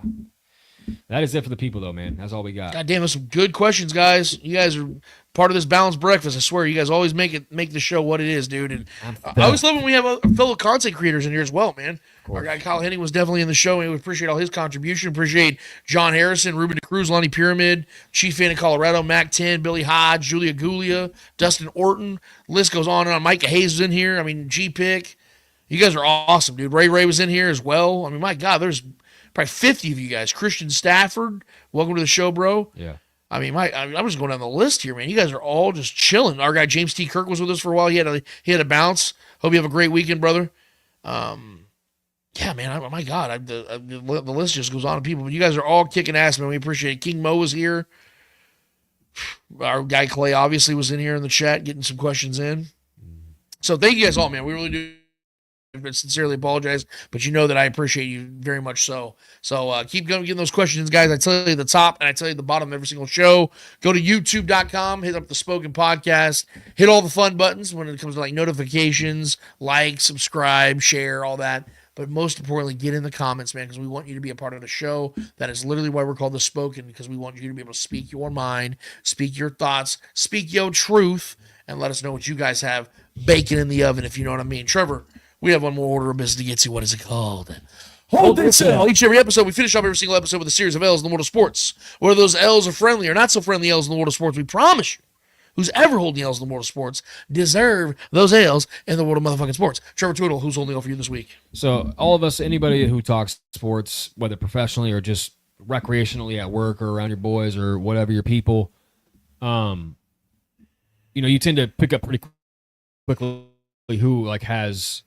That is it for the people, though, man. That's all we got. God damn, that's some good questions, guys. You guys are part of this balanced breakfast. I swear, you guys always make the show what it is, dude. And I always love when we have fellow content creators in here as well, man. Our guy Kyle Hennig was definitely in the show, and we appreciate all his contribution. Appreciate John Harrison, Ruben DeCruz, Lonnie Pyramid, Chief Fan in Colorado, Mac 10, Billy Hodge, Julia Gulia, Dustin Orton. List goes on and on. Micah Hayes was in here. I mean, G-Pick. You guys are awesome, dude. Ray was in here as well. I mean, my God, there's probably 50 of you guys. Christian Stafford, welcome to the show, bro. Yeah. I mean, I'm just going down the list here, man. You guys are all just chilling. Our guy James T. Kirk was with us for a while. He had a bounce. Hope you have a great weekend, brother. Yeah, man. My God, the list just goes on to people. But you guys are all kicking ass, man. We appreciate it. King Mo was here. Our guy Clay obviously was in here in the chat getting some questions in. So thank you guys all, man. We really do sincerely apologize, but you know that I appreciate you very much so. So keep going, getting those questions, guys. I tell you the top and I tell you the bottom of every single show. Go to youtube.com, hit up the Spoken Podcast, hit all the fun buttons when it comes to like notifications, like, subscribe, share, all that. But most importantly, get in the comments, man, because we want you to be a part of the show. That is literally why we're called The Spoken, because we want you to be able to speak your mind, speak your thoughts, speak your truth, and let us know what you guys have baking in the oven, if you know what I mean. Trevor, we have one more order of business to get to. What is it called? Hold this L. Each and every episode, we finish off every single episode with a series of L's in the world of sports. Whether those L's are friendly or not so friendly L's in the world of sports, we promise you, who's ever holding L's in the world of sports deserve those L's in the world of motherfucking sports. Trevor Twiddle, who's holding L for you this week? So all of us, anybody who talks sports, whether professionally or just recreationally at work or around your boys or whatever, your people, you tend to pick up pretty quickly who like has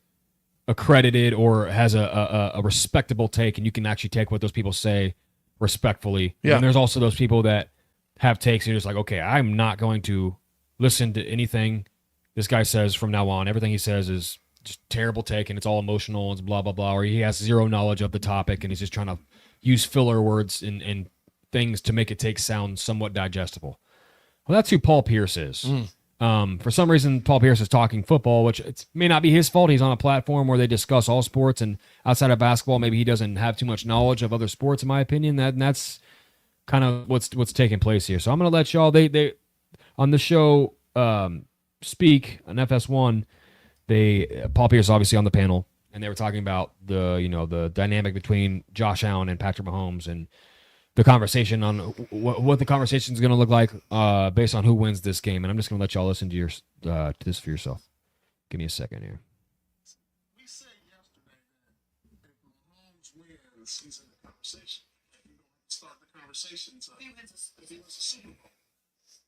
accredited or has a respectable take, and you can actually take what those people say respectfully. Yeah. And there's also those people that have takes, and you're just like, okay, I'm not going to listen to anything this guy says from now on. Everything he says is just terrible take, and it's all emotional and blah, blah, blah, or he has zero knowledge of the topic, and he's just trying to use filler words and things to make a take sound somewhat digestible. Well, that's who Paul Pierce is. For some reason, Paul Pierce is talking football, which it may not be his fault. He's on a platform where they discuss all sports, and outside of basketball, maybe he doesn't have too much knowledge of other sports, in my opinion. That's kind of what's taking place here. So I'm going to let y'all, they on the show, speak on FS1. Paul Pierce obviously on the panel, and they were talking about the dynamic between Josh Allen and Patrick Mahomes, and the conversation on what the conversation is going to look like based on who wins this game. And I'm just going to let y'all listen to this for yourself. Give me a second here. We said yesterday that if Mahomes wins, he's in the conversation. If you don't start the conversation, if he wins a Super Bowl.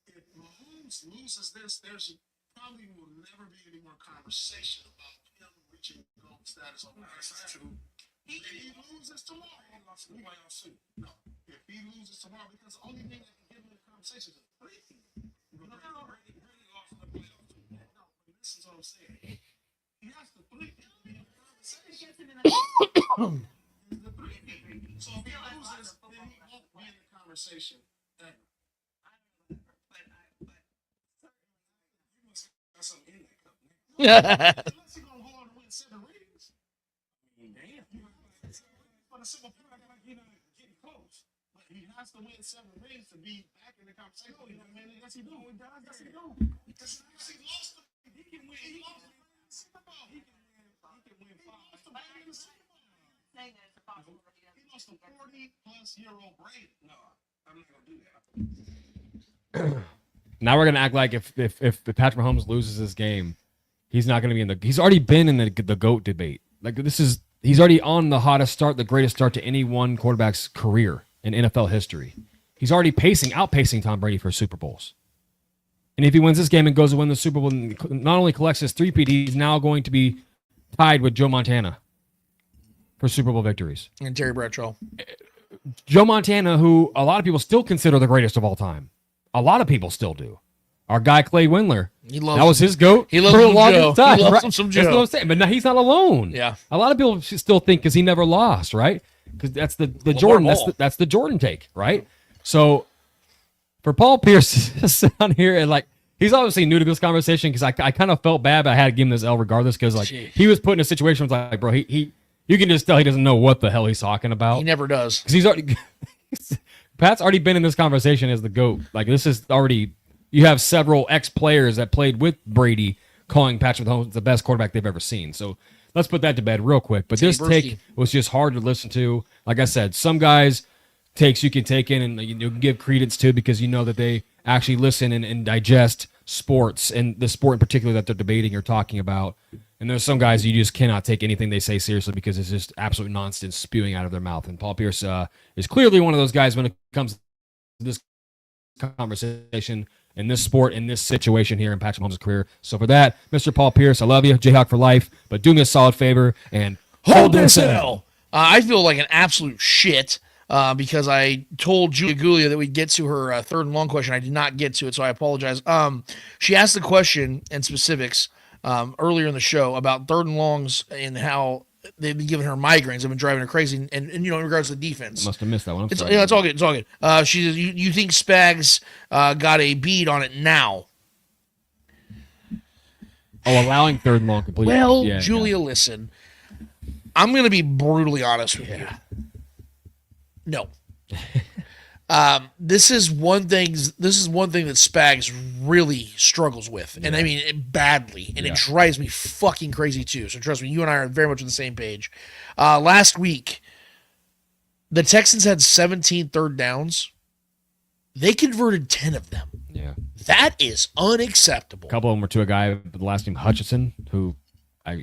If Mahomes loses this, there's probably will never be any more conversation about him reaching GOAT status on the two. If he loses tomorrow, he lost the playoffs too. No. If he loses tomorrow, because the only thing that can get him in the conversation is Brady. Brady lost the playoffs too. No, but this is what I'm saying. He has to be in the conversation. The three. So if he loses, then he won't be in the conversation ever. You must have something in that cup. Unless you're gonna go on to win 7 rings. Damn. For the simple fact that getting close. But he has to win 7 rings to be back in the conversation. Yes, he do. Yes, he do. Because he lost the, he can win. He lost the Super Bowl. He can win 5. He lost the Brady in the Super Bowl. He lost the 40-plus-year-old Brady. No, I'm not gonna do that. Now we're gonna act like if Patrick Mahomes loses this game, he's not gonna be in the. He's already been in the GOAT debate. Like he's already on the hottest start, the greatest start to any one quarterback's career in NFL history. He's already outpacing Tom Brady for Super Bowls. And if he wins this game and goes to win the Super Bowl, and not only collects his three-peat, he's now going to be tied with Joe Montana for Super Bowl victories. And Terry Bradshaw. Joe Montana, who a lot of people still consider the greatest of all time. A lot of people still do. Our guy Clay Windler. That was his GOAT. He loves for a some long Joe. time. He loves right? some Joe. That's what I'm saying. But now he's not alone. Yeah. A lot of people still think because he never lost, right? Because that's the Jordan. That's the Jordan take, right? So for Paul Pierce to sit on here and like he's obviously new to this conversation because I kind of felt bad, but I had to give him this L regardless because like he was put in a situation where it's like, bro, he you can just tell he doesn't know what the hell he's talking about. He never does because he's already Pat's already been in this conversation as the GOAT. Like this is already. You have several ex-players that played with Brady calling Patrick Mahomes the best quarterback they've ever seen. So let's put that to bed real quick. But this take was just hard to listen to. Like I said, some guys takes you can take in and you can give credence to because you know that they actually listen and digest sports and the sport in particular that they're debating or talking about. And there's some guys you just cannot take anything they say seriously because it's just absolute nonsense spewing out of their mouth. And Paul Pierce is clearly one of those guys when it comes to this conversation in this sport, in this situation here in Patrick Mahomes' career. So for that, Mr. Paul Pierce, I love you, Jayhawk for life, but do me a solid favor and hold this L. I feel like an absolute shit because I told Julia Gulia that we'd get to her third and long question. I did not get to it, so I apologize. She asked the question and specifics earlier in the show about 3rd and longs and how they've been giving her migraines. Have been driving her crazy. And in regards to the defense, Must have missed that one. it's all good. It's all good. She says, you think Spags got a bead on it now? Oh, allowing 3rd and long complete. Well, Julia, listen. I'm going to be brutally honest with you. No. This is one thing that Spags really struggles with, and I mean badly, and it drives me fucking crazy too. So trust me, you and I are very much on the same page. Last week, the Texans had 17 third downs. They converted 10 of them. Yeah, that is unacceptable. A couple of them were to a guy with the last name Hutchinson, who,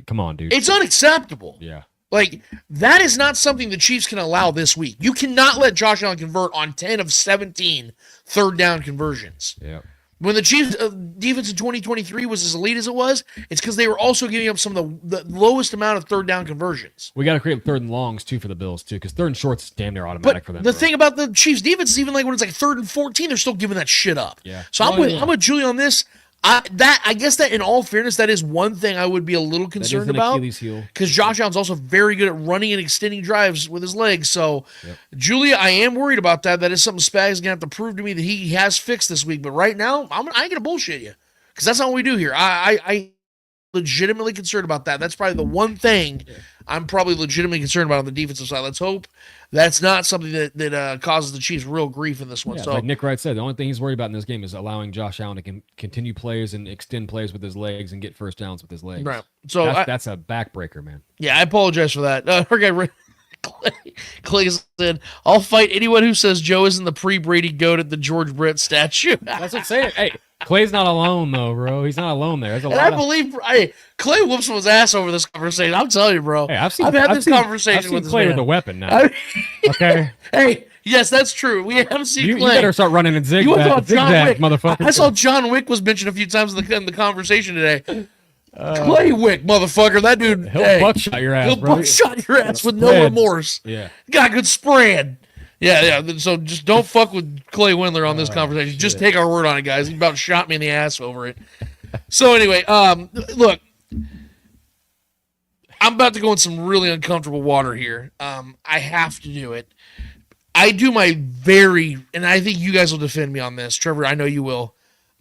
come on, dude, it's unacceptable. Yeah. Like, that is not something the Chiefs can allow this week. You cannot let Josh Allen convert on 10 of 17 third down conversions. Yeah. When the Chiefs' defense in 2023 was as elite as it was, it's because they were also giving up some of the lowest amount of third down conversions. We got to create 3rd and longs, too, for the Bills, too, because 3rd and shorts is damn near automatic for them. The thing about the Chiefs' defense is even like when it's like 3rd and 14, they're still giving that shit up. Yeah. So I'm with Julie on this. I guess that in all fairness, that is one thing I would be a little concerned about, because Josh Allen's also very good at running and extending drives with his legs. So, Julia, I am worried about that. That is something Spags is gonna have to prove to me that he has fixed this week. But right now, I ain't gonna bullshit you, because that's not what we do here. I legitimately concerned about that. That's probably the one thing I'm probably legitimately concerned about on the defensive side. Let's hope that's not something that causes the Chiefs real grief in this one. Yeah, so, like Nick Wright said, the only thing he's worried about in this game is allowing Josh Allen to continue plays and extend plays with his legs and get first downs with his legs. Right. So that's a backbreaker, man. Yeah, I apologize for that. Clay said, "I'll fight anyone who says Joe isn't the pre-Brady goat at the George Brett statue." That's what I'm saying. Hey, Clay's not alone though, bro. He's not alone there. Clay whoops his ass over this conversation. I'm telling you, bro. Hey, I've had this conversation with Clay this man. with a weapon now. Okay. Hey, yes, that's true. We have seen you Clay. You better start running in zigzag, motherfucker. I saw John Wick was mentioned a few times in the conversation today. Clay Wick, motherfucker. That dude. He'll buckshot your ass, He'll bro. buckshot your ass with no remorse. Yeah. Got good spread. Yeah. So just don't fuck with Clay Windler on this conversation. Just take our word on it, guys. He about shot me in the ass over it. So anyway, look, I'm about to go in some really uncomfortable water here. I have to do it. I do my and I think you guys will defend me on this. Trevor, I know you will.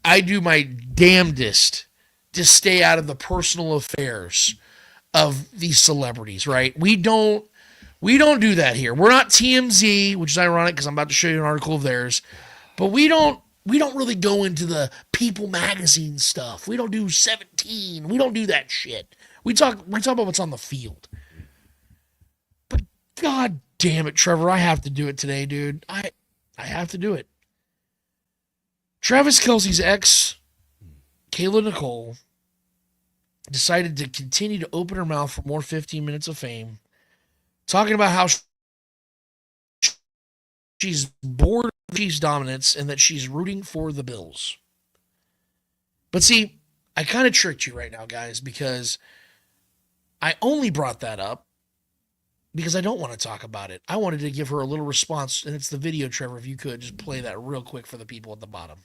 I do my damnedest to stay out of the personal affairs of these celebrities, right? We don't do that here. We're not TMZ, which is ironic because I'm about to show you an article of theirs, but we don't really go into the People magazine stuff. We don't do 17. We don't do that shit. We talk about what's on the field. But God damn it, Trevor, I have to do it today, dude. I have to do it. Travis Kelce's ex, Kayla Nicole, decided to continue to open her mouth for more 15 minutes of fame, talking about how she's bored of Chiefs' dominance and that she's rooting for the Bills. But see, I kind of tricked you right now, guys, because I only brought that up because I don't want to talk about it. I wanted to give her a little response, and it's the video, Trevor, if you could just play that real quick for the people at the bottom.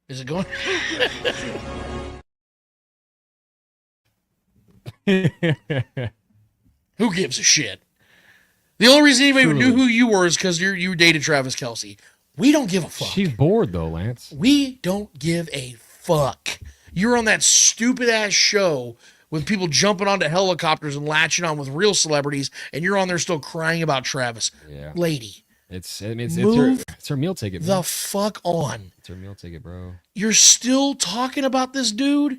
Is it going? Who gives a shit? The only reason anybody would knew who you were is because you dated Travis Kelce. We don't give a fuck. She's bored though, Lance. We don't give a fuck. You're on that stupid ass show with people jumping onto helicopters and latching on with real celebrities, and you're on there still crying about Travis. Yeah. Lady. It's her meal ticket, man. The fuck on. It's her meal ticket, bro. You're still talking about this dude?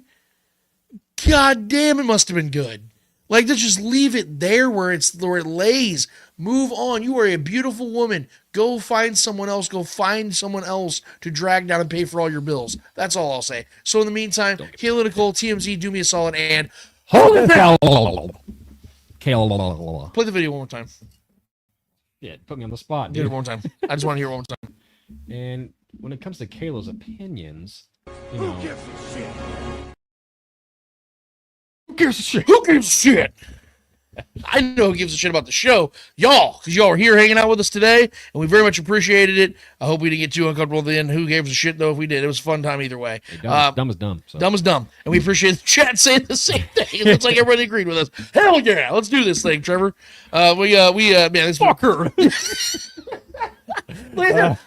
God damn, it must have been good. Like, let's just leave it there where it lays. Move on. You are a beautiful woman. Go find someone else. Go find someone else to drag down and pay for all your bills. That's all I'll say. So in the meantime, Kayla Nicole, TMZ, do me a solid and hold it down. Play the video one more time. Yeah, put me on the spot, Do dude. it one more time. I just want to hear it one more time. And when it comes to Kayla's opinions, you know, Who gives a shit? Who gives a shit? Who gives a shit? I know who gives a shit about the show. Y'all, because y'all are here hanging out with us today, and we very much appreciated it. I hope we didn't get too uncomfortable at the end. Who gave us a shit, though, if we did? It was a fun time either way. Dumb is dumb. So. Dumb is dumb. And we appreciate the chat saying the same thing. It looks like everybody agreed with us. Hell yeah, let's do this thing, Trevor. Man, this Fucker.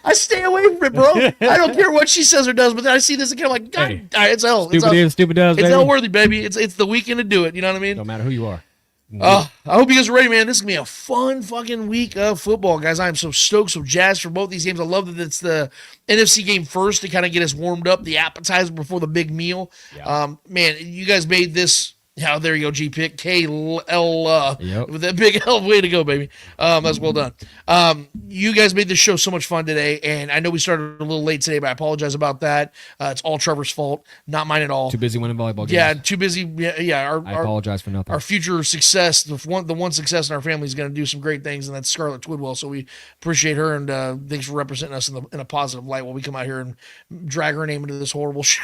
I stay away from it, bro. I don't care what she says or does, but then I see this again, I'm like, God, Hey, it's hell. Stupid is, stupid does, It's baby. hell worthy, baby. It's the weekend to do it. You know what I mean? Don't matter who you are. I hope you guys are ready, man. This is going to be a fun fucking week of football, guys. I am so stoked, so jazzed for both these games. I love that it's the NFC game first to kind of get us warmed up, the appetizer before the big meal. Yeah. Man, you guys made this. Oh, there you go, G-Pick. K-L, Yep. with that big L. Way to go, baby. That's well done. You guys made this show so much fun today, and I know we started a little late today, but I apologize about that. It's all Trevor's fault, not mine at all. Too busy winning volleyball games. Yeah, too busy. Yeah. I apologize for nothing. Our future success, the one success in our family is going to do some great things, and that's Scarlett Twidwell. So we appreciate her, and thanks for representing us in a positive light while we come out here and drag her name into this horrible show.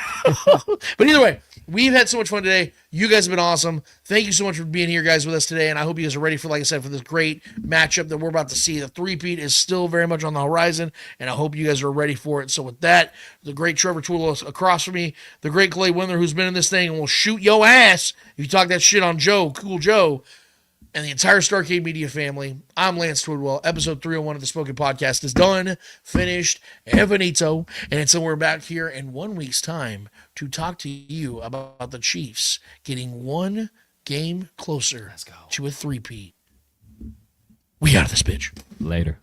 But either way, we've had so much fun today. You guys have been awesome. Thank you so much for being here, guys, with us today, and I hope you guys are ready for, like I said, for this great matchup that we're about to see. The three-peat is still very much on the horizon, and I hope you guys are ready for it. So with that, the great Trevor Twidwell across from me, the great Clay Windler, who's been in this thing and will shoot your ass if you talk that shit on Joe, Cool Joe, and the entire Starcade Media family. I'm Lance Twidwell. Episode 301 of the Spoken Podcast is done, finished, and finito. And so we're back here in 1 week's time to talk to you about the Chiefs getting one game closer to a three-peat. We out of this bitch. Later.